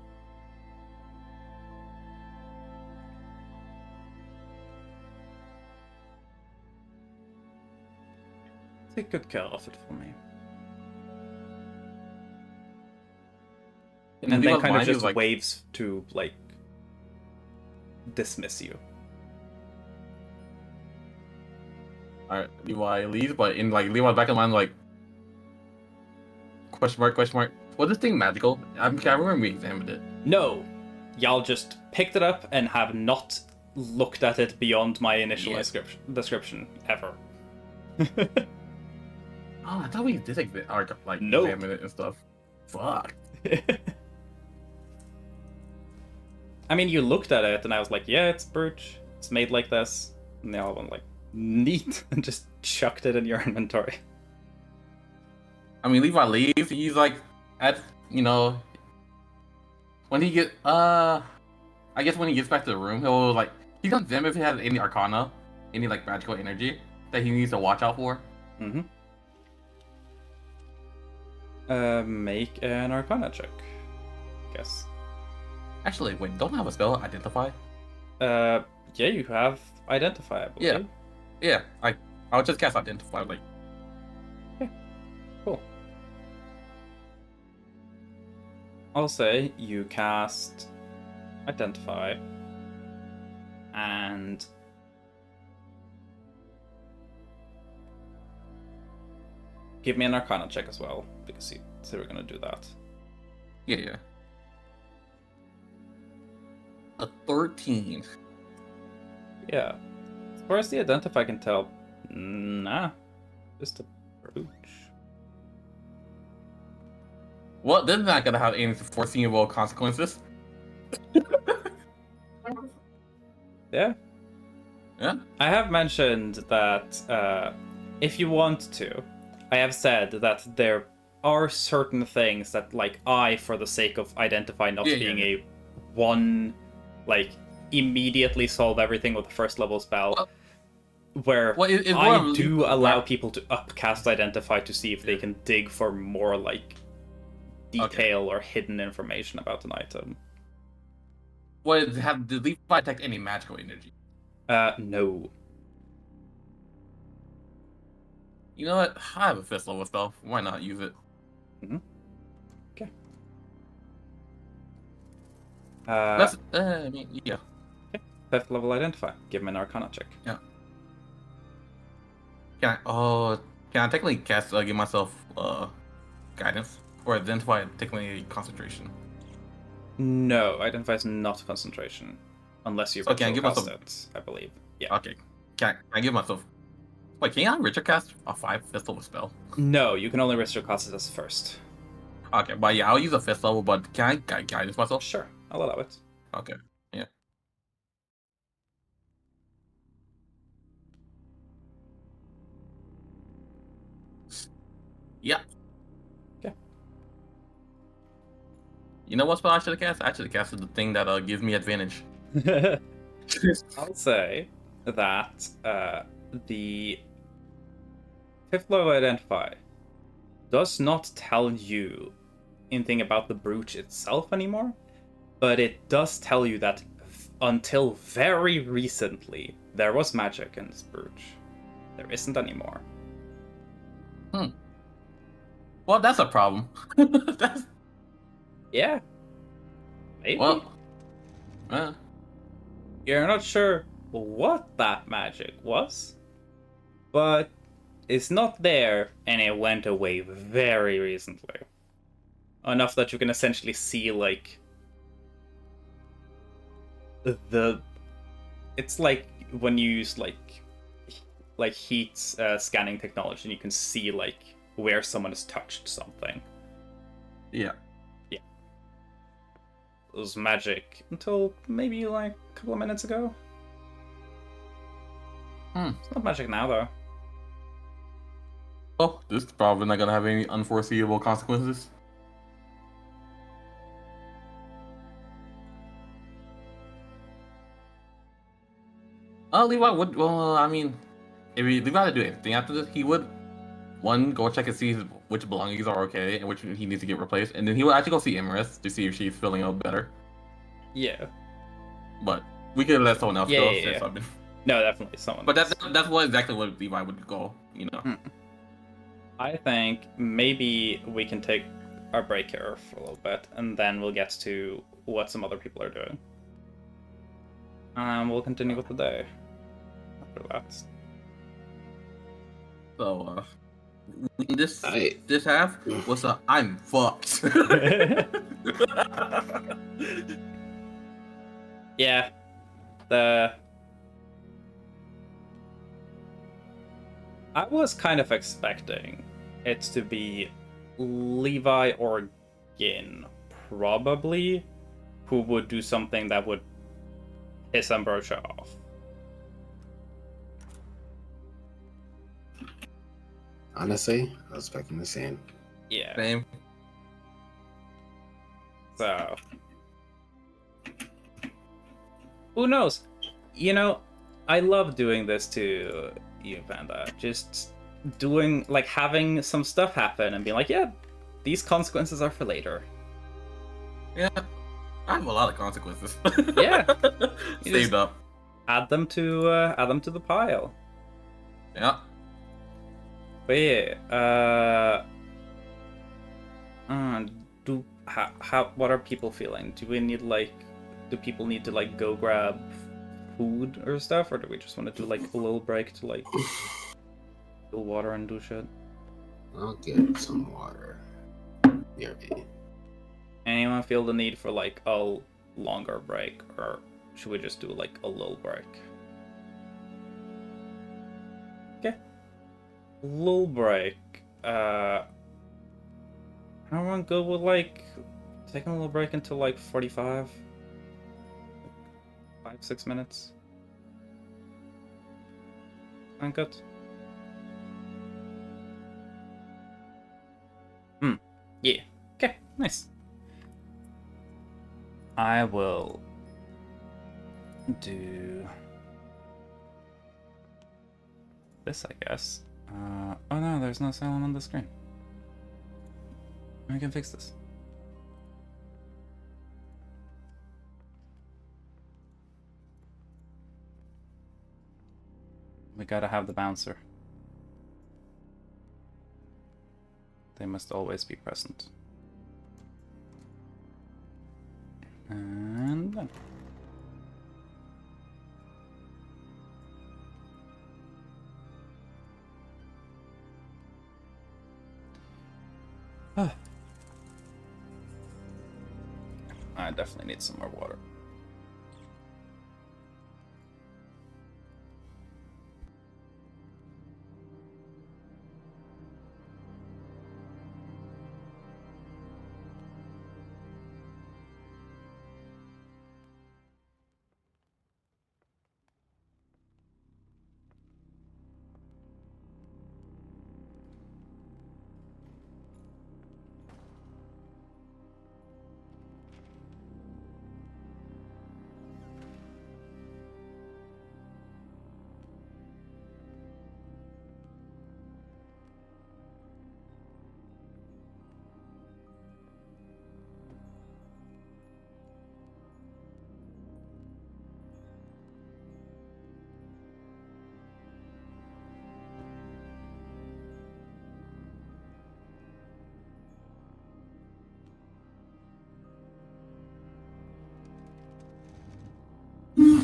Take good care of it for me. And then kind of just like waves to like dismiss you. Alright, Levi leaves, but in like Levi's back in mind, like question mark. Was this thing magical? I remember we examined it. No, y'all just picked it up and have not looked at it beyond my initial description ever. Oh, I thought we did Nope. examine it and stuff. Fuck. I mean, you looked at it and I was like, yeah, it's brooch. It's made like this. And they all went like, Neat. And just chucked it in your inventory. I mean, Levi leaves. He's like, at when he get I guess when he gets back to the room, he'll like he's gonna dim if he has any arcana, any like magical energy that he needs to watch out for. Mm-hmm. Make an arcana check. Guess. Actually, wait, don't I have a spell identify? Yeah, you have identify, I believe. Yeah, I'll just cast identify. Like, Cool. I'll say you cast identify and give me an arcana check as well, because you said we're gonna do that. yeah. A 13. Yeah. As far as the identify can tell, nah. Just a brooch. Well, this is not gonna have any foreseeable consequences. Yeah. Yeah. I have mentioned that if you want to, I have said that there are certain things that, like, for the sake of identify not being a one, like, immediately solve everything with a first level spell, it's I do allow people to upcast identify to see if they can dig for more, like, detail or hidden information about an item. Did Levi detect any magical energy? No. You know what? I have a fifth level spell. Why not use it? Mm-hmm. Okay. I mean, yeah. Okay. Fifth level identify. Give him an arcana check. Yeah. Can I technically cast give myself guidance or identify technically concentration? No, identify is not concentration. Unless you So can I ritual give cast myself- it, I believe. Yeah. Okay. Can I give myself? Wait, can I ritual cast a 5 fifth level spell? No, you can only ritual cast it as first. Okay, but yeah, I'll use a fifth level. But can I guidance myself? Sure, I'll allow it. Okay. Yeah. Yeah. Okay. You know what spell I should have cast? I should have casted the thing that gives me advantage. I'll say that the fifth level identify does not tell you anything about the brooch itself anymore, but it does tell you that until very recently there was magic in this brooch. There isn't anymore. Well, that's a problem. That's Yeah. Maybe. well. You're not sure what that magic was, but it's not there, and it went away very recently. Enough that you can essentially see, like, it's like when you use like heat scanning technology, and you can see like where someone has touched something. Yeah. It was magic until maybe like a couple of minutes ago. It's not magic now though. Oh, this is probably not gonna have any unforeseeable consequences. Levi would. Well, I mean, if Levi had to do anything after this, he would go check and see which belongings are okay and which he needs to get replaced, and then he would actually go see Emerith to see if she's feeling a little better. Yeah. But we could let someone else go. Since I've been... No, definitely someone. But that's exactly what Levi would go. You know. I think maybe we can take our break here for a little bit, and then we'll get to what some other people are doing. We'll continue with the day after that. So, this half was I'm fucked. Yeah, I was kind of expecting it to be Levi or Gin, probably, who would do something that would piss Ambrosia off. Honestly, I was expecting the same. Yeah. Same. So, who knows? You know, I love doing this to you, Panda. Just doing, like, having some stuff happen and being like, yeah, these consequences are for later. Yeah. I have a lot of consequences. Yeah. You Saved just- up. Add them to the pile. Yeah. But yeah, what are people feeling? Do people need to like go grab food or stuff, or do we just want to do like a little break to like fill water and do shit? I'll get some water near me. Anyone feel the need for like a longer break, or should we just do like a little break? Okay, little break. Everyone go with like taking a little break until like 45, 5-6 minutes. Sound good? Yeah. Okay, nice. I will do this, I guess. Oh no, there's no Salem on the screen. I can fix this. We gotta have the bouncer. They must always be present. And then. I definitely need some more water.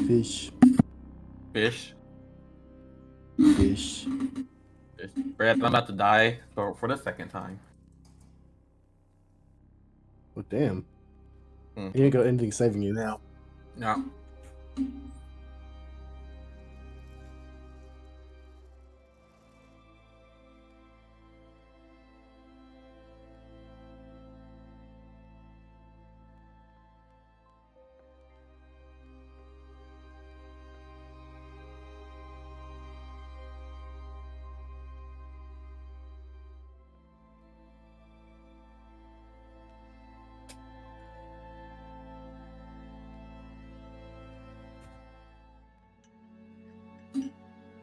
Fish. Fish. Fish. Fish. Brad, I'm about to die for the second time. Oh, damn. Mm. You ain't got anything saving you now. No.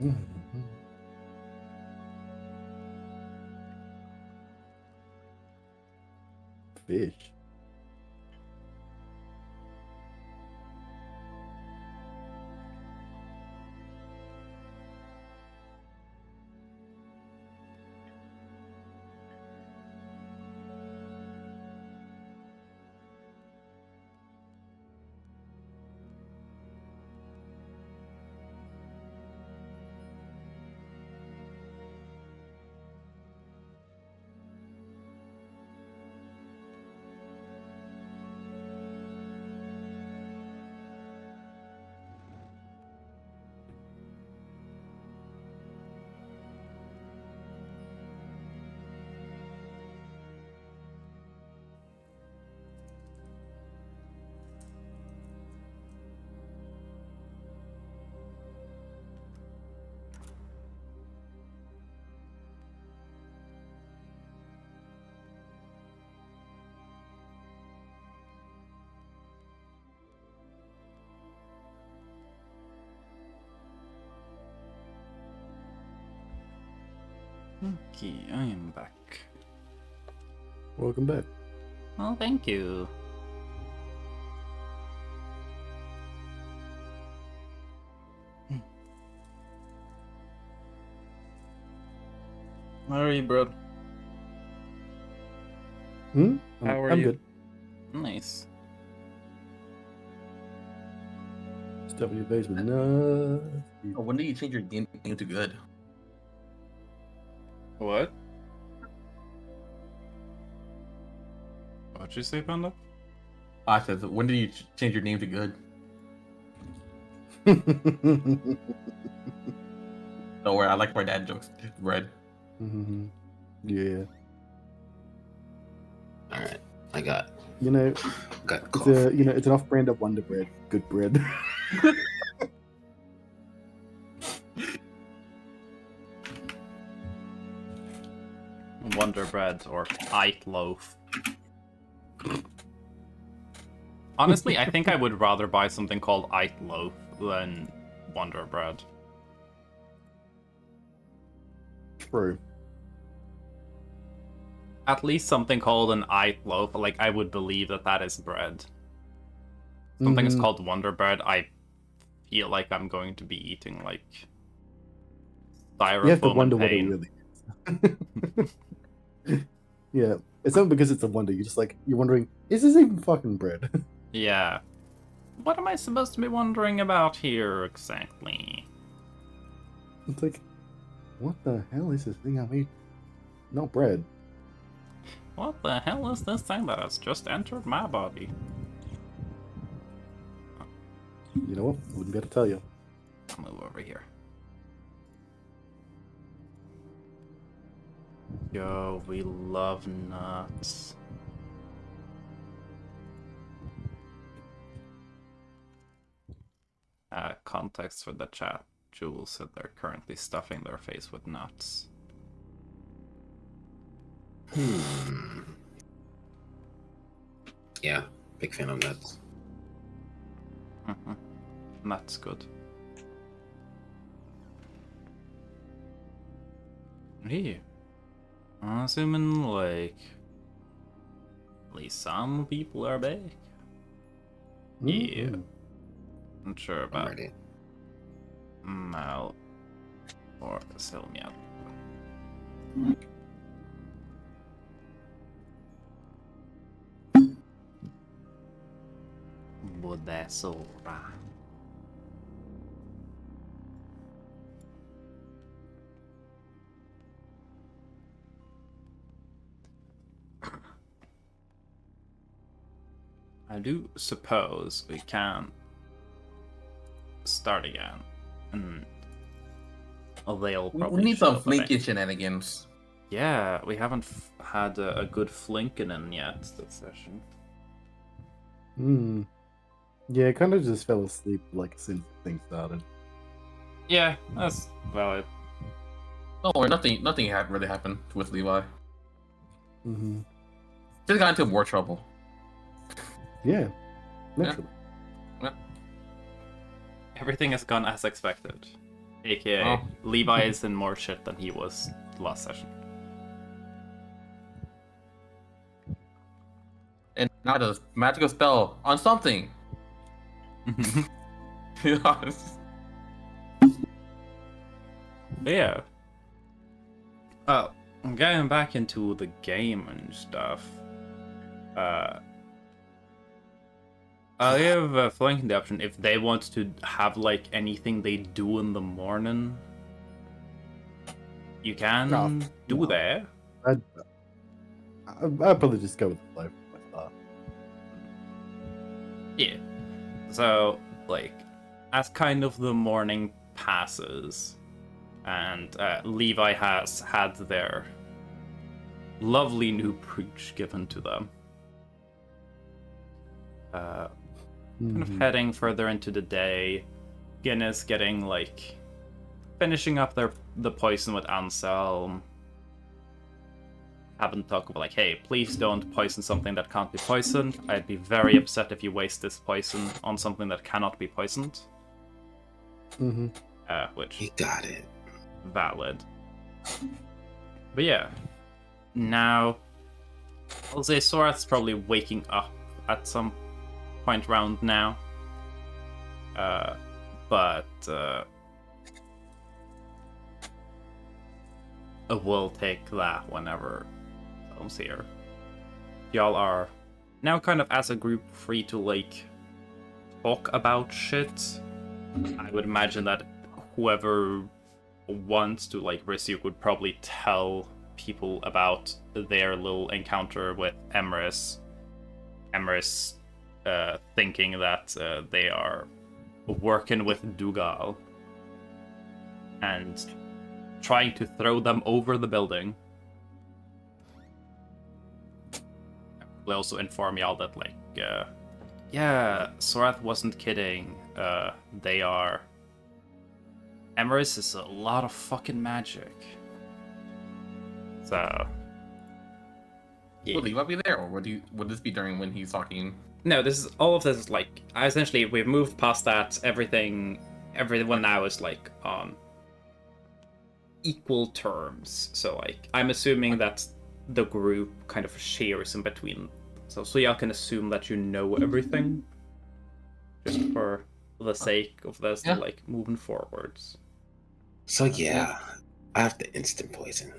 Mhm. Fish. Okay, I am back. Welcome back. Well, thank you. How are you, bro? How are I'm you? good. Nice. Stuff in your basement. No. Oh, when did you change your name to good? What? What'd you say, Panda? I said, when did you change your name to good? Don't worry, I like my dad jokes. Red. Mhm. Yeah. All right, I got You know, got it's cough. it's an off-brand of Wonder Bread. Good bread. Wonder Bread or Ite Loaf. Honestly, I think I would rather buy something called Ite Loaf than Wonder Bread. True. At least something called an Ite Loaf, like I would believe that that is bread. Something is Mhm. called Wonder Bread, I feel like I'm going to be eating like You have to styrofoam wonder and what it pain. really is. Yeah. It's not because it's a wonder. You're wondering, is this even fucking bread? Yeah. What am I supposed to be wondering about here exactly? It's like, what the hell is this thing I made? Not bread. What the hell is this thing that has just entered my body? You know what? Wouldn't be able to tell you. I'll move over here. Yo, we love nuts. Context for the chat. Jules said they're currently stuffing their face with nuts. Yeah, big fan of nuts. That's good. Hey, I'm assuming like at least some people are back. Yeah, Mhm. I'm sure I'm about ready. Mal or Silmia. Bodesora. I do suppose we can start again, and they'll We probably need show some up eventually. flinky shenanigans. Yeah, we haven't had a good Flinkinen yet this session. Hmm. Yeah, I kind of just fell asleep like as soon as the thing started. Yeah, that's valid. Don't worry, nothing had really happened with Levi. Mm-hmm. Just got into more trouble. Yeah, naturally. Everything has gone as expected. AKA, Oh. Levi is in more shit than he was last session. And now does magical spell on something. Yes. But yeah. Oh, getting back into the game and stuff. I'll give Flanking the option if they want to have like anything they do in the morning. You can do that. I'd probably just go with the flow for my start. Yeah. So, like, as kind of the morning passes, and Levi has had their lovely new preach given to them. Kind of heading further into the day, Guinness getting like finishing up the poison with Anselm. Having talk about like, hey, please don't poison something that can't be poisoned. I'd be very upset if you waste this poison on something that cannot be poisoned. Mm-hmm. Which You got it. valid. But yeah, now I'll say Sorath's probably waking up at some point round now. But we'll take that whenever comes here. Y'all are now kind of as a group free to like talk about shit. I would imagine that whoever wants to like Risyuk would probably tell people about their little encounter with Emrys. Emrys thinking that they are working with Dougal and trying to throw them over the building. We'll also inform y'all that, like, yeah, Sorath wasn't kidding. They are. Emrys is a lot of fucking magic. So. Yeah. Will Levi be there, or would this be during when he's talking? No, all of this is like essentially we've moved past that. Everyone now is like on equal terms. So like I'm assuming that the group kind of shares in between. So y'all can assume that you know everything, just for the sake of this, Yeah. like moving forwards. So yeah, I have the instant poison,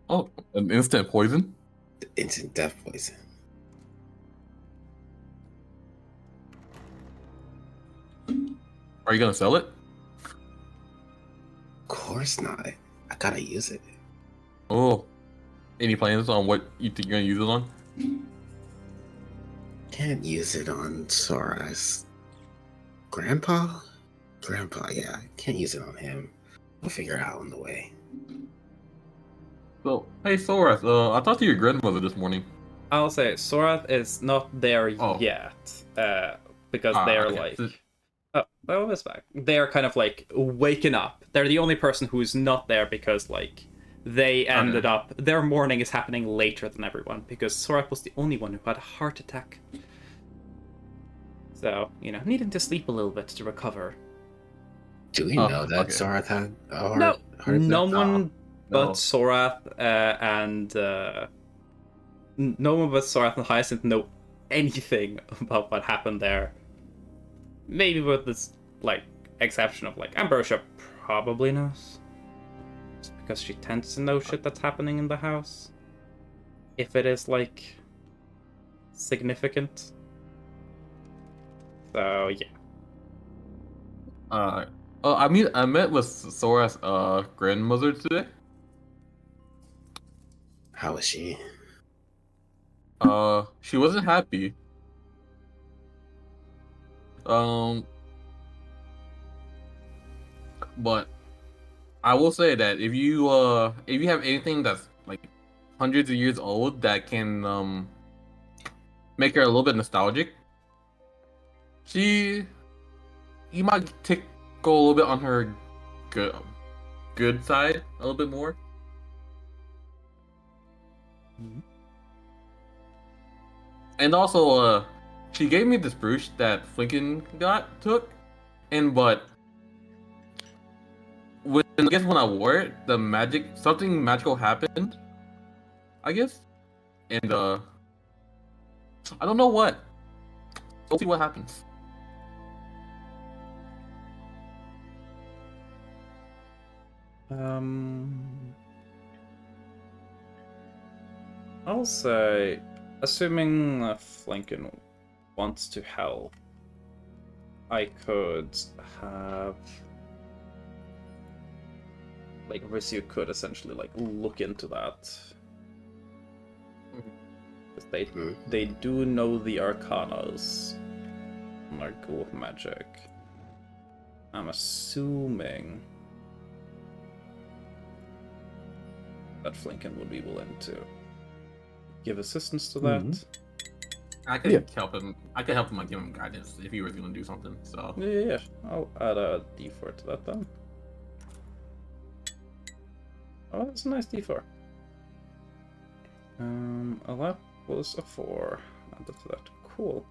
Oh, an instant poison? the instant death poison. Are you gonna sell it? Of course not. I gotta use it. Oh, any plans on what you think you're gonna use it on? Can't use it on Sora's grandpa. Grandpa, yeah, can't use it on him. We'll figure it out on the way. So, hey Sorath, I talked to your grandmother this morning. I'll say Sorath is not there yet, because they're okay. like, oh, it's back. They're kind of like waking up. They're the only person who's not there because like they ended up. Their morning is happening later than everyone because Sorath was the only one who had a heart attack. So needing to sleep a little bit to recover. Do we know that Sorath had a heart attack? No one but No. Sorath and no one but Sorath and Hyacinth know anything about what happened there. Maybe with this like exception of like Ambrosia probably knows, just because she tends to know shit that's happening in the house, if it is like significant. So yeah. I met with Sora's grandmother today. How is she? She wasn't happy. But I will say that if you have anything that's like hundreds of years old that can make her a little bit nostalgic, you might tickle a little bit on her good side a little bit more. Mhm. And also, she gave me this brooch that Flinken took, but I guess when I wore it, something magical happened, I guess, and I don't know what. We'll see what happens. I'll say, assuming Flinken wants to help, I could have like Risyuk could essentially like look into that. Because they do know the arcanas and are cool with magic. I'm assuming that Flinken would be willing to give assistance to that. I could help him. I could help him give him guidance if he was going to do something. So Yeah. I'll add a D4 to that then. Oh, that's a nice D4. That was a 4. Added to that. Cool.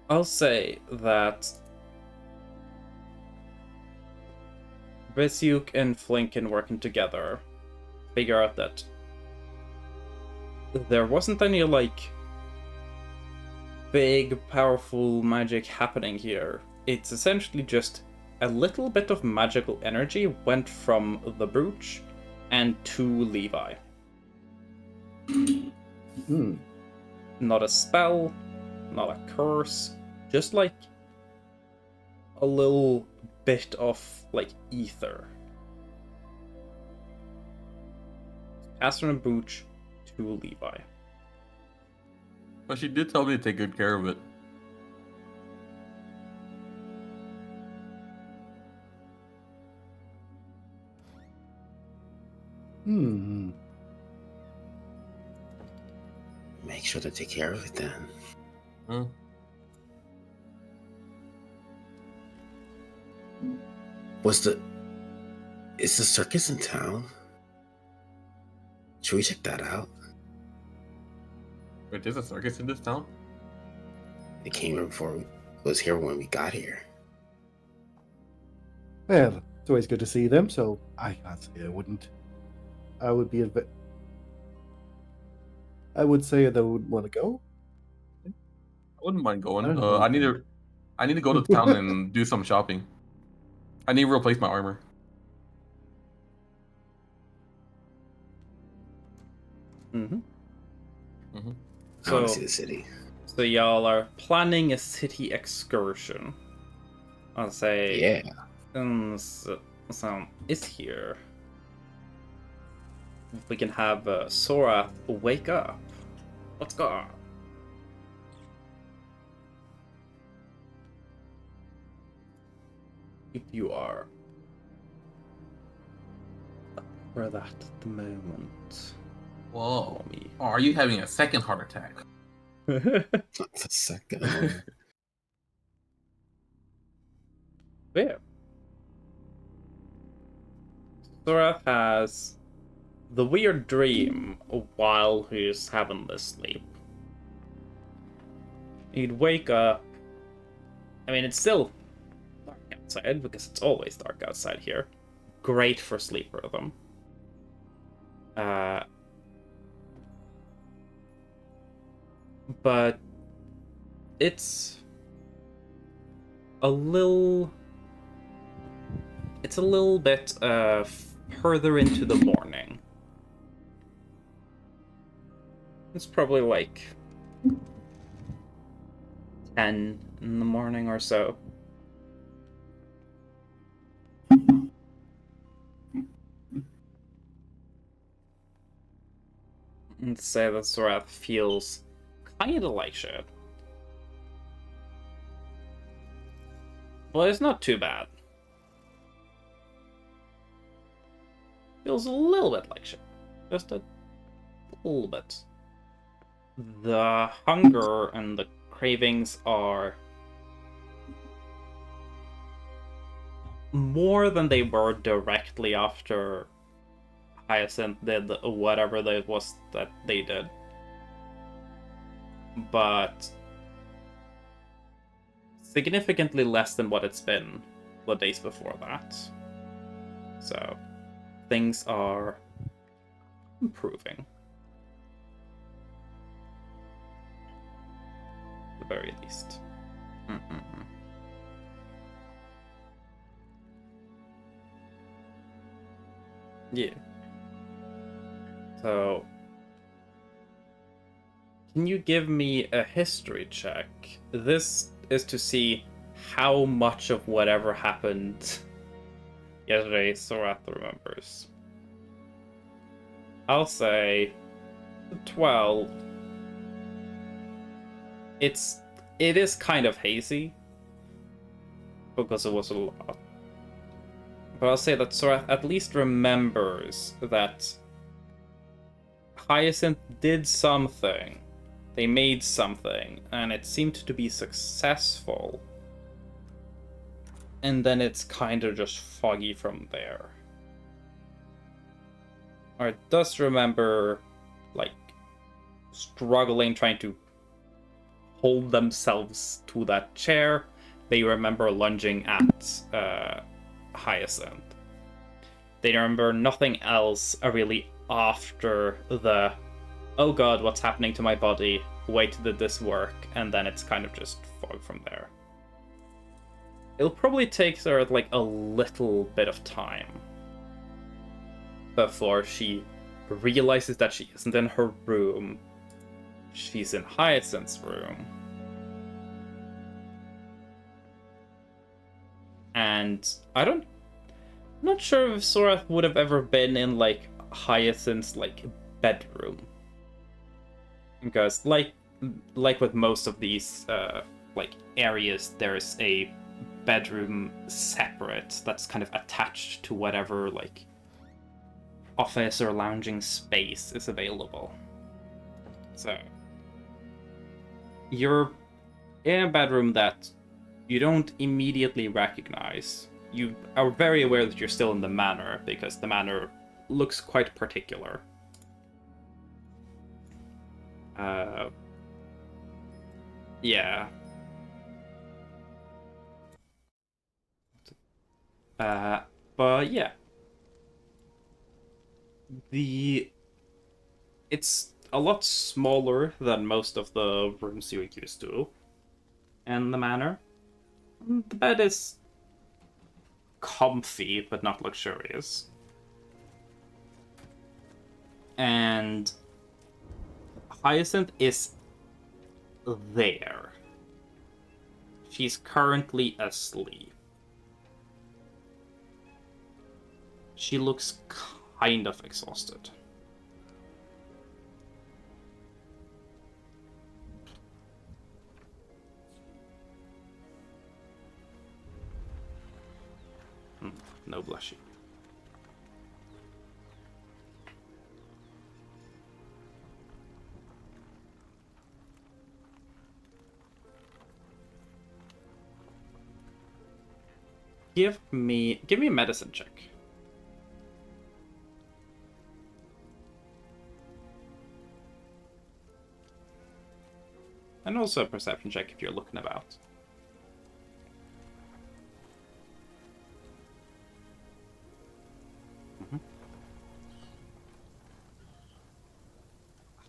I'll say that Risyuk and Flinkin working together figure out that there wasn't any, like, big, powerful magic happening here. It's essentially just a little bit of magical energy went from the brooch and to Levi. Hmm. Not a spell, not a curse, just like a little bit of, like, ether. Passed from the brooch to Levi. But she did tell me to take good care of it. Hmm. Make sure to take care of it then. Hmm. Is the circus in town? Should we check that out? Wait, there's a circus in this town? It came here was here when we got here. Well, it's always good to see them, so I can't say I wouldn't. I would be I would say that I would want to go. I wouldn't mind going. I don't know. I need to go to town and do some shopping. I need to replace my armor. Mm-hmm. Mm-hmm. I want to So, see the city. so y'all are planning a city excursion. I'll say, Yeah. so is here. We can have Sora wake up. Let's go. If you are for that at the moment. Whoa. For me. Oh, are you having a second heart attack? Not the second one. Yeah. Sora has the weird dream while he's having this sleep. He'd wake up. I mean, it's still dark outside because it's always dark outside here. Great for sleep rhythm. But it's a little bit further into the morning. It's probably like 10 in the morning or so. And say that Sora feels kind of like shit. Well, it's not too bad. Feels a little bit like shit. Just a little bit. The hunger and the cravings are more than they were directly after Hyacinth did whatever that was that they did. But significantly less than what it's been the days before that. So things are improving. At the very least. Yeah. So, can you give me a history check? This is to see how much of whatever happened yesterday Sorath remembers. I'll say 12. It is kind of hazy because it was a lot. But I'll say that Sorath at least remembers that Hyacinth did something. They made something, and it seemed to be successful. And then it's kind of just foggy from there. Or it does remember, like, struggling, trying to hold themselves to that chair. They remember lunging at Hyacinth. They remember nothing else really after the, oh god, what's happening to my body? Wait, did this work? And then it's kind of just fog from there. It'll probably take her like a little bit of time before she realizes that she isn't in her room. She's in Hyacinth's room. And I'm not sure if Sora would have ever been in like Hyacinth's like bedroom. Because like with most of these like areas, there's a bedroom separate that's kind of attached to whatever like office or lounging space is available. So you're in a bedroom that you don't immediately recognize. You are very aware that you're still in the manor because the manor looks quite particular. Yeah. But yeah. It's a lot smaller than most of the rooms you're used to in the manor. The bed is comfy, but not luxurious. And Hyacinth is there. She's currently asleep. She looks kind of exhausted. No blushing. Give me a medicine check. And also a perception check if you're looking about.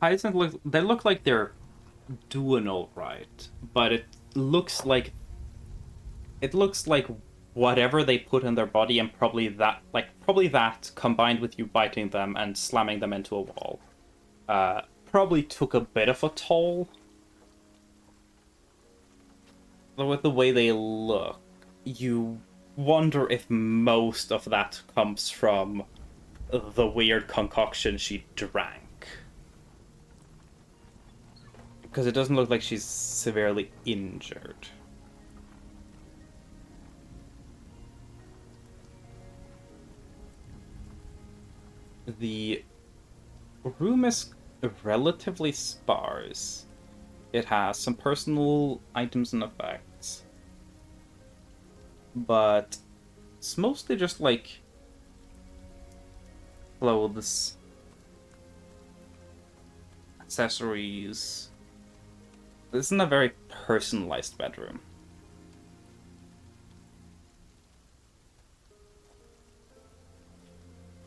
Hyacinth they look like they're doing all right, but it looks like whatever they put in their body, and probably that combined with you biting them and slamming them into a wall, probably took a bit of a toll. With the way they look, you wonder if most of that comes from the weird concoction she drank. Because it doesn't look like she's severely injured. The room is relatively sparse. It has some personal items and effects. But it's mostly just like clothes, accessories. This isn't a very personalized bedroom.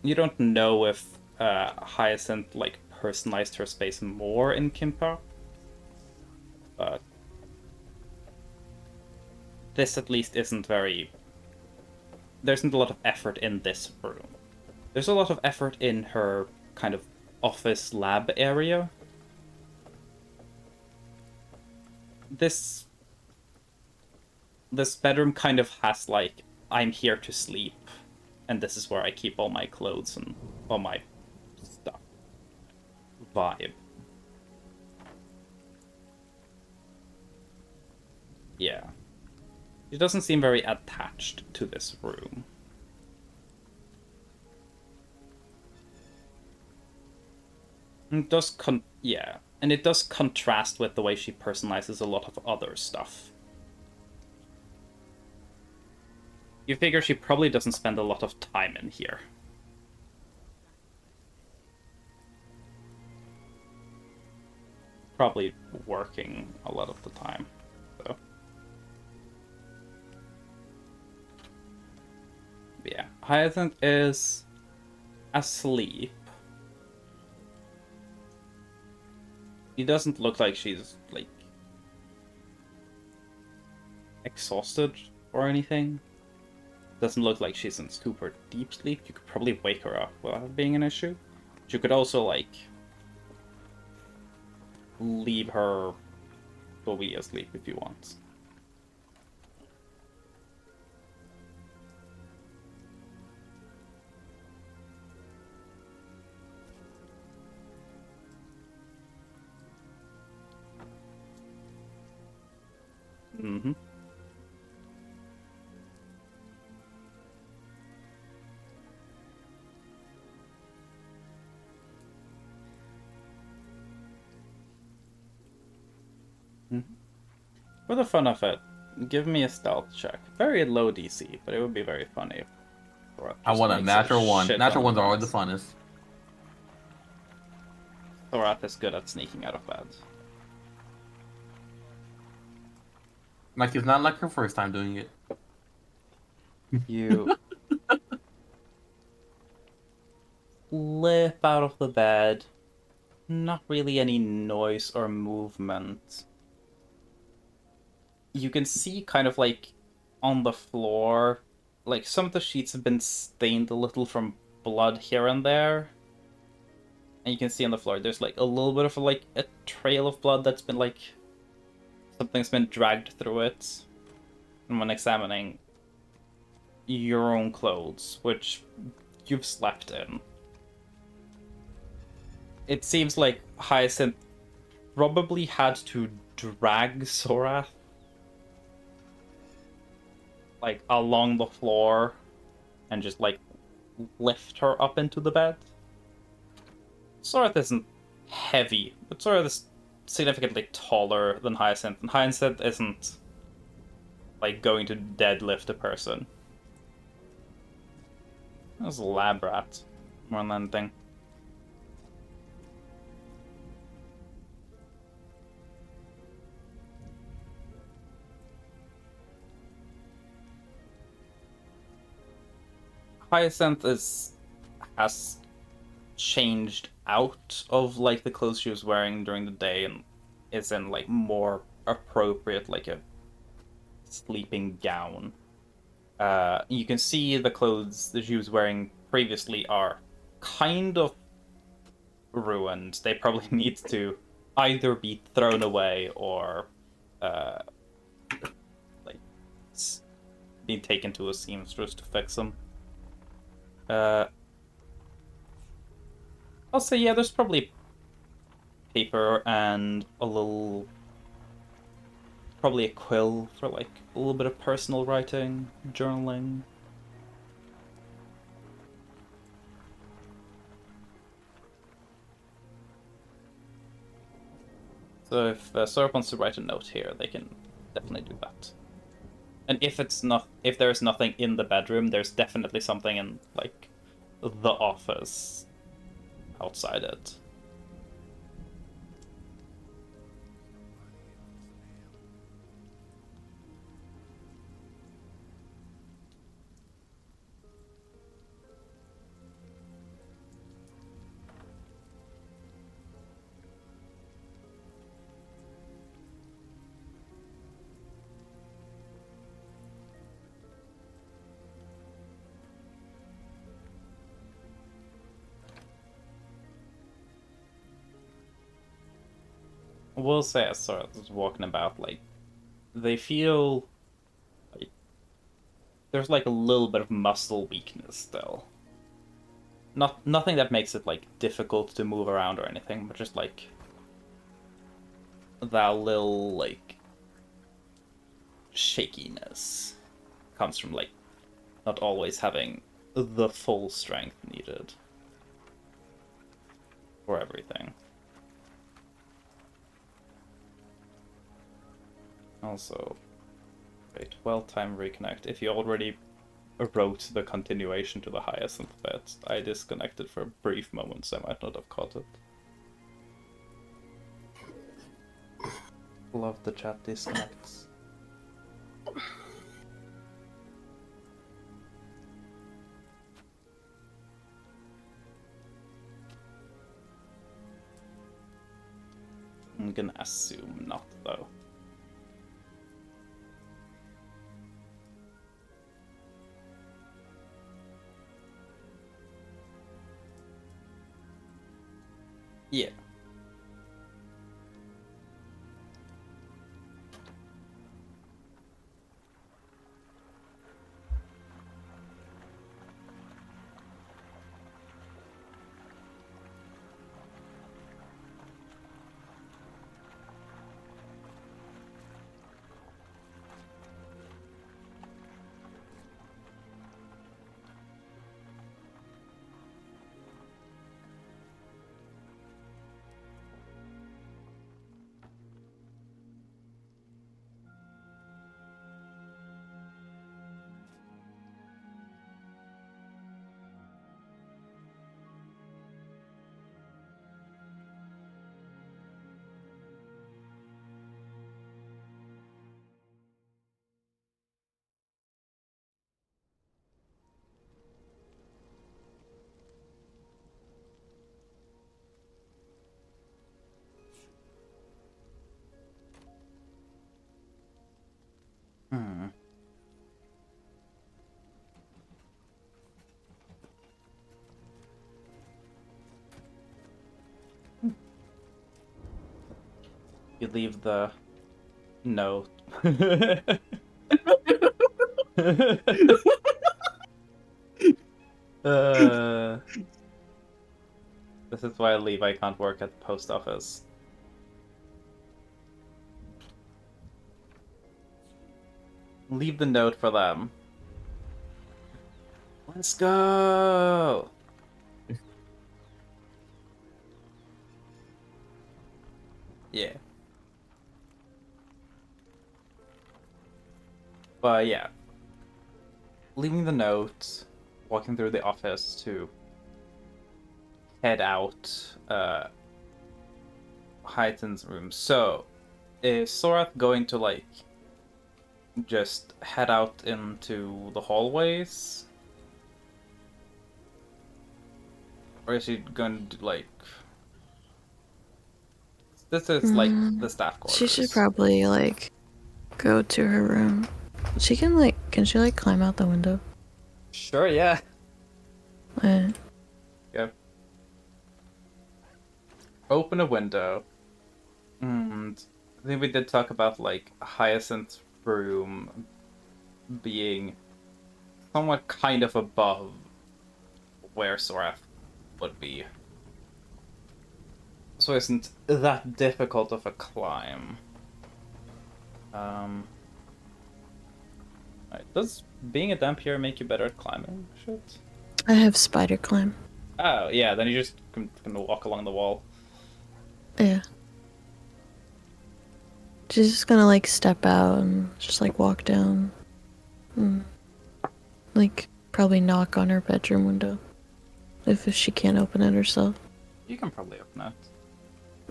You don't know if Hyacinth like personalized her space more in Kimpa, but this at least isn't very. There isn't a lot of effort in this room. There's a lot of effort in her kind of office lab area. This bedroom kind of has like, I'm here to sleep, and this is where I keep all my clothes and all my stuff vibe. Yeah. She doesn't seem very attached to this room. It does and it does contrast with the way she personalizes a lot of other stuff. You figure she probably doesn't spend a lot of time in here. Probably working a lot of the time, so. Yeah, Hyacinth is asleep. It doesn't look like she's, like, exhausted or anything. Doesn't look like she's in super deep sleep. You could probably wake her up without it being an issue. But you could also, like, leave her to be asleep if you want. Mm-hmm. For the fun of it, give me a stealth check. Very low DC, but it would be very funny. If Thorath I just want a makes natural one. shit Natural on ones are always the things. funnest. Thorath is good at sneaking out of bed. Like, it's not like her first time doing it. You slip out of the bed. Not really any noise or movement. You can see kind of like on the floor, like some of the sheets have been stained a little from blood here and there. And you can see on the floor there's like a little bit of like a trail of blood that's been like something's been dragged through it. And when examining your own clothes, which you've slept in, it seems like Hyacinth probably had to drag Sorath like along the floor and just like lift her up into the bed. Sorath isn't heavy, but Sorath is significantly taller than Hyacinth, and Hyacinth isn't like going to deadlift a person. That was a lab rat more than anything. Hyacinth has changed out of like the clothes she was wearing during the day and is in like more appropriate like a sleeping gown. You can see the clothes that she was wearing previously are kind of ruined. They probably need to either be thrown away or like be taken to a seamstress to fix them. I'll say, yeah, there's probably paper and a little... probably a quill for, like, a little bit of personal writing, journaling. So if Sorop wants to write a note here, they can definitely do that. And if there's nothing in the bedroom, there's definitely something in, like, the office outside it. We'll say as sort of walking about, like, they feel like there's like a little bit of muscle weakness still. Nothing that makes it like difficult to move around or anything, but just like that little like shakiness comes from like not always having the full strength needed for everything. Also, wait, well-timed reconnect. If you already wrote the continuation to the Hyacinth bit, I disconnected for a brief moment, so I might not have caught it. Love the chat disconnects. I'm gonna assume not, though. Yeah. Hmm. You leave the note. uh, this is why Levi can't work at the post office. Leave the note for them. Let's go! Yeah. But yeah. Leaving the note, walking through the office to head out Hyten's room. So, is Sorath going to, like, just head out into the hallways? Or is she going to, like... This is, like, the staff quarters. She should probably, like, go to her room. She can, like, can she, like, climb out the window? Sure, yeah. Eh. Yep. Open a window. And I think we did talk about, like, Hyacinth's room being somewhat kind of above where Sorath would be. So it isn't that difficult of a climb. Right. Does being a Dampier make you better at climbing? Shit. I have spider climb. Oh, yeah, then you just gonna walk along the wall. Yeah. She's just gonna, like, step out and just, like, walk down. Like, probably knock on her bedroom window. If she can't open it herself. You can probably open it.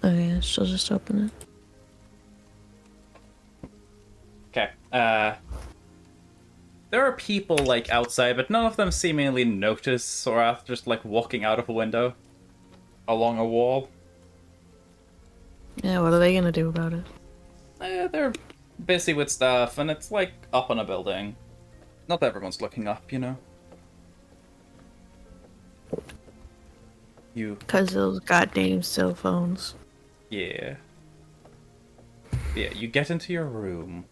Oh yeah, she'll just open it. Okay. There are people, like, outside, but none of them seemingly notice Sorath just, like, walking out of a window along a wall. Yeah, what are they gonna do about it? They're busy with stuff, and it's, like, up on a building. Not everyone's looking up, you know? You... Cause those goddamn cell phones. Yeah. Yeah, you get into your room.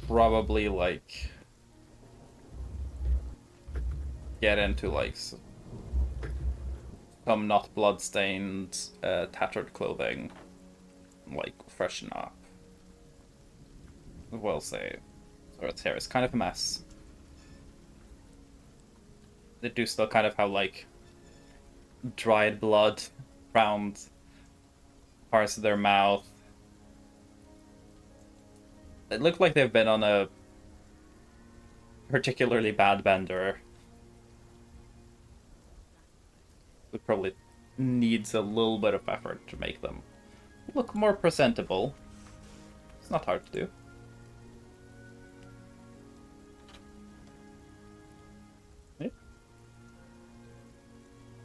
Probably, like... get into, like... some not blood-stained, tattered clothing. Like, freshen up. I will say, Sorath's hair is kind of a mess. They do still kind of have, like, dried blood around parts of their mouth. It looked like they've been on a particularly bad bender. It probably needs a little bit of effort to make them look more presentable. It's not hard to do. Yeah.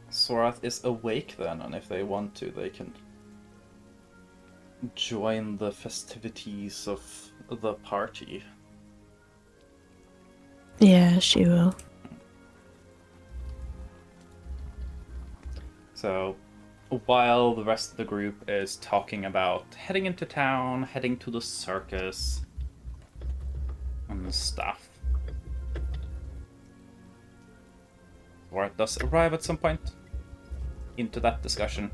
Sorath is awake then, and if they want to, they can join the festivities of the party. Yeah, she will. So, while the rest of the group is talking about heading into town, heading to the circus, and stuff, Ward does arrive at some point into that discussion.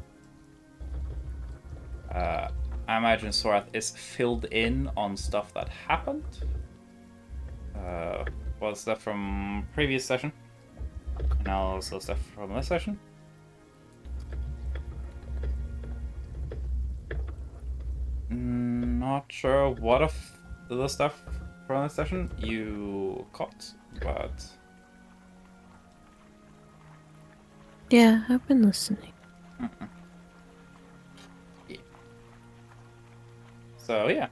I imagine Sorath is filled in on stuff that happened. Was that from previous session? And also stuff from this session. Not sure what of the stuff from this session you caught, but Yeah, I've been listening. yeah. So yeah,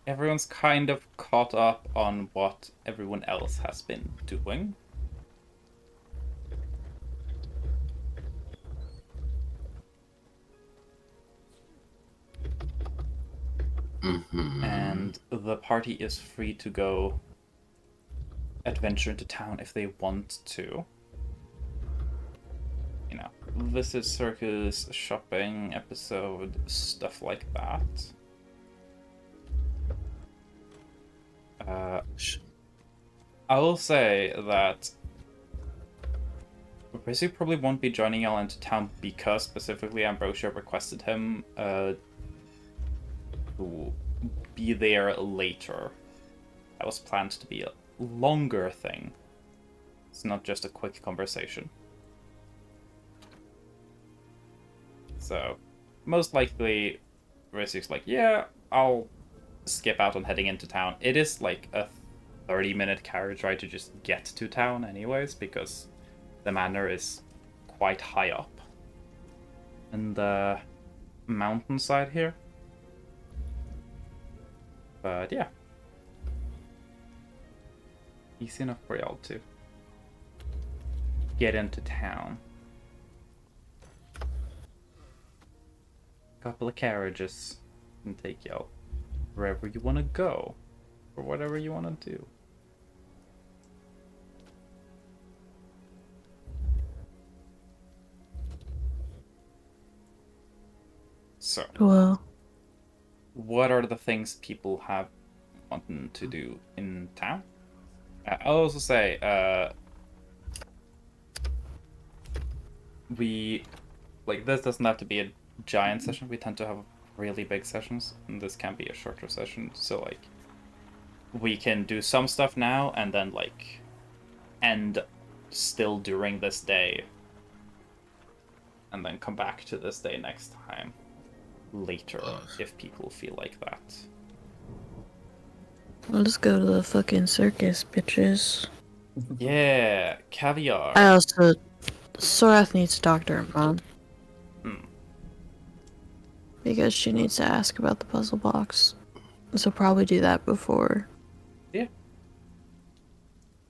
everyone's kind of caught up on what everyone else has been doing. And the party is free to go adventure into town if they want to. You know, visit circus, shopping, episode, stuff like that. I will say that Rizzy probably won't be joining y'all into town because specifically Ambrosia requested him to be there later. That was planned to be a longer thing. It's not just a quick conversation. So, most likely, Rizzy's like, yeah, I'll skip out on heading into town. It is like a 30-minute carriage ride to just get to town anyways, because the manor is quite high up in the mountainside here. But yeah. Easy enough for y'all to get into town. Couple of carriages can take y'all wherever you want to go, or whatever you want to do. So, Well, what are the things people have wanted to do in town? I'll also say, this doesn't have to be a giant session. We tend to have really big sessions, and this can be a shorter session. So, like, we can do some stuff now, and then, like, end still during this day, and then come back to this day next time, later, if people feel like that. I'll just go to the fucking circus, bitches. Yeah, caviar. I also... Sorath needs to talk to her mom. Because she needs to ask about the puzzle box. So probably do that before. Yeah.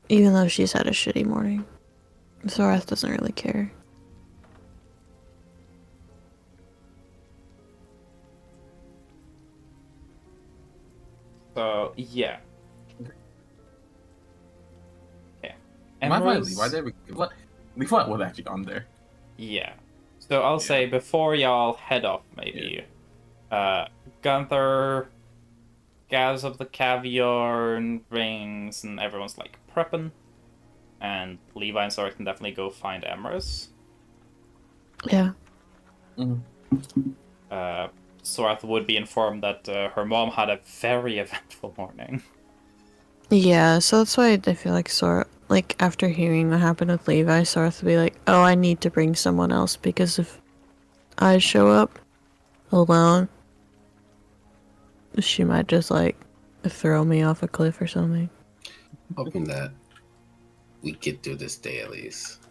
Even though she's had a shitty morning. Sorath doesn't really care. So, yeah. Okay. My Emerald's... Levi there. Levi was actually on there. Yeah. So I'll say before y'all head off, maybe, Gunther gathers up the caviar and rings, and everyone's like prepping. And Levi and Sora can definitely go find Emrys. Yeah. Sorath would be informed that her mom had a very eventful morning. Yeah, so that's why I feel like after hearing what happened with Levi, Sorath will be like, oh, I need to bring someone else, because if I show up alone, she might just, like, throw me off a cliff or something. Hoping that we get through this day at least.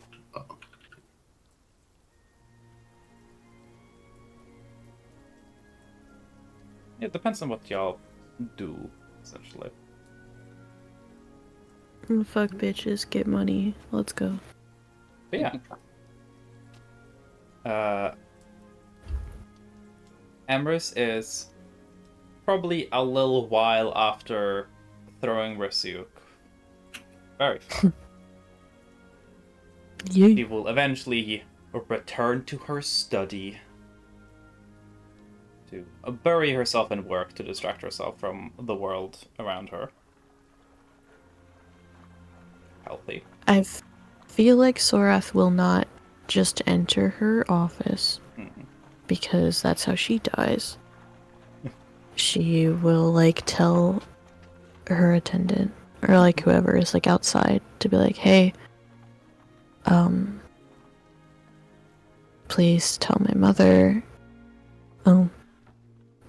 It depends on what y'all do, essentially. Fuck bitches, get money, let's go. But yeah. Emrys is probably a little while after throwing Rysyuk very far. She will eventually return to her study to bury herself in work to distract herself from the world around her. Healthy. I feel like Sorath will not just enter her office because that's how she dies. She will like tell her attendant or like whoever is like outside to be like, hey, please tell my mother.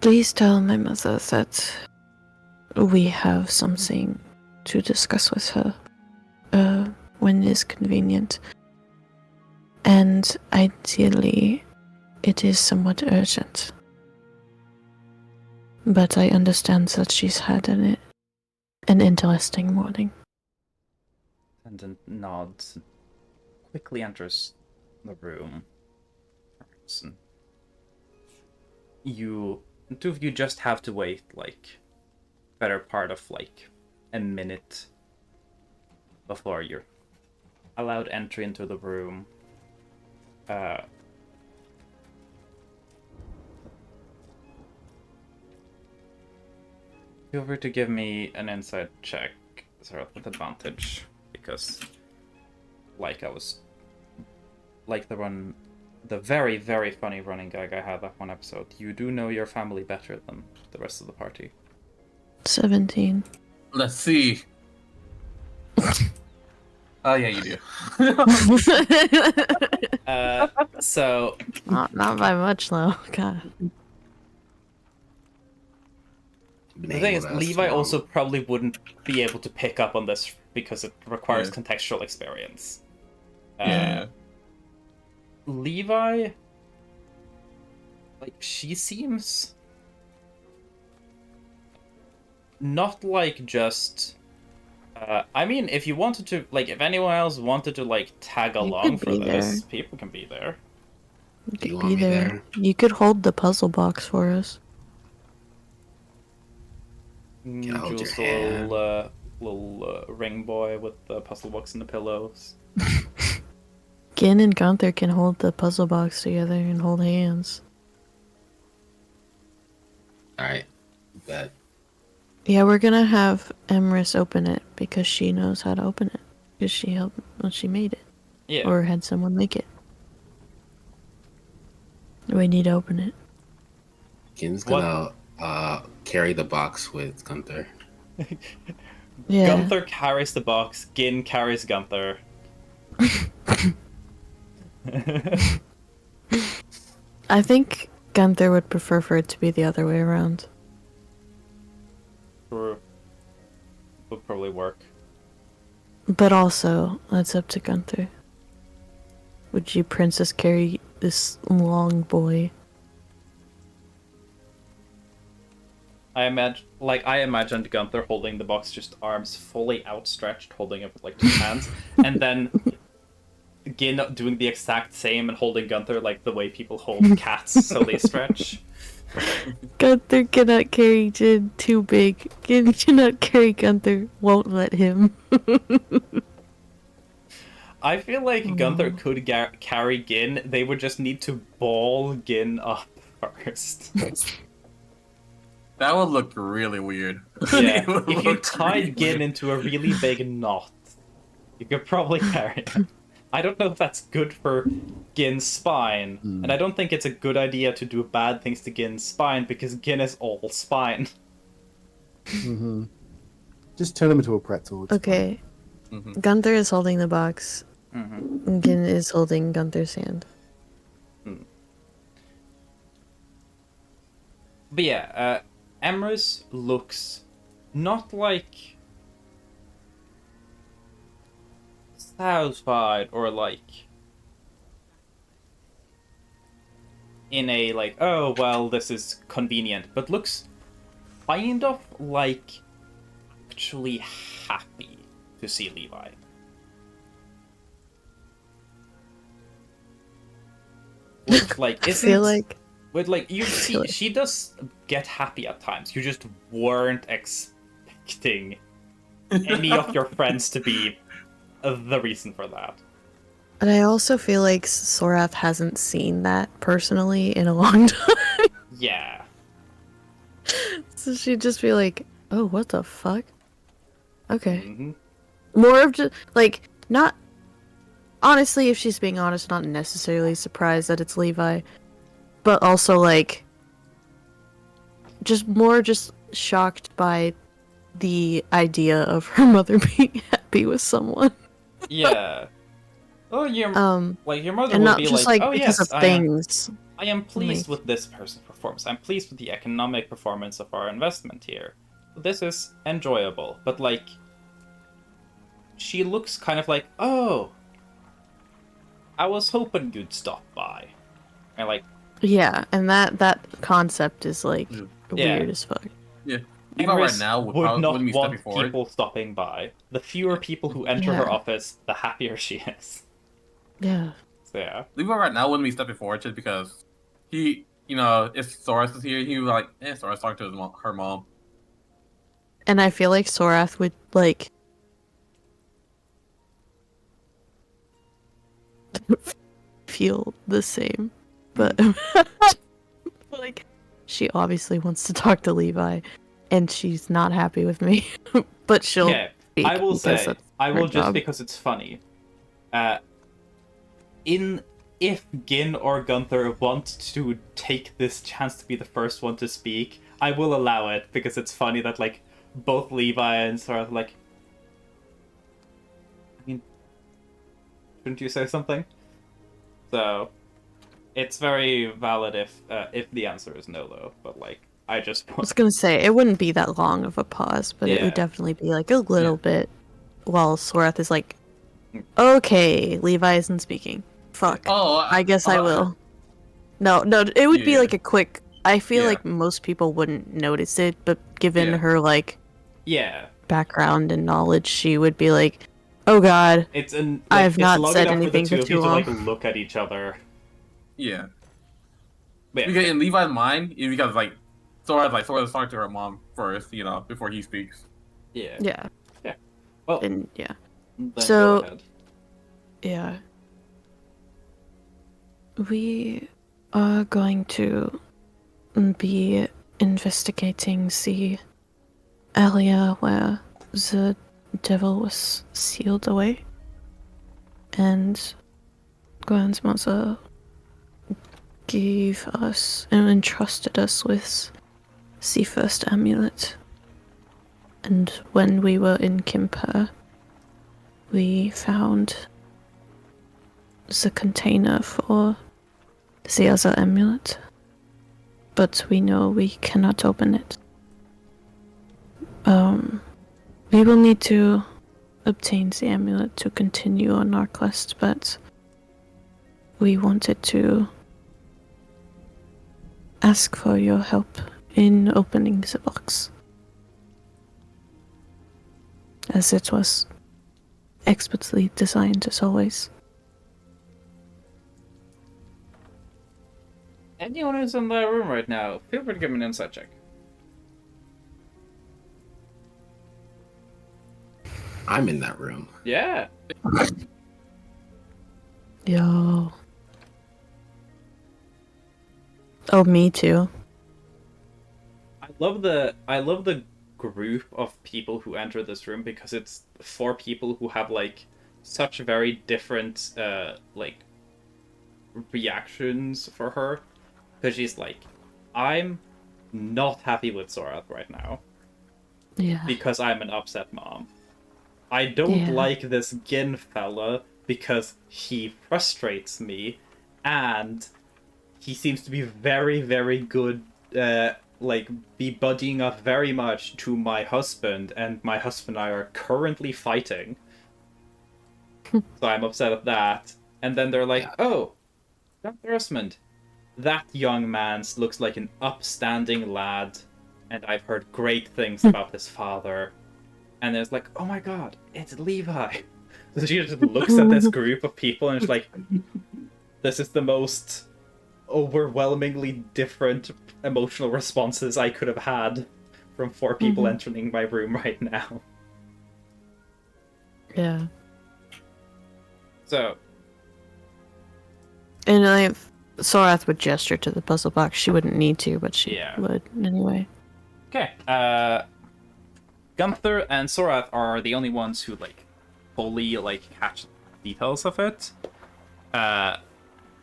Please tell my mother that we have something to discuss with her when it is convenient. And ideally, it is somewhat urgent. But I understand that she's had an interesting morning. And nods, quickly enters the room. Two of you just have to wait, like, better part of, like, a minute before you're allowed entry into the room. Feel free to give me an insight check, sort of with advantage, because, like the very, very funny running gag I had that one episode, you do know your family better than the rest of the party. 17. Let's see. Oh yeah, you do. So Not by much though. God. the thing is, Levi also probably wouldn't be able to pick up on this because it requires contextual experience. Yeah. Levi, like, she seems not like just. I mean, if you wanted to, like, if anyone else wanted to, like, tag along for this, people can be there. You could be there. You could hold the puzzle box for us. Jules, the little ring boy with the puzzle box and the pillows. Gin and Gunther can hold the puzzle box together and hold hands. Alright, bet. Yeah, we're gonna have Emrys open it because she knows how to open it. Because she helped when she made it. Yeah. Or had someone make it. We need to open it. Gin's gonna carry the box with Gunther. Yeah. Gunther carries the box, Gin carries Gunther. I think Gunther would prefer for it to be the other way around. Sure. Would probably work. But also, that's up to Gunther. Would you princess carry this long boy? I imagined Gunther holding the box, just arms fully outstretched, holding it with like two hands, and then Gin doing the exact same and holding Gunther like the way people hold cats so they stretch. Gunther cannot carry Jin, too big. Jin cannot carry Gunther, won't let him. I feel like Gunther could carry Gin, they would just need to ball Gin up first. That would look really weird. Yeah, if you tied Gin into a really big knot, you could probably carry him. I don't know if that's good for Gin's spine, and I don't think it's a good idea to do bad things to Gin's spine because Gin is all spine. Mm-hmm. Just turn him into a pretzel. Okay. Mm-hmm. Gunther is holding the box. Mm-hmm. Gin is holding Gunther's hand. But yeah, Emrys looks not like satisfied or like in a like, oh well, this is convenient, but looks kind of like actually happy to see Levi. Looks like I feel like But like you see, Really? she does get happy at times. You just weren't expecting any of your friends to be the reason for that. But I also feel like Sorath hasn't seen that personally in a long time. Yeah. So she'd just be like, oh, what the fuck? Okay. Hmm. More of just, like, not... Honestly, if she's being honest, not necessarily surprised that it's Levi. But also, like... just shocked by the idea of her mother being happy with someone. Yeah. Oh, your your mother And will not be just, like, like, oh because yes, of things. I am pleased Like- with this person's performance. I'm pleased with the economic performance of our investment here. This is enjoyable. But like, she looks kind of like, oh, I was hoping you'd stop by. And like, Yeah, and that concept is, like, Yeah. weird as fuck. Yeah. Levi right Emrys now would probably not wouldn't be stepping want forward. people stopping by. The fewer people who enter her Yeah. office, the happier she is. Yeah. So yeah. Levi right now wouldn't be stepping forward just because he, if Sorath is here, he would be like, Sorath talking to her mom. And I feel like Sorath would, like... feel the same. But... like, she obviously wants to talk to Levi, and she's not happy with me. But she'll Okay, speak I will because say, that's I will her just job. because it's funny. If Gin or Gunther want to take this chance to be the first one to speak, I will allow it because it's funny that like both Levi and sort of like, I mean, shouldn't you say something? So, it's very valid if the answer is no though. But like, I just I was gonna say, it wouldn't be that long of a pause, but it Yeah. would definitely be, like, a little bit while Sorath is like, okay, Levi isn't speaking. Fuck. Oh, I guess I will. No, it would be Yeah. like a quick... I feel Yeah. like most people wouldn't notice it, but given Yeah. her, like, yeah. background and knowledge, she would be like, oh god, It's an. I Like, have it's not long said enough anything for the two for of you too to like long. look at each other. Yeah. But, yeah. Because in Levi's mind, it's because Sorath's talking to her mom first, before he speaks. Yeah. Yeah. Well, And yeah. then So- go ahead. Yeah. We are going to be investigating the area where the devil was sealed away. And grandmother gave us and entrusted us with the first amulet. And when we were in Kimper, we found the container for the other amulet, but we know we cannot open it. We will need to obtain the amulet to continue on our quest, but we wanted to ask for your help in opening the box, as it was expertly designed as always. Anyone who's in that room right now, feel free to give me an insight check. I'm in that room. Yeah. Yo. Oh, me too. I love the group of people who enter this room because it's 4 people who have like such very different like reactions for her. Because she's like, I'm not happy with Sorath right now Yeah. because I'm an upset mom. I don't Yeah. like this Gin fella because he frustrates me, and he seems to be very, very good, like, be buddying up very much to my husband, and my husband and I are currently fighting. So I'm upset at that. And then they're like, oh, Dr. Usmond, that young man looks like an upstanding lad, and I've heard great things about his father. And it's like, oh my god, it's Levi. So she just looks at this group of people and is like, this is the most overwhelmingly different emotional responses I could have had from 4 people entering my room right now. Yeah. So, And Sorath would gesture to the puzzle box. She wouldn't need to, but she Yeah. would anyway. okay. Gunther and Sorath are the only ones who like fully like catch details of it.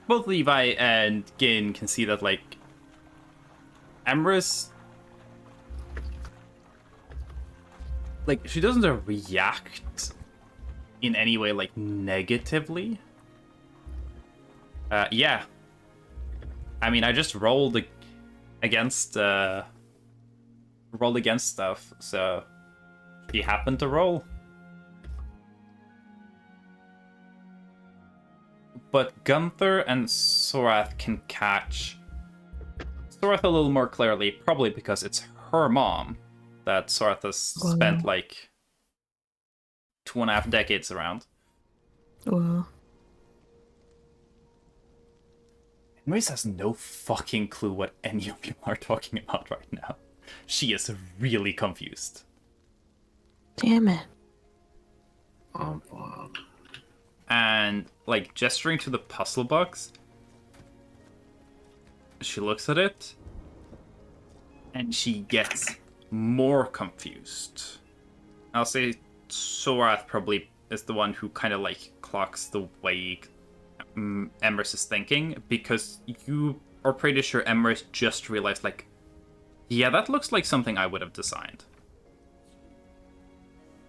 Both Levi and Gin can see that like Emrys, like she doesn't react in any way like negatively. Yeah. I mean, I just rolled against stuff, so she happened to roll. But Gunther and Sorath can catch Sorath a little more clearly, probably because it's her mom that Sorath has spent like 2.5 decades around. Well, Maurice has no fucking clue what any of you are talking about right now. She is really confused. damn it. And, like, gesturing to the puzzle box, she looks at it, and she gets more confused. I'll say Sorath probably is the one who kind of, like, clocks the way Emrys is thinking, because you are pretty sure Emrys just realized, like, yeah, that looks like something I would have designed.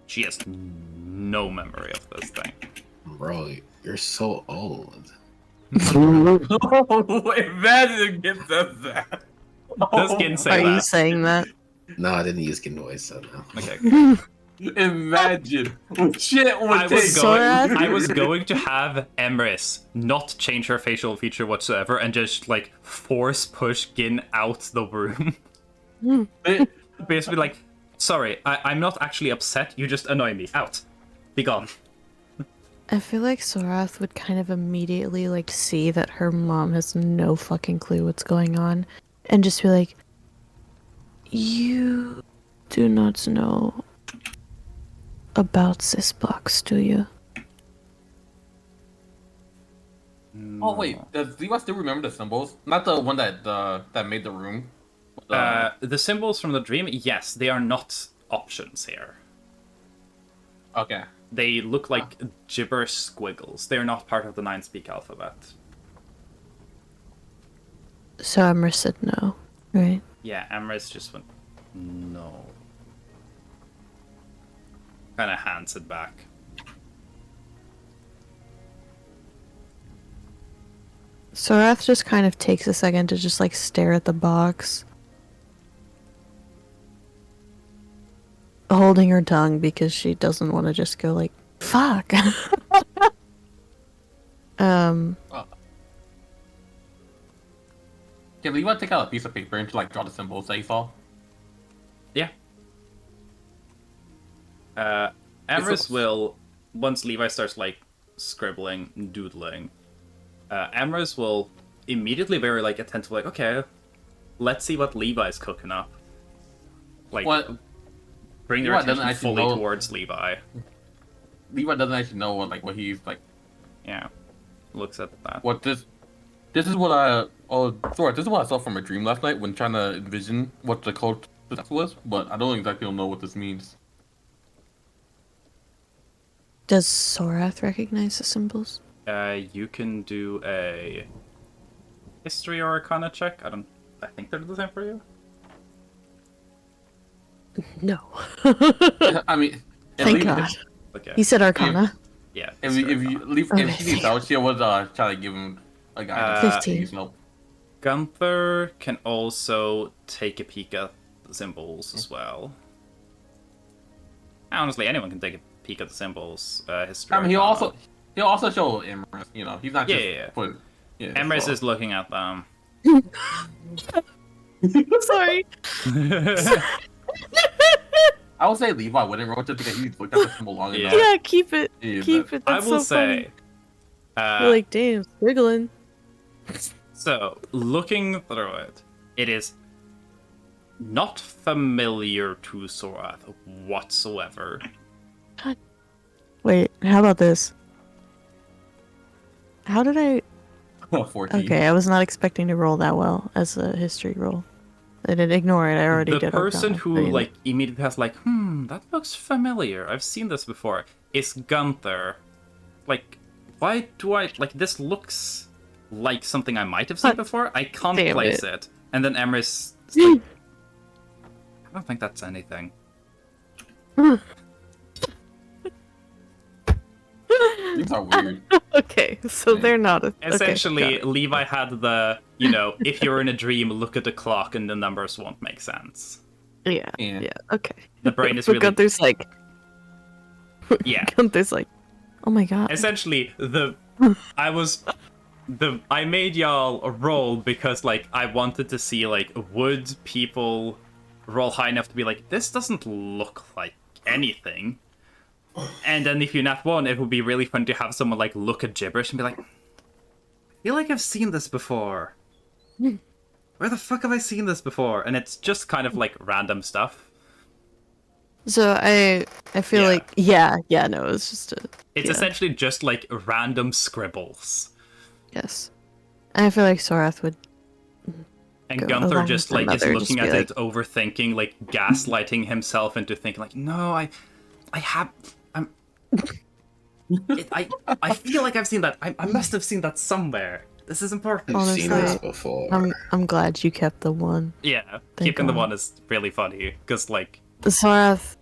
She has no memory of this thing. Bro, you're so old. Imagine Gin says that. Does Gin say Are that? you saying that? No, I didn't use Genoise, so no. Okay. Imagine. Shit would I was take. Sorath? I was going to have Emrys not change her facial feature whatsoever and just like force push Gin out the room. Basically like, sorry, I'm not actually upset, you just annoy me. Out. Be gone. I feel like Sorath would kind of immediately like see that her mom has no fucking clue what's going on and just be like, you do not know about this box, do you? Oh wait, does Levi still remember the symbols? Not the one that that made the room. The symbols from the dream, yes, they are not options here. Okay. They look like gibberish squiggles. They're not part of the 9-speak alphabet. So Emrys said no, right? Yeah, Emrys just went, no. Kind of hands it back. Sorath just kind of takes a second to just like stare at the box, holding her tongue because she doesn't want to just go like, fuck. Can Levi take out a piece of paper and like draw the symbols that you saw? Yeah. Emrys will, once Levi starts like scribbling, doodling, Emrys will immediately very like attentive, like, okay, let's see what Levi's cooking up. Like, What? bring their Levi doesn't attention actually fully know- towards Levi. Levi doesn't actually know what he's like. Yeah, looks at that. What this is what I sorry, this is what I saw from a dream last night when trying to envision what the code to that was, but I don't exactly know what this means. Does Sorath recognize the symbols? You can do a history or arcana check. I think they're the same for you. No. I mean, Thank God. Okay. He said Arcana. Yeah. If you leave, Okay, if she needs out, she would try to give him a guy. 15. Help. Gunther can also take a peek at the symbols as well. Honestly, anyone can take a peek at the symbols. History. I mean, he'll arcana. also show Emrys. You know, he's not just Yeah. put. Yeah, Emrys so- is looking at them. Sorry. I would say Levi wouldn't roll just because he's looked at the symbol long Yeah. enough. Yeah, keep it. Yeah, Keep it. I That's will so funny. say, You're like, damn, squiggling. So, looking through it, it is not familiar to Sorath whatsoever. Wait, how about this? How did I... 14. Okay, I was not expecting to roll that well as a history roll. I didn't ignore it, I already The did. person Arcana, who, but, you know. like, immediately has, like, that looks familiar. I've seen this before. Is Gunther. Like, why do I... Like, this looks like something I might have seen before. I can't Damn place it. it. And then Emrys is like, I don't think that's anything. These are weird. Okay, so they're not a... Essentially, okay, got it. Levi had the, you know, if you're in a dream, look at the clock and the numbers won't make sense. Yeah, Yeah. yeah, okay. The brain is But really... Gunther's like... Yeah. Gunther's like, oh my god. Essentially, I made y'all roll because, like, I wanted to see, like, would people roll high enough to be like, this doesn't look like anything. And then if you nat one, it would be really fun to have someone, like, look at gibberish and be like, I feel like I've seen this before. Where the fuck have I seen this before? And it's just kind of, like, random stuff. So I feel Yeah. like... Yeah, no, it's just a... It's yeah. essentially just, like, random scribbles. Yes. And I feel like Sorath would... And Go Gunther along just, with like, is another, looking just at be it, overthinking, like, gaslighting himself into thinking, like, no, I feel like I've seen that. I must have seen that somewhere. This is important. I've seen Honestly, this before. I'm glad you kept the one. Yeah, Thank keeping the God. one is really funny, because, like, Sorath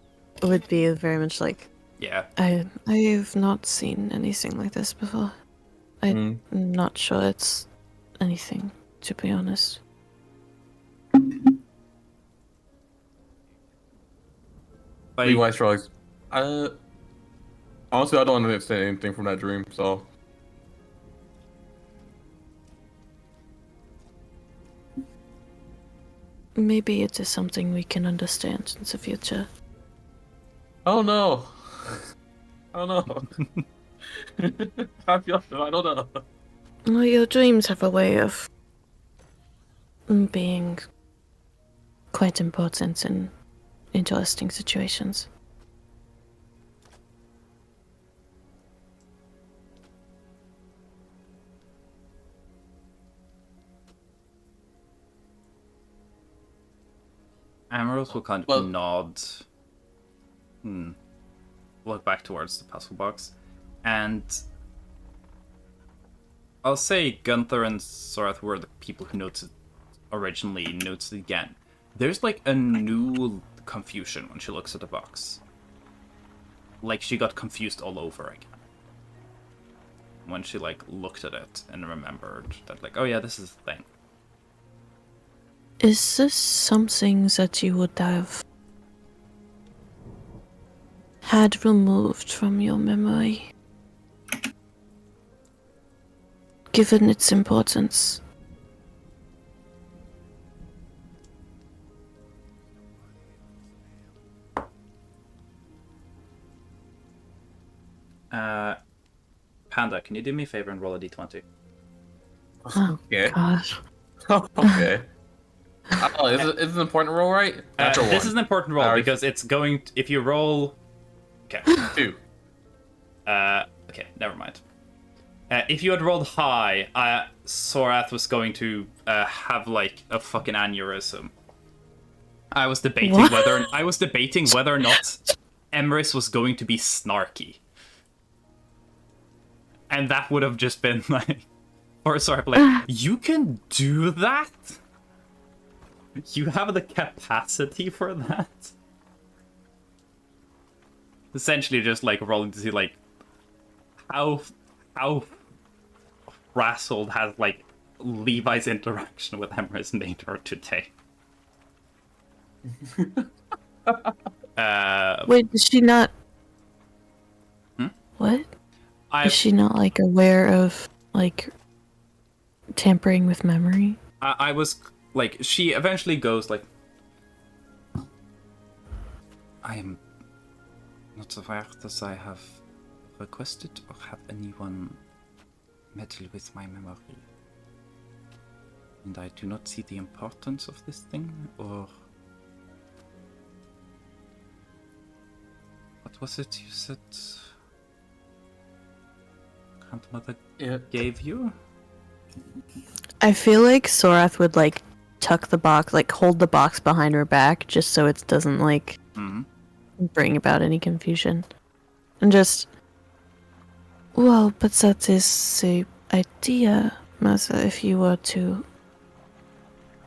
would be very much like, yeah. I've not seen anything like this before. I'm not sure it's anything, to be honest. Like, Levi shrugs. Honestly, I don't understand anything from that dream, so. Maybe it is something we can understand in the future. Oh no. I don't know. I don't know. Well, your dreams have a way of being quite important in interesting situations. Amaros will kind of Well- nod. Look back towards the puzzle box. And I'll say Gunther and Sorath were the people who noticed it again. There's like a new confusion when she looks at the box. Like she got confused all over again. When she like looked at it and remembered that like, oh yeah, this is the thing. Is this something that you would have had removed from your memory? Given its importance. Panda, can you do me a favor and roll a d20? Oh, Okay. gosh. Okay. Oh, is it an important role, right? Natural This one. is an important roll Alright. because it's going. If you roll, okay. 2. Okay, never mind. If you had rolled high, Sorath was going to have like a fucking aneurysm. I was debating What? whether or not Emrys was going to be snarky, and that would have just been like, or sorry, like you can do that. You have the capacity for that. Essentially, just like rolling to see like how frazzled has like Levi's interaction with Emrys made her today. Wait, is she not... Hmm? What? I Is she not, like, aware of, like, tampering with memory? I was like, she eventually goes like, I am not aware that I have requested or have anyone meddle with my memory. And I do not see the importance of this thing, or... What was it you said grandmother gave you? I feel like Sorath would like tuck the box, like hold the box behind her back, just so it doesn't like bring about any confusion. And just, well, but that is the idea, Mother, if you were to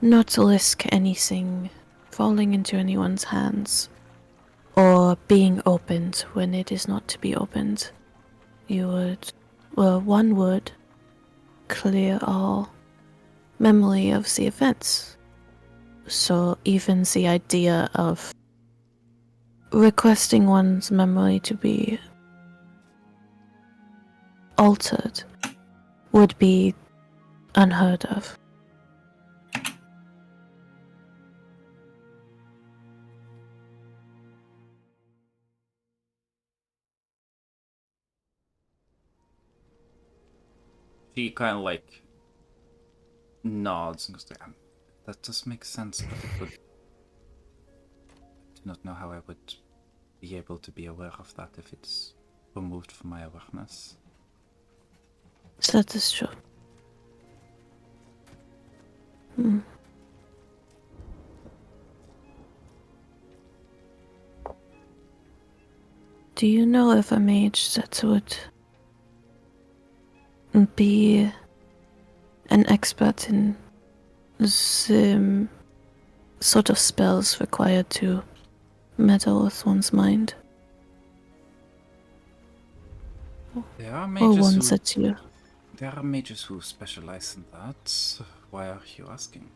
not risk anything falling into anyone's hands or being opened when it is not to be opened, you would, well, one would clear all memory of the events. So even the idea of requesting one's memory to be altered would be unheard of. She kind of like nods and goes, that does make sense, but it would... I do not know how I would be able to be aware of that if it's removed from my awareness. That is true. Do you know of a mage that would be an expert in the sort of spells required to meddle with one's mind? There are Or mages ones who... that you... There are mages who specialize in that. Why are you asking?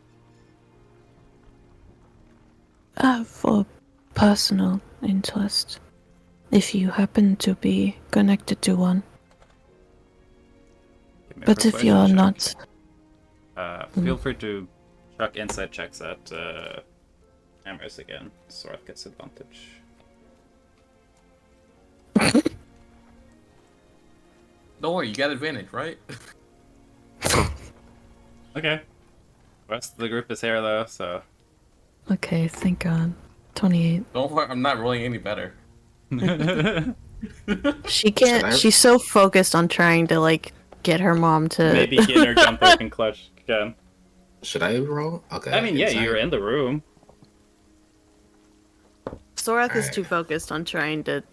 For personal interest. If you happen to be connected to one. Give me a But if persuasion you're check. not... Feel free to chuck insight checks at Amherst again. Sorath gets advantage. Don't worry, you got advantage, right? Okay. The rest of the group is here though, so... Okay, thank God. 28. Don't worry, I'm not rolling any better. She can't... I- She's so focused on trying to, like, get her mom to... Maybe Gin or Gunther can clutch again. Should I roll? Okay. I mean, yeah, inside. you're in the room. Sorath is Alright. too focused on trying to...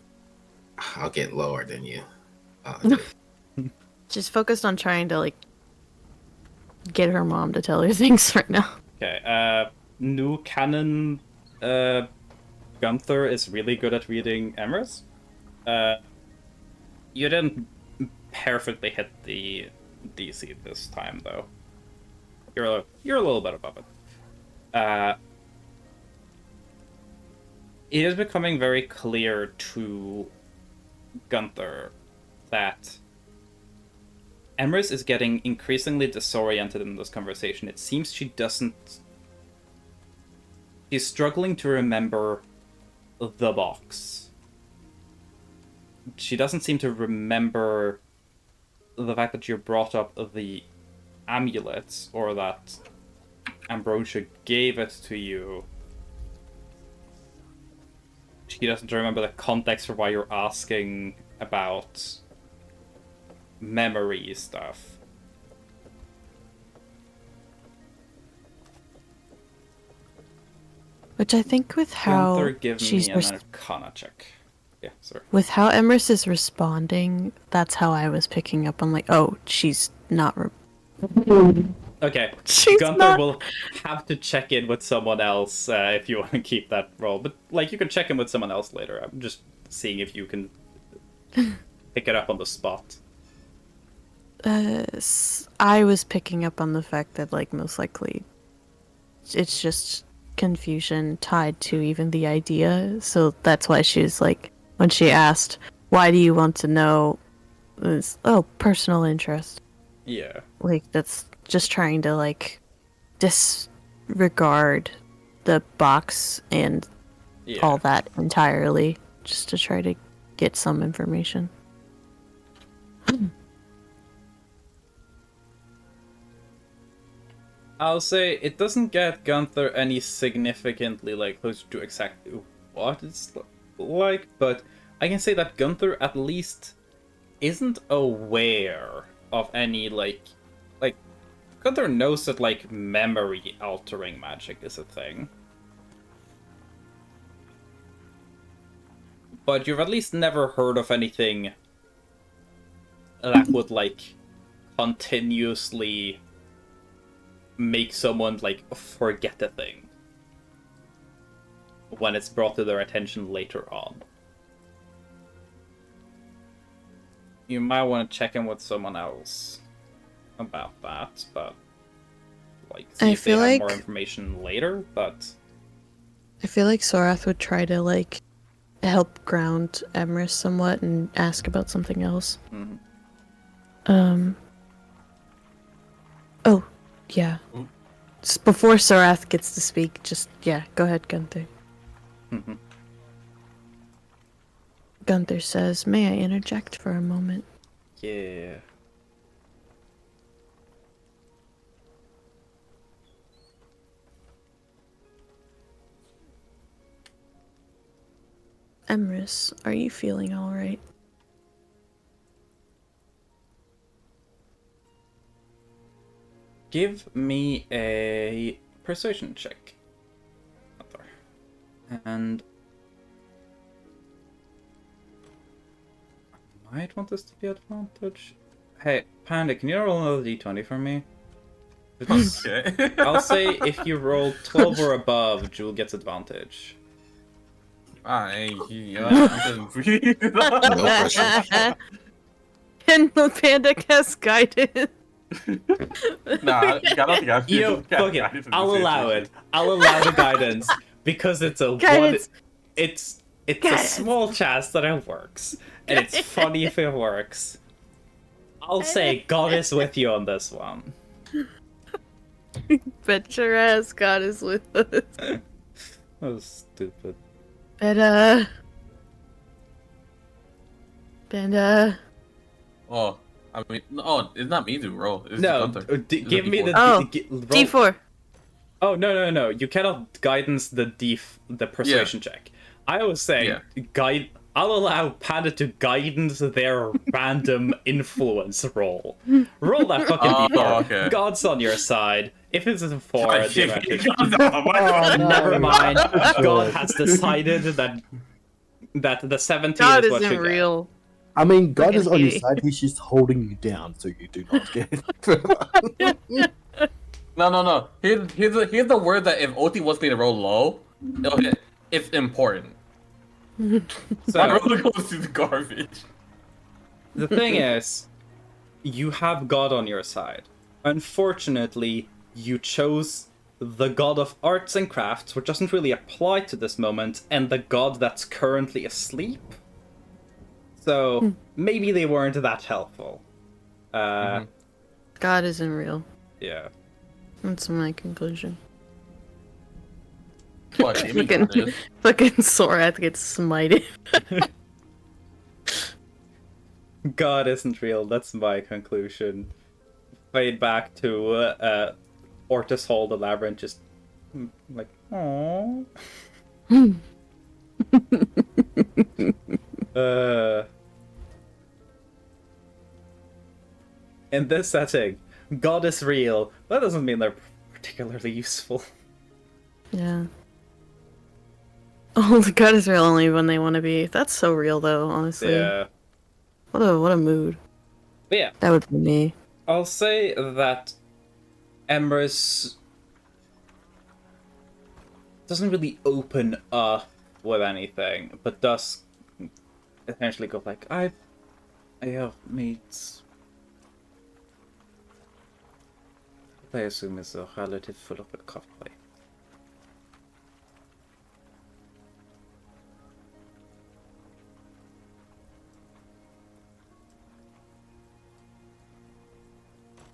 I'll get lower than you. She's focused on trying to, like, get her mom to tell her things right now. Okay, new canon Gunther is really good at reading Emrys. You didn't perfectly hit the DC this time, though. You're a little bit above it. It is becoming very clear to Gunther that Emrys is getting increasingly disoriented in this conversation. It seems she doesn't... She's struggling to remember the box. She doesn't seem to remember the fact that you brought up the amulets, or that Ambrosia gave it to you. She doesn't remember the context for why you're asking about memory stuff. Which I think with how Gunther, give she's... me an Arcana check. Yeah, sorry. With how Emrys is responding, that's how I was picking up on, like, oh, she's not... Okay, She's Gunther not... will have to check in with someone else if you want to keep that roll. But, like, you can check in with someone else later. I'm just seeing if you can pick it up on the spot. I was picking up on the fact that, like, most likely it's just confusion tied to even the idea. So that's why she was like, when she asked, why do you want to know? It was, oh, personal interest. Yeah. Like, that's just trying to, like, disregard the box and all that entirely, just to try to get some information. I'll say it doesn't get Gunther any significantly like closer to exactly what it's like, but I can say that Gunther at least isn't aware of any like Gunther knows that like memory altering magic is a thing. But you've at least never heard of anything that would like continuously make someone like forget a thing when it's brought to their attention later on. You might want to check in with someone else about that, but like see I if they feel have like- more information later, but I feel like Sorath would try to like help ground Emrys somewhat and ask about something else. mhm. Oh, yeah. Mm. Before Sorath gets to speak, just yeah, go ahead, Gunther. Mhm. Gunther says, "May I interject for a moment?" Yeah. Emrys, are you feeling all right? Give me a persuasion check. And I might want this to be advantage. Hey, Panda, can you roll another d20 for me? It's- Okay. I'll say if you roll 12 or above, Jewel gets advantage. No pressure. And the panda cast guidance. Nah, I don't think I You know, fuck it. I'll allow it. I'll allow the guidance because it's a Guidance. one. It's a Guidance. small chance that it works, and it's funny if it works. I'll say God is with you on this one. Bet your ass God is with us. That was stupid. Panda. Oh, I mean, no, it's not me to roll. It's No, Gunther. give me the Oh, roll- D4. Oh no! You cannot guidance the persuasion check. I was saying guide. I'll allow Panda to guidance their random influence roll. Roll that fucking Oh, d4. okay. God's on your side. If it's a 4, Ah, the shit. advantage. Oh, no. Never mind. Sure. God has decided that the 17 God is what isn't you get. real. I mean, God is on your Fucking side. He's just holding you down so you do not get. No. Here's the word that if OT wants me to roll low, it'll hit. It's important. My So roll goes to the garbage. the thing is, you have God on your side. Unfortunately, you chose the god of arts and crafts, which doesn't really apply to this moment, and the god that's currently asleep. So maybe they weren't that helpful. Mhm. God isn't real. Yeah. That's my conclusion. But Amy Fucking, got this. fucking Sorath gets smited. God isn't real, that's my conclusion. Fade back to Ortis Hall, the labyrinth, just like, aww. In this setting, God is real. That doesn't mean they're particularly useful. Yeah. Oh, the God is real only when they want to be. That's so real, though. Honestly, Yeah. what a mood. But yeah, That would be me. I'll say that Emrys doesn't really open up with anything, but does essentially go like, I have meets. I assume is a relative full of cosplay.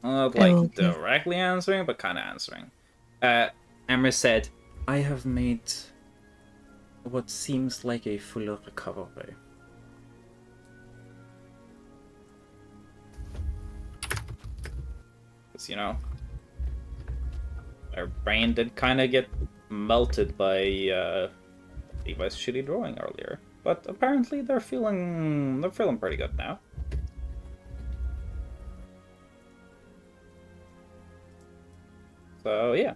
Not like Okay. directly answering, but kind of answering. Emrys said, I have made what seems like a full recovery. Because, you know, Our brain did kind of get melted by Levi's shitty drawing earlier, but apparently they're feeling pretty good now. So yeah.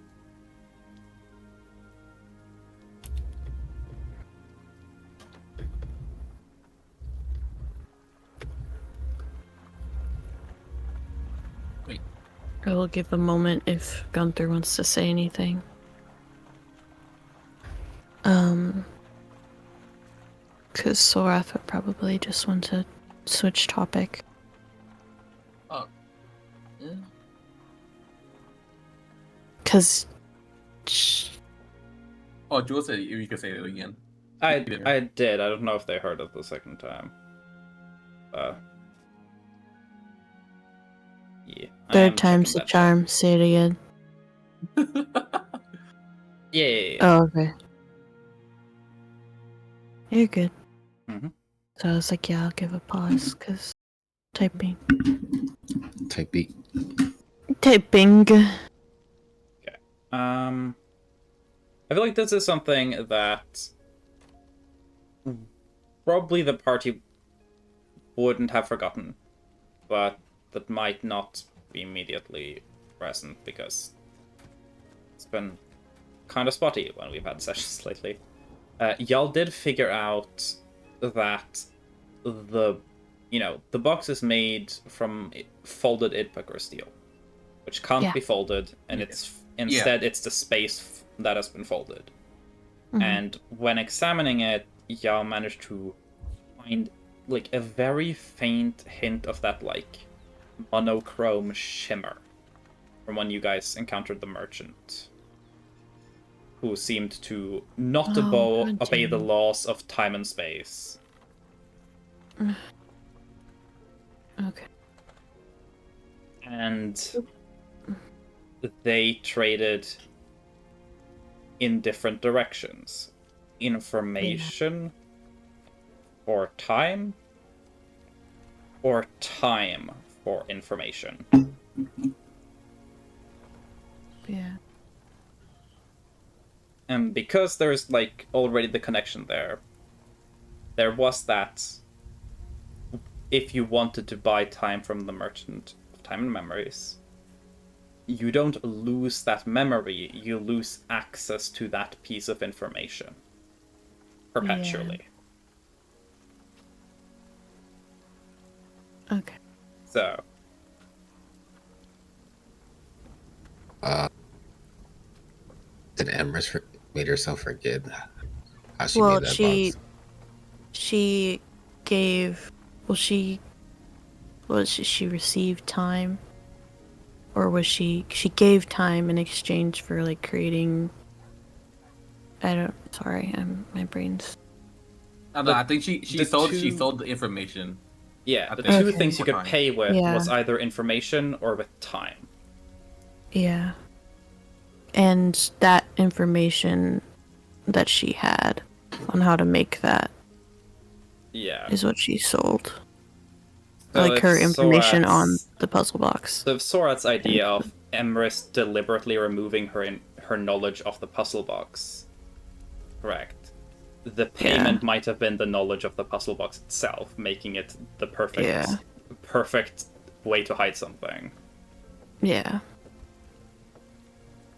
I will give a moment if Gunther wants to say anything. Because Sorath would probably just want to switch topic. Yeah. Because... Oh, Jules said you could say it again. I did. I don't know if they heard it the second time. Yeah. I am Third time's the checking that charm. Say it again. Yeah. Oh, okay. You're good. Mhm. So I was like, yeah, I'll give a pause, because typing. Type beat. Typing. I feel like this is something that probably the party wouldn't have forgotten, but that might not be immediately present because it's been kind of spotty when we've had sessions lately. Y'all did figure out that the box is made from folded Idpakur steel, which can't be folded, and instead it's the space that has been folded. Mhm. And when examining it, y'all managed to find like a very faint hint of that like monochrome shimmer from when you guys encountered the merchant, who seemed to not obey the laws of time and space. Okay. And they traded in different directions. Information for time, or time for information. Yeah. And because there's like already the connection there was that if you wanted to buy time from the merchant of time and memories, you don't lose that memory, you lose access to that piece of information perpetually. Okay. So Did Empress made herself forget how she Well, made that box? she gave. Well, she received time, or was she gave time in exchange for like creating? Sorry, my brain's. I think she the sold two- the information. yeah, I the think two Okay. things you could Time. pay with Yeah. was either information or with time. Yeah. And that information that she had on how to make that Yeah. is what she sold. So Like if her information on Sorat's- the puzzle box. So if Sorat's idea of Emrys deliberately removing her knowledge of the puzzle box, correct, the payment might have been the knowledge of the puzzle box itself, making it the perfect way to hide something. Yeah.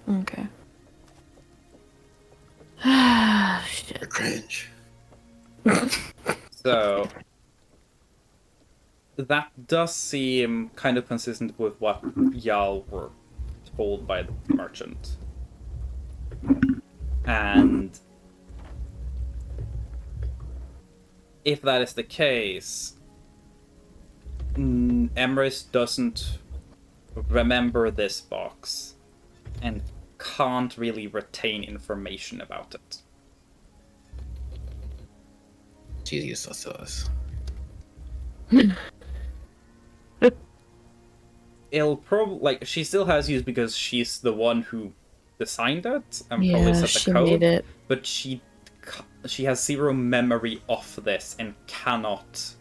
Okay. Shit. You're cringe. So that does seem kind of consistent with what y'all were told by the merchant. And if that is the case, Emrys doesn't remember this box and can't really retain information about it. She's useless to us. It'll probably, like, she still has use because she's the one who designed it and probably Yeah, set the she code, made it. but she has zero memory of this and cannot.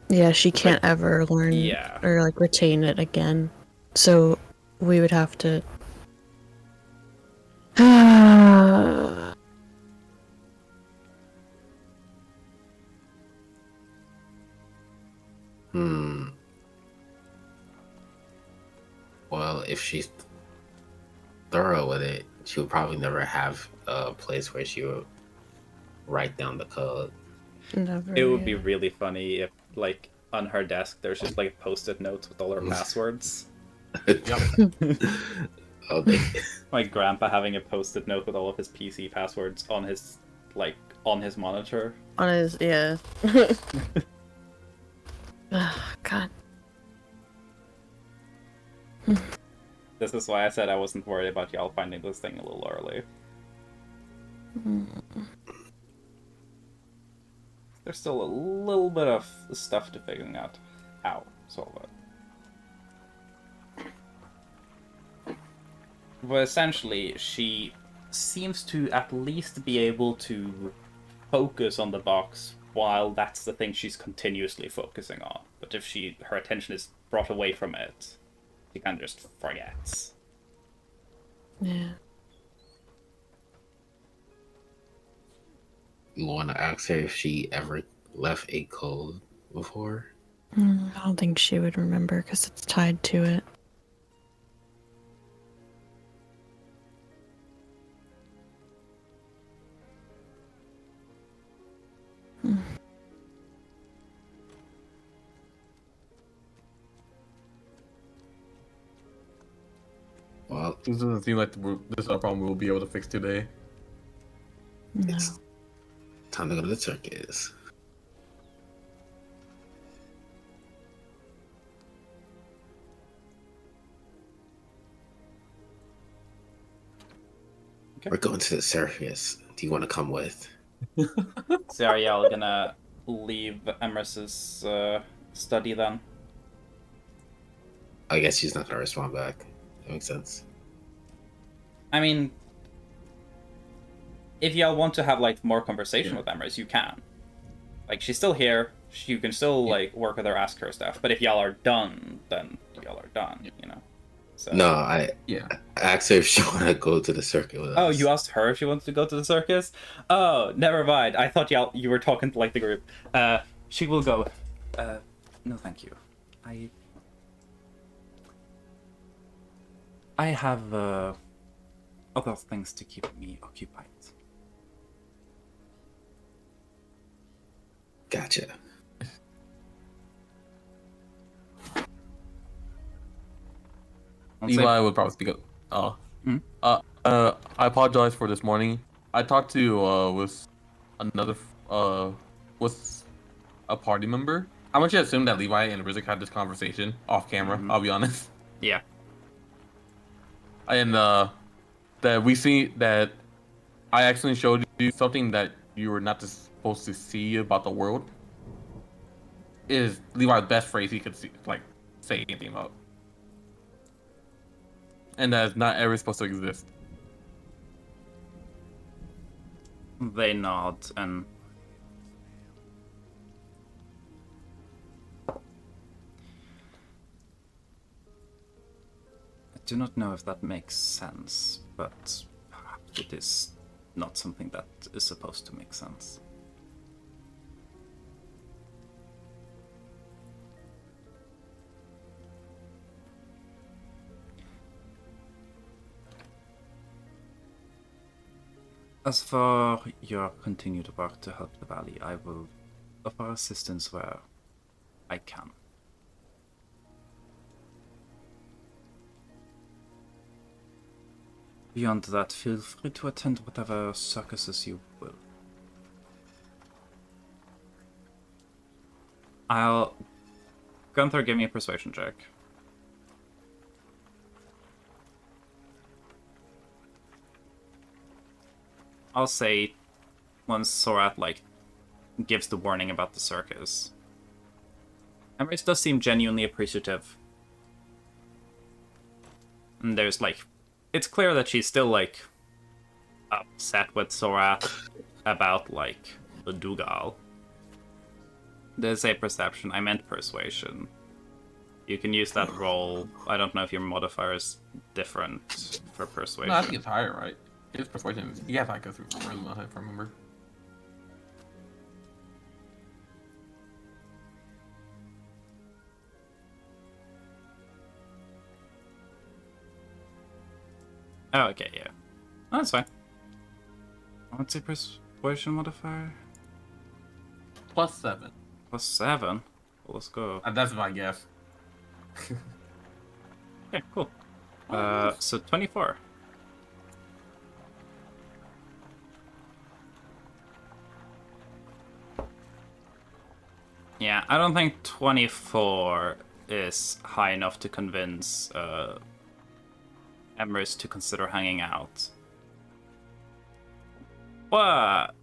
Yeah, she can't ever learn Yeah. or like retain it again. So we would have to Well, if she's thorough with it, she would probably never have a place where she would write down the code. Never. It would be yeah. really funny if, like, on her desk, there's just like post-it notes with all her passwords. Oh, they, My grandpa having a post-it note with all of his PC passwords on his monitor. On his, yeah. Oh, God. This is why I said I wasn't worried about y'all finding this thing a little early. There's still a little bit of stuff to figuring out how to solve it. But essentially, she seems to at least be able to focus on the box while that's the thing she's continuously focusing on. But if her attention is brought away from it, she kind of just forgets. Yeah. you want to ask her if she ever left a code before? I don't think she would remember because it's tied to it. Well, This doesn't seem like this is a problem we'll be able to fix today. No. it's time to go to the circus. Okay. We're going to the circus. Do you want to come with? So are y'all gonna leave Emrys's study then? I guess she's not gonna respond back. That makes sense. I mean, if y'all want to have like more conversation with Emrys, you can. Like, she's still here. You can still like work with her, ask her stuff. But if y'all are done, then y'all are done. You know. So. No, I asked her if she want to go to the circus with us. Oh, you asked her if she wanted to go to the circus? Oh, never mind. I thought you were talking to like the group. She will go. No, thank you. I have other things to keep me occupied. Gotcha. Levi would probably speak up. I apologize for this morning. I talked to with another with a party member. I'm actually assume that Levi and Rizik had this conversation off camera. I'll be honest. Yeah. And that we see that I actually showed you something that you were not supposed to see about the world. Is Levi's best phrase he could see, like say anything about, and that is not ever supposed to exist. They nod and I do not know if that makes sense, but perhaps it is not something that is supposed to make sense. As for your continued work to help the valley, I will offer assistance where I can. Beyond that, feel free to attend whatever circuses you will. Gunther, give me a persuasion check. I'll say once Sorat like gives the warning about the circus. Emrys does seem genuinely appreciative. And there's like it's clear that she's still like upset with Sorat about like the Dougal. There's a perception. I meant persuasion. You can use that roll. I don't know if your modifier is different for persuasion. No, I think it's higher, right? His persuasion is, yeah, I guess it's really if I remember. Oh, okay, yeah. Oh, that's fine. What's your persuasion modifier? +7. +7. Well, let's go. That's my guess. Okay, cool. Oh, nice. So 24. Yeah, I don't think 24 is high enough to convince Emrys to consider hanging out. But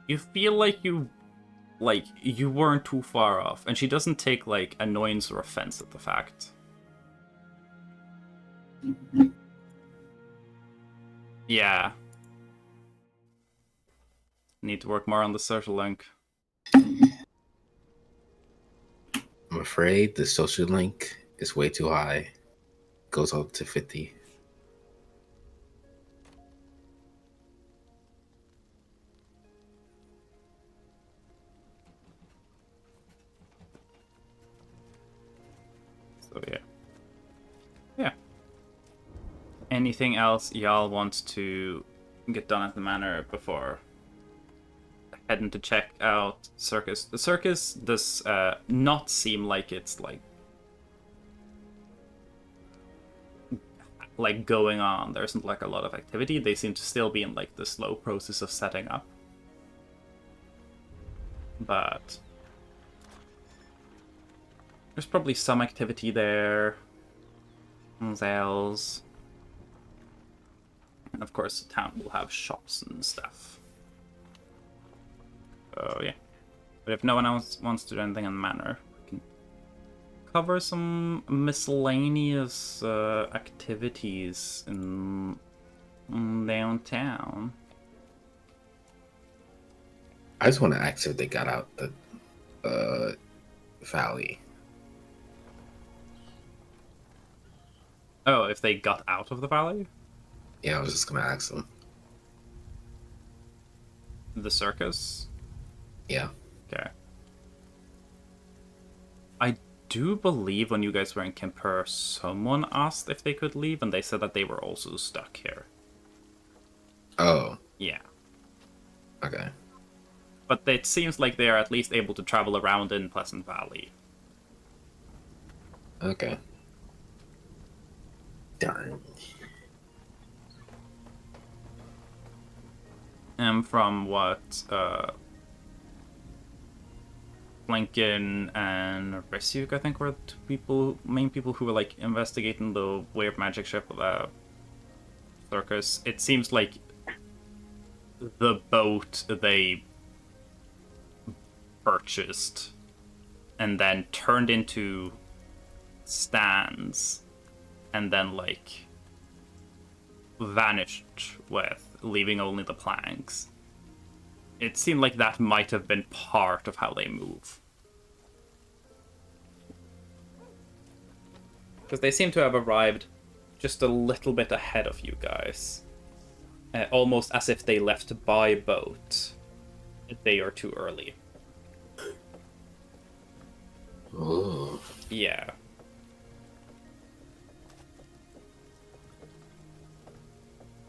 you feel like you weren't too far off, and she doesn't take like annoyance or offense at the fact. Yeah. Need to work more on the social link. I'm afraid the social link is way too high. Goes up to 50. So yeah. Yeah. Anything else y'all want to get done at the manor before heading to check out Circus? The Circus does not seem like it's like going on. There isn't like a lot of activity. They seem to still be in like the slow process of setting up. But there's probably some activity there. Sales. And of course the town will have shops and stuff. So yeah. But if no one else wants to do anything in the manor, we can cover some miscellaneous activities in downtown. I just want to ask if they got out the valley. Oh, if they got out of the valley? Yeah, I was just gonna ask them. The circus? Yeah. Okay. I do believe when you guys were in Kemper, someone asked if they could leave, and they said that they were also stuck here. Oh. Yeah. Okay. But it seems like they are at least able to travel around in Pleasant Valley. Okay. Darn. And from what Blinken and Resyuk, I think, were the main people who were like investigating the weird magic ship circus. It seems like the boat they purchased and then turned into stands and then like vanished with, leaving only the planks. It seemed like that might have been part of how they move. Because they seem to have arrived just a little bit ahead of you guys. Almost as if they left by boat a day or two early. Oh. Yeah.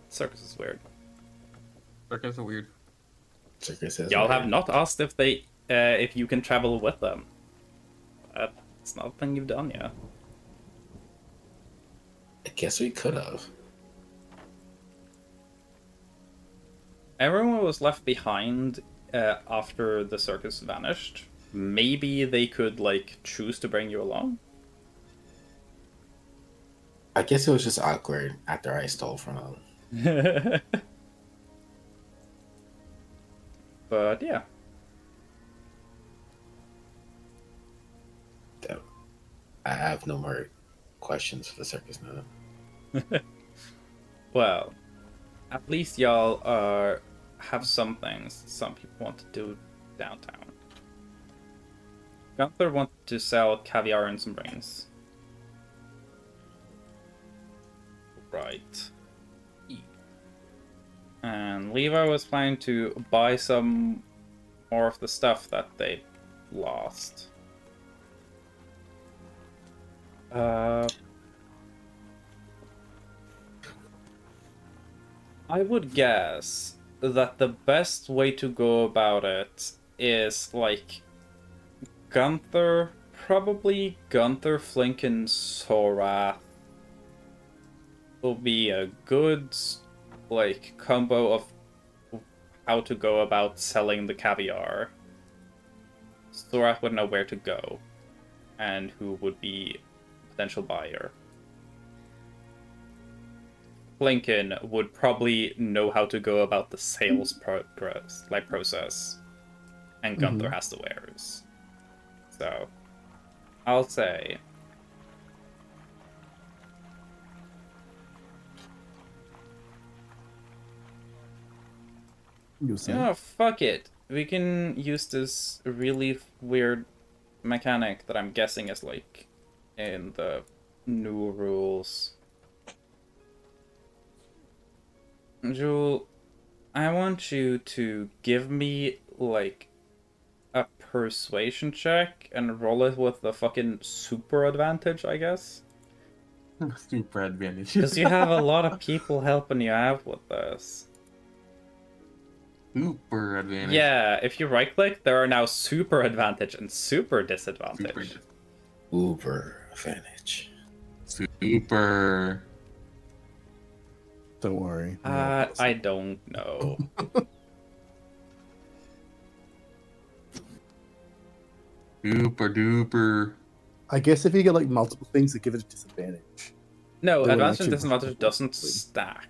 Circus is weird. Circus are weird. Circus says Y'all weird. have not asked if you can travel with them. That's not a thing you've done yet. I guess we could have. Everyone was left behind after the circus vanished. Maybe they could like choose to bring you along. I guess it was just awkward after I stole from him. But yeah. I have no more questions for the circus now. Well, at least y'all have some things some people want to do downtown. Gunther wanted to sell caviar and some brains. Right. And Levi was planning to buy some more of the stuff that they lost. I would guess that the best way to go about it is like probably Gunther, Flink, and Sorath will be a good like combo of how to go about selling the caviar. Sorath would know where to go and who would be a potential buyer. Flinken would probably know how to go about the sales process, and Gunther has the wares. So, I'll say You say? oh, fuck it. We can use this really weird mechanic that I'm guessing is like in the new rules. Jewel, I want you to give me like a persuasion check and roll it with the fucking super advantage, I guess. Super advantage. Because you have a lot of people helping you out with this. Super advantage. Yeah, if you right click, there are now super advantage and super disadvantage. Uber advantage. Super. Don't worry. I don't know. Super duper. I guess if you get like multiple things that give it a disadvantage. No, They will advantage and actually disadvantage work doesn't perfectly. stack.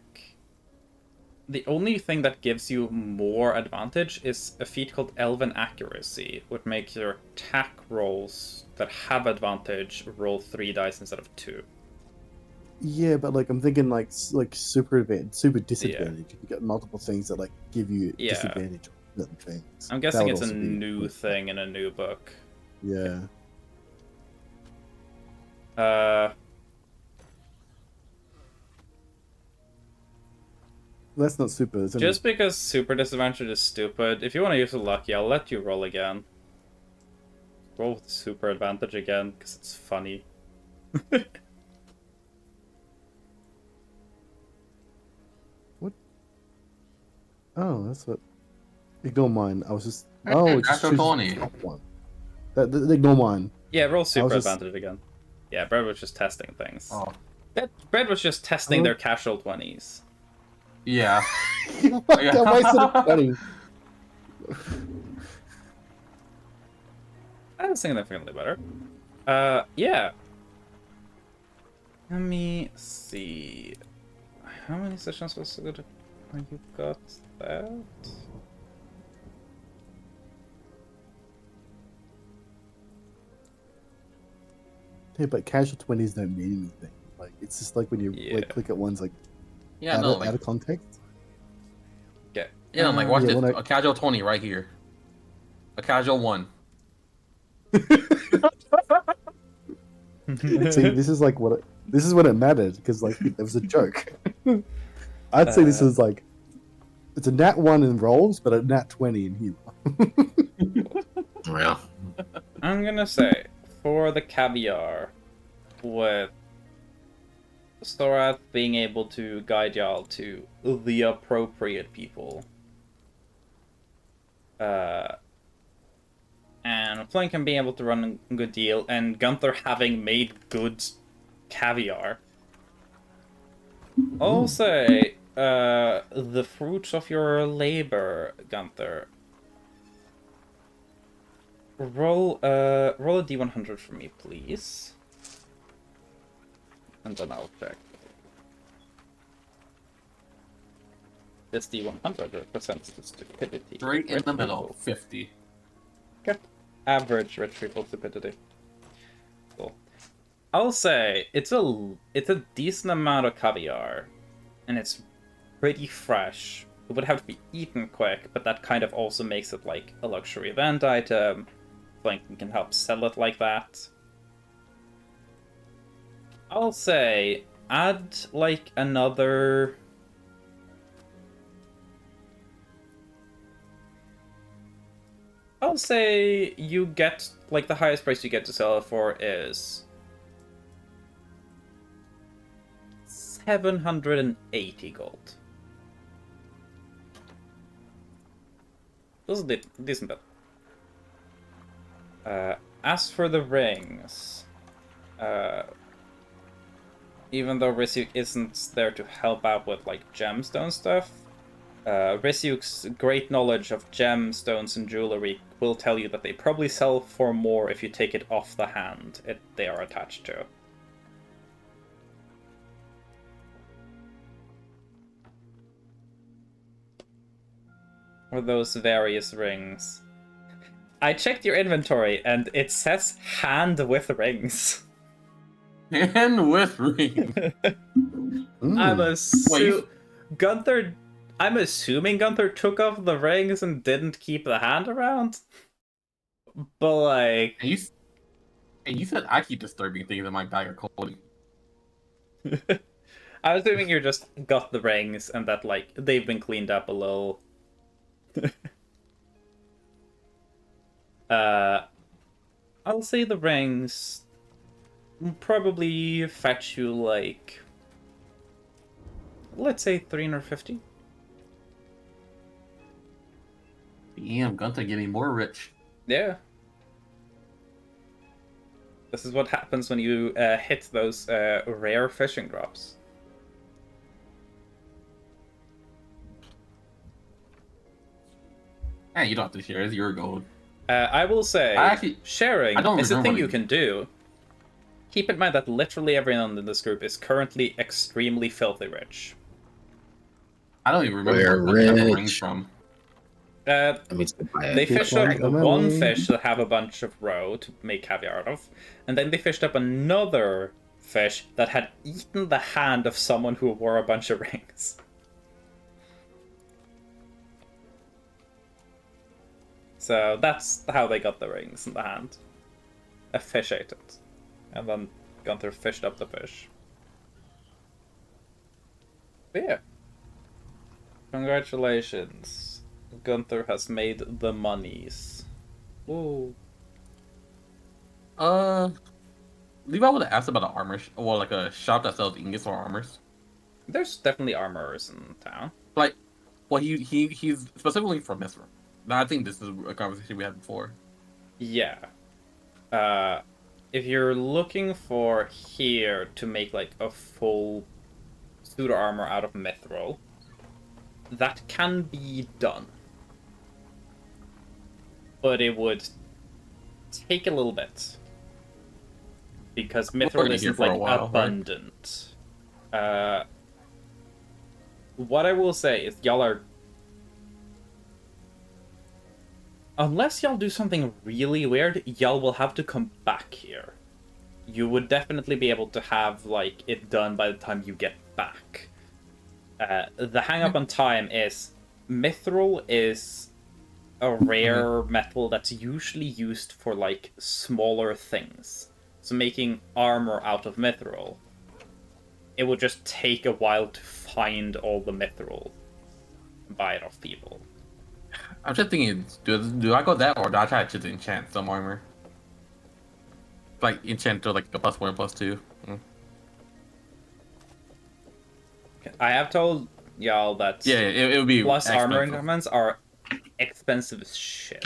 The only thing that gives you more advantage is a feat called Elven Accuracy, which makes your attack rolls that have advantage roll 3 dice instead of 2. Yeah, but like I'm thinking like super advantage, super disadvantage. If you get multiple things that like give you Yeah. disadvantage on certain things. I'm That guessing would it's a also be new good. thing in a new book. Yeah. That's not super. It's only... Just because super disadvantage is stupid, if you want to use a lucky, I'll let you roll again. Roll with super advantage again, because it's funny. What? Oh, that's what. Ignore mine. I was just. Oh, it just Natural chooses 20. the top one. Ignore mine. Yeah, roll super just- advantage again. Yeah, Brett was just testing things. Oh. Brett was just testing Oh. their casual 20s. Yeah. I wasted a 20. That's significantly better. Yeah. Let me see. How many sessions was it when you got that? Yeah, but casual 20s don't mean anything. Like it's just like when you Yeah. like click at ones like Yeah, out, no, of, like, out of context. Yeah. yeah, like watch Yeah, this. when I- A casual 20 right here. A casual 1. See, this is like what this is when it mattered because like it was a joke. I'd say this is like it's a nat 1 in rolls, but a nat 20 in humor. Well, I'm gonna say, for the caviar, with Storath being able to guide y'all to the appropriate people, and Flanken being able to run a good deal, and Gunther having made good caviar, I'll say, the fruits of your labor, Gunther. Roll a d100 for me, please. And then I'll check. This d100 represents the stupidity. Straight in the Retrieval. middle. 50. Okay. Average retrieval stupidity. Cool. I'll say it's a decent amount of caviar, and it's pretty fresh. It would have to be eaten quick, but that kind of also makes it like a luxury event item. Flanking can help sell it like that. I'll say add like another. I'll say you get like the highest price you get to sell it for is 780 gold. This is a decent bit. As for the rings, even though Risyuk isn't there to help out with like gemstone stuff, Risyuk's great knowledge of gemstones and jewelry will tell you that they probably sell for more if you take it off the hand they are attached to. Or those various rings. I checked your inventory and it says hand with rings. And with ring. I'm assuming Gunther took off the rings and didn't keep the hand around. But like, And you said I keep disturbing things in my bag of clothing. I'm assuming you just got the rings and that like they've been cleaned up a little. I'll say the rings probably fetch you like, let's say 350. Damn, Gunther getting more rich. Yeah. This is what happens when you hit those rare fishing drops. Hey, you don't have to share. It's your gold. I will say, sharing is a thing you can do. Keep in mind that literally everyone in this group is currently extremely filthy rich. I don't even remember where I got the rings from. They fished up one fish that have a bunch of roe to make caviar out of, and then they fished up another fish that had eaten the hand of someone who wore a bunch of rings. So that's how they got the rings in the hand. A fish ate it. And then Gunther fished up the fish. But yeah. Congratulations. Gunther has made the monies. Woo. Levi would have asked about an armor, or like a shop that sells ingots or armors. There's definitely armorers in town. Like, well, he's specifically from Misra. I think this is a conversation we had before. Yeah. If you're looking for here to make like a full suit of armor out of mithril, that can be done. But it would take a little bit. Because mithril isn't like abundant. Right? What I will say is y'all are, unless y'all do something really weird, y'all will have to come back here. You would definitely be able to have like it done by the time you get back. The hang up on time is mithril is a rare metal that's usually used for like smaller things. So making armor out of mithril, it would just take a while to find all the mithril and buy it off people. I'm just thinking, do I go that, or do I try to just enchant some armor? Like, enchant to like a +1 and +2. I have told y'all that it would be plus expensive. armor increments are expensive as shit.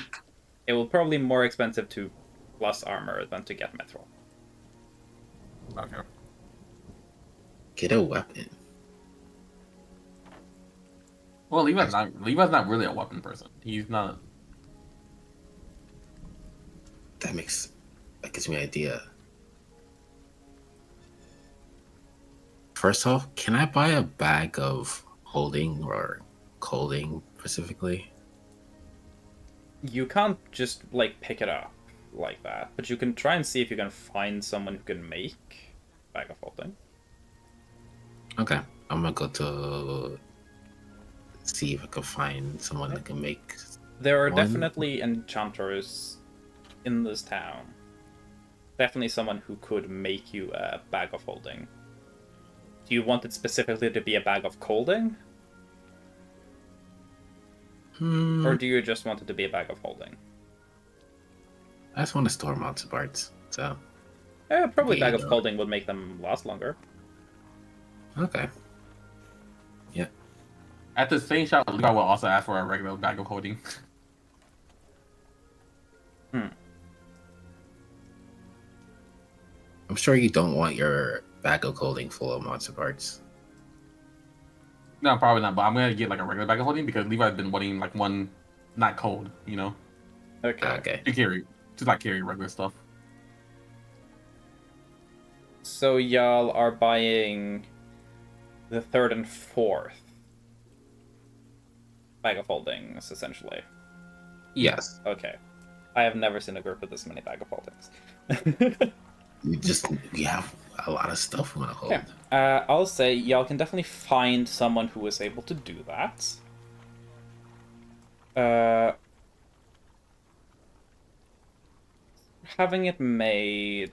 It will probably be more expensive to plus armor than to get mithril. Okay. Get a weapon. Well, Levi's not really a weapon person. He's not. That gives me an idea. First off, can I buy a bag of holding or clothing specifically? You can't just like pick it up like that, but you can try and see if you can find someone who can make a bag of holding. Okay, I'm gonna go to see if I can find someone that can make. There are one. definitely enchanters in this town. Definitely someone who could make you a bag of holding. Do you want it specifically to be a bag of holding? Or do you just want it to be a bag of holding? I just want to store mounted parts, so. Probably Yeah, bag of holding would make them last longer. Okay. At the same shot, Levi will also ask for a regular bag of holding. I'm sure you don't want your bag of holding full of monster parts. No, probably not. But I'm gonna get like a regular bag of holding because Levi's been wanting like one, not cold, Okay. Okay. to carry, just like carry regular stuff. So y'all are buying the third and fourth bag of holdings, essentially. Yes. Okay. I have never seen a group with this many bag of holdings. We have a lot of stuff we want to hold. Yeah. I'll say y'all can definitely find someone who is able to do that. Having it made.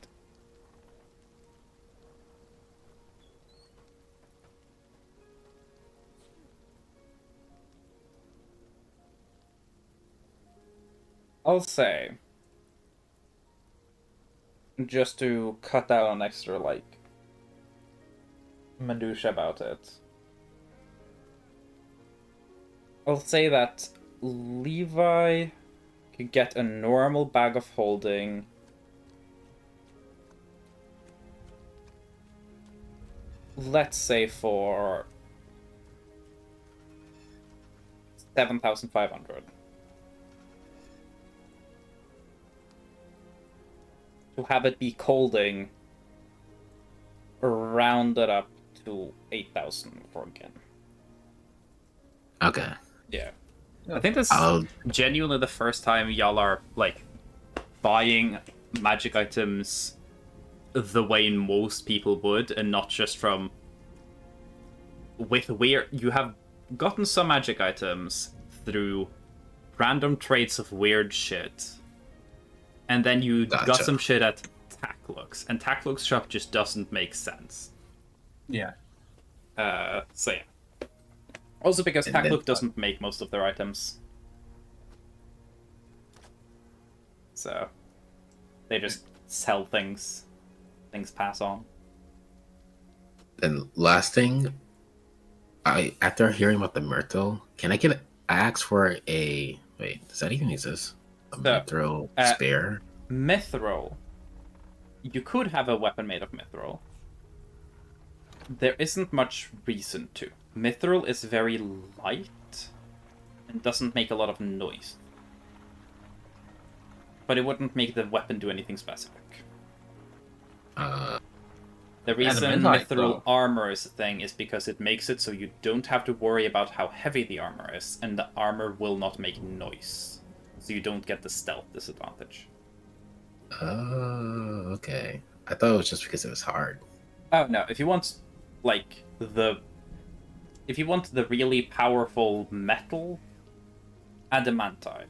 I'll say, just to cut out an extra, like, minutia about it, I'll say that Levi could get a normal bag of holding let's say for 7,500. To have it be colding rounded up to 8,000 for again. Okay. Yeah. I think this I'll- is genuinely the first time y'all are like buying magic items the way most people would, and not just from with weird. You have gotten some magic items through random traits of weird shit, and then you got Gotcha. some shit at Tacklux, and Tacklux shop just doesn't make sense. Yeah. So yeah. Also because And then- Tacklux doesn't make most of their items. So they just sell things. Things pass on. And last thing, after hearing about the Myrtle, can I ask for a wait? Does that even exist? A Mithril spare? Mithril. You could have a weapon made of Mithril. There isn't much reason to. Mithril is very light and doesn't make a lot of noise. But it wouldn't make the weapon do anything specific. The reason Adamantite, Mithril though. armor is a thing is because it makes it so you don't have to worry about how heavy the armor is, and the armor will not make noise. So you don't get the stealth disadvantage. Oh, okay. I thought it was just because it was hard. Oh no, if you want the really powerful metal, adamantite.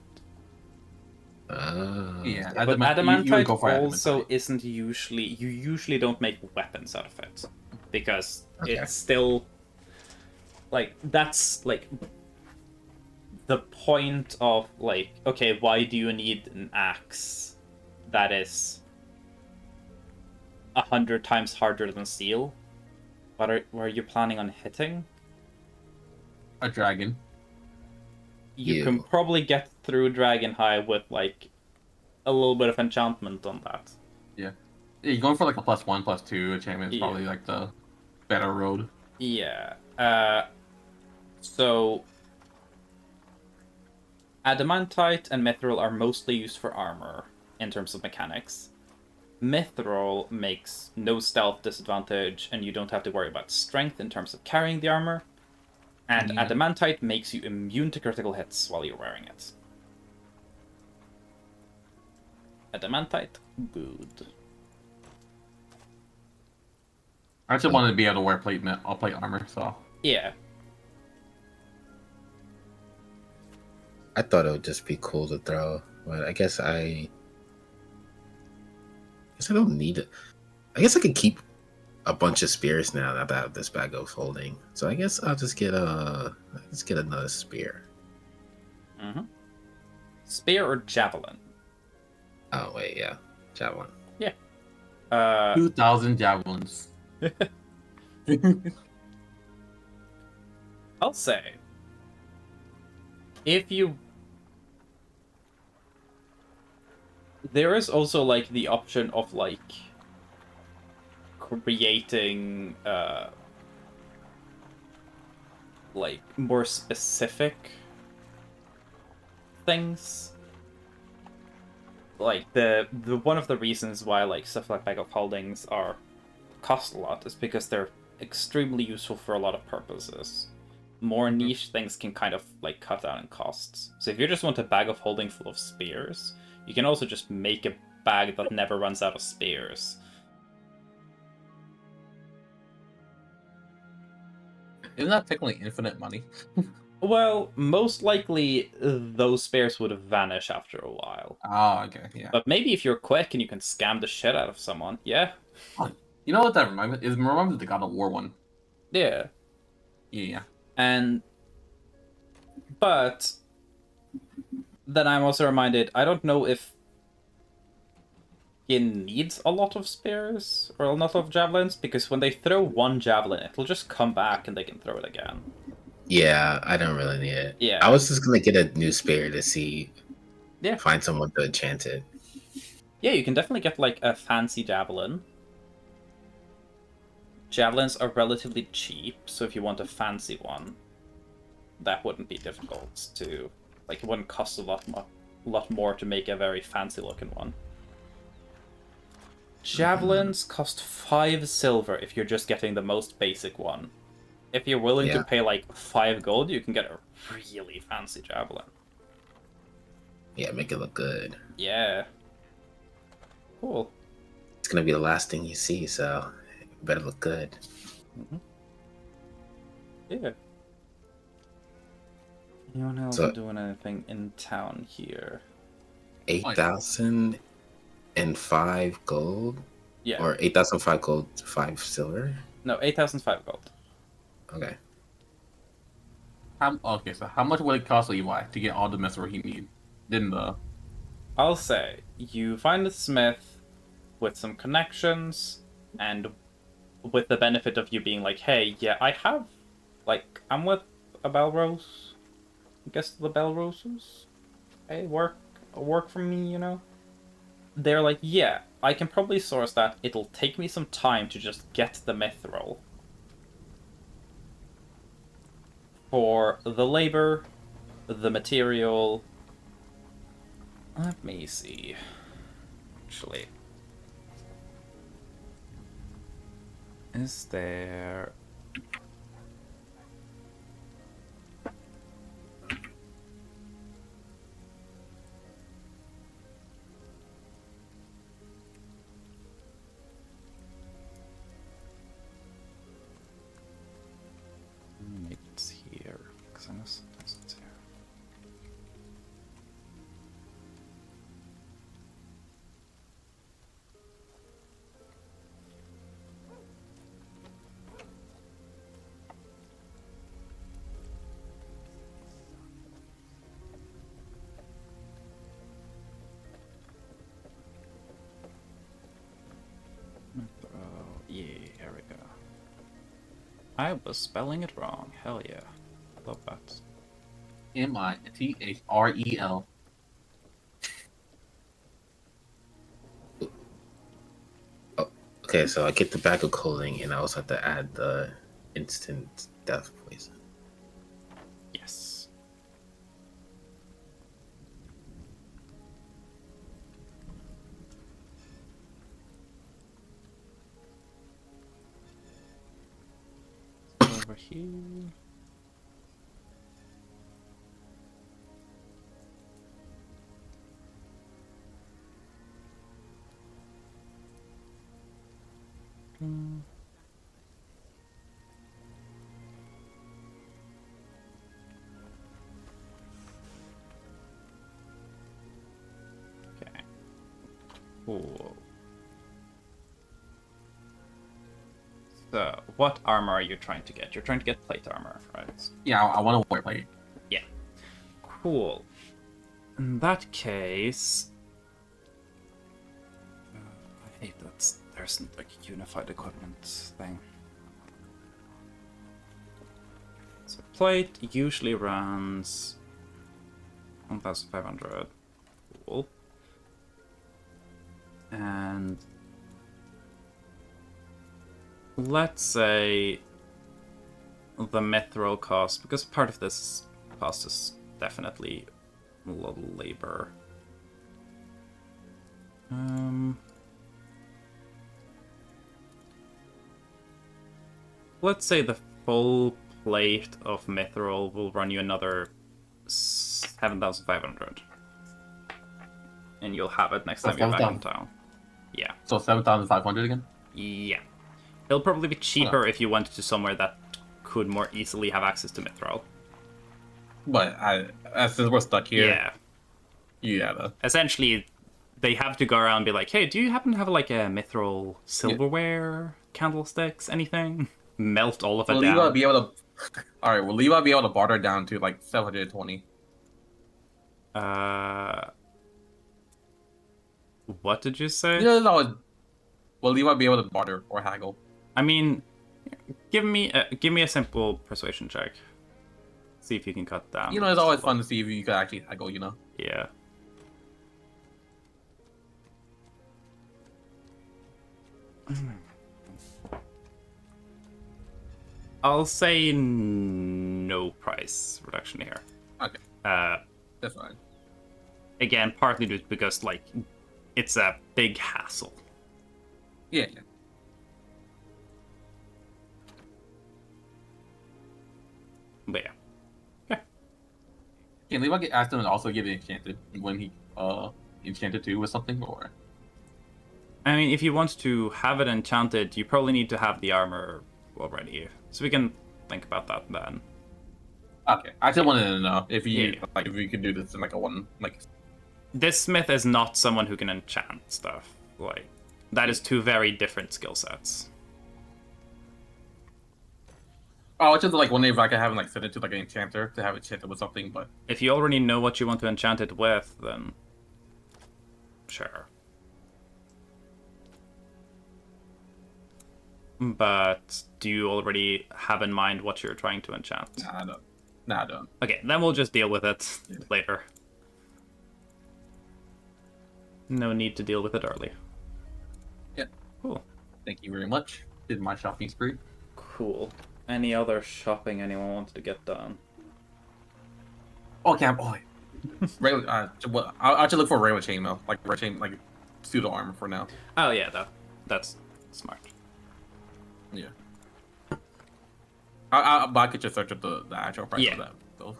Yeah. But you would adamantite go for also adamantite. isn't usually. You usually don't make weapons out of it because Okay. it's still that's the point of okay, why do you need an axe that is 100 times harder than steel? What are you planning on hitting? A dragon. You can probably get through Dragon High with a little bit of enchantment on that. Yeah, you're going for like a +1, +2 enchantment is Yeah. probably like the better road. Yeah. So adamantite and mithril are mostly used for armor in terms of mechanics. Mithril makes no stealth disadvantage, and you don't have to worry about strength in terms of carrying the armor. And Yeah. adamantite makes you immune to critical hits while you're wearing it. Adamantite, good. I actually wanted to be able to wear plate armor, so Yeah. I thought it would just be cool to throw, but I guess I don't need it. I guess I can keep a bunch of spears now that I have this bag of holding. So I guess I'll just get another spear. Mm-hmm. Spear or javelin? Oh wait, yeah, javelin. Yeah. 2,000 javelins. I'll say, if you... There is also, like, the option of, like, creating, like, more specific things. Like, the one of the reasons why, like, stuff like bag of holdings cost a lot is because they're extremely useful for a lot of purposes. More niche things can kind of, like, cut down in costs. So if you just want a bag of holding full of spears, you can also just make a bag that never runs out of spears. Isn't that technically infinite money? Well, most likely those spares would vanish after a while. Oh, okay, yeah. But maybe if you're quick and you can scam the shit out of someone, yeah. You know what that reminds me? It reminds me of the God of War one. Yeah. Yeah. But then I'm also reminded, I don't know if he needs a lot of spares or a lot of javelins, because when they throw one javelin, it'll just come back and they can throw it again. Yeah, I don't really need it. Yeah. I was just gonna get a new spear to see. Yeah. Find someone to enchant it. Yeah, you can definitely get, like, a fancy javelin. Javelins are relatively cheap, so if you want a fancy one, that wouldn't be difficult to... Like, it wouldn't cost a lot more to make a very fancy-looking one. Javelins cost 5 silver if you're just getting the most basic one. If you're willing to pay, like, 5 gold, you can get a really fancy javelin. Yeah, make it look good. Yeah. Cool. It's gonna be the last thing you see, so it better look good. Mm-hmm. Yeah. Anyone else doing anything in town here? 8,005 gold? Yeah. Or 8,005 gold, 5 silver? No, 8,005 gold. Okay. Okay, so how much would it cost Levi to get all the mithril he needs? I'll say, you find a smith with some connections, and with the benefit of you being like, hey, yeah, I have, like, I'm with a Belrose. I guess the Belroses, hey, work for me, you know? They're like, yeah, I can probably source that. It'll take me some time to just get the mithril. For the labor, the material... Let me see. Actually... Is there... Maybe it's here, because I know sometimes it's here. Yeah, here we go. I was spelling it wrong. Hell yeah. Love that. Mithrel. Oh, okay, so I get the bag of clothing, and I also have to add the instant death poison. Yes. Over here. Okay. Cool. So, what armor are you trying to get? You're trying to get plate armor, right? Yeah, I want to wear plate. Yeah. Cool. In that case... I hate that there isn't like a unified equipment thing. So plate usually runs 1,500. Cool. And let's say the mithril cost, because part of this cost is definitely a little labor. Let's say the full plate of mithril will run you another 7,500. And you'll have it next time you're back in town. Yeah. So 7,500 again? Yeah. It'll probably be cheaper if you went to somewhere that could more easily have access to mithril. But since we're stuck here, Yeah. Yeah. Essentially, they have to go around and be like, hey, do you happen to have like a mithril silverware, candlesticks, anything? Melt all of it Will down. Levi be able to... Alright, will Levi be able to barter down to like 720? What did you say? You know, there's always... Will Levi be able to barter or haggle? I mean, give me a simple persuasion check. See if you can cut down. You know, it's always fun to see if you can actually haggle, you know? Yeah. I'll say no price reduction here. Okay. That's fine. Again, partly just because, like, it's a big hassle. Yeah. But yeah. Okay. Can Levi get asked him to also get it enchanted when he enchanted too with something, or? I mean, if you want to have it enchanted, you probably need to have the armor already. So we can think about that then. Okay, I just wanted to know if you if you could do this in like a one like. This smith is not someone who can enchant stuff. Like, that is two very different skill sets. Oh, it's just like wondering if I could have him like send it to like an enchanter to have it enchanted with something, but If you already know what you want to enchant it with, then sure. But do you already have in mind what you're trying to enchant? nah, I don't. Nah, I don't. Okay, then we'll just deal with it later. No need to deal with it early. Yeah. Cool. Thank you very much. Did my shopping spree. Cool. Any other shopping anyone wanted to get done? Okay, regular. Well, I should look for regular chainmail, like pseudo armor for now. Oh yeah, that's smart. Yeah. But I could just search up the actual price of that though.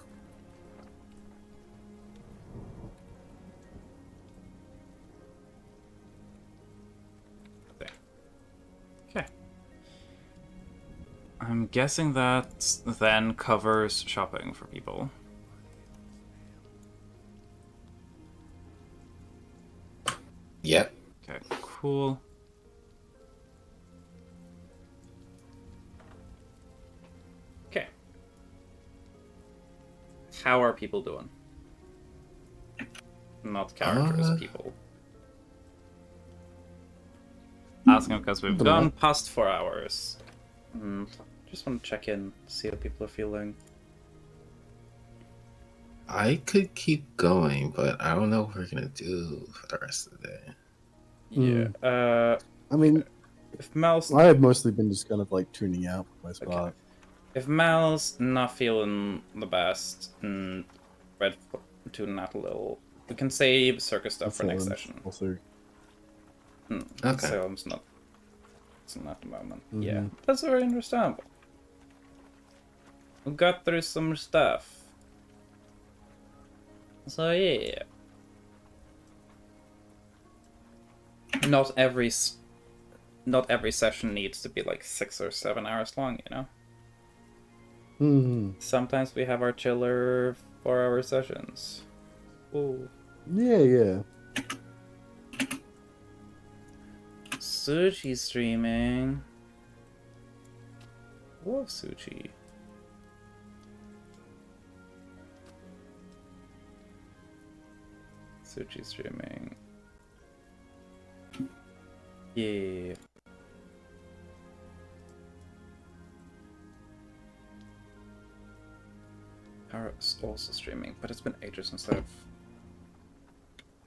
Okay. I'm guessing that then covers shopping for people. Yep. Okay, cool. Okay. How are people doing? Not characters, people. Asking because we've gone past 4 hours. Just want to check in, see how people are feeling. I could keep going, but I don't know what we're gonna do for the rest of the day. Yeah. I mean, if Mal's I have mostly been just kind of like tuning out for the most part. If Mal's not feeling the best and Red tuning out a little, we can save circus stuff for next session. Also, Okay. Salem's not. It's not at the moment. Yeah, that's very understandable. We got through some stuff. So yeah. Not every session needs to be like 6 or 7 hours long, you know? Sometimes we have our chiller 4-hour sessions. Ooh. yeah. Sushi streaming. Love sushi. Sushi streaming. Yeah. are also streaming, but it's been ages since I've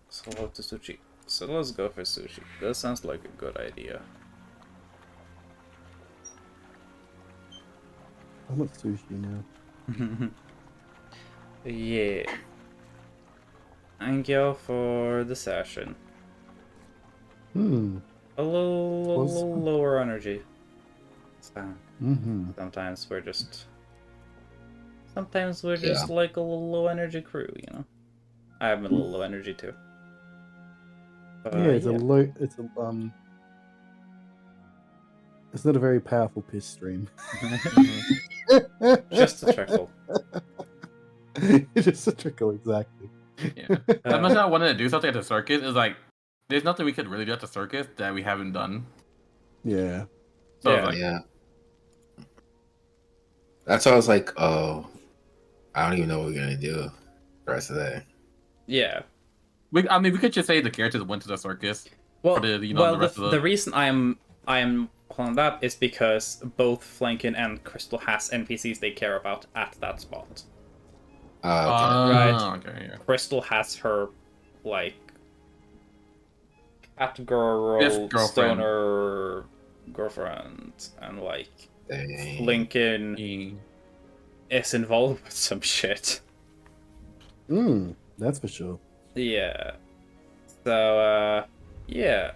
said hello to Sushi. So let's go for sushi. That sounds like a good idea. I want sushi now. Yeah. Thank you for the session. A little lower energy. So, sometimes we're just like a little low energy crew, you know. I'm a little low energy too. Yeah, it's a low. It's not a very powerful piss stream. Just a trickle. Just a trickle, exactly. Yeah. As much as I wanted to do something at the circus, it's like there's nothing we could really do at the circus that we haven't done. Yeah. So Yeah. like, Yeah. That's why I was like, oh, I don't even know what we're gonna do the rest of the day. Yeah. we could just say the characters went to the circus. Well, for the, the rest of the reason I am calling that is because both Flankin and Crystal has NPCs they care about at that spot. Okay. Right. Okay, yeah. Crystal has her like cat girl, Yes, girlfriend. stoner girlfriend, and like Dang. Lincoln is involved with some shit. That's for sure. Yeah. So yeah.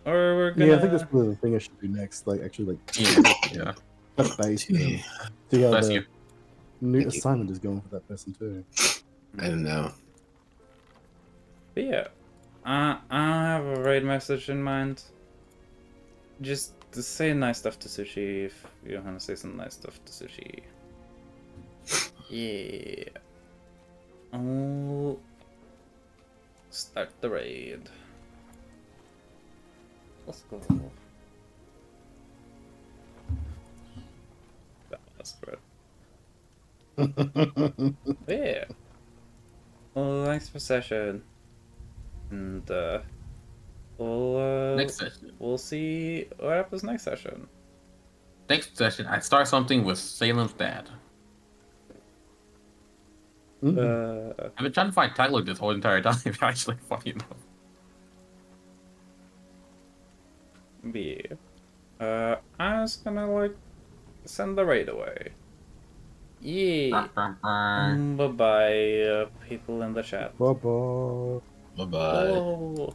Or we're gonna. Yeah, I think that's probably the thing I should do next. Like, actually, Yeah. touch base. Yeah. See how Bless the you. new Thank you. assignment is going for that person too. I don't know. But yeah. I have a raid message in mind. Just to say nice stuff to Sushi if you want to say some nice stuff to Sushi. Yeah. Oh. Start the raid. Let's go. That was good. Yeah. Well, thanks for session. And we'll Next session. we'll see what happens next session. Next session, I start something with Salem's dad. I've been trying to find Tyler this whole entire time. Actually, funny enough. Yeah. I was gonna like send the raid away. Yeah. Bye bye, people in the chat. Bye bye. Bye bye. Oh.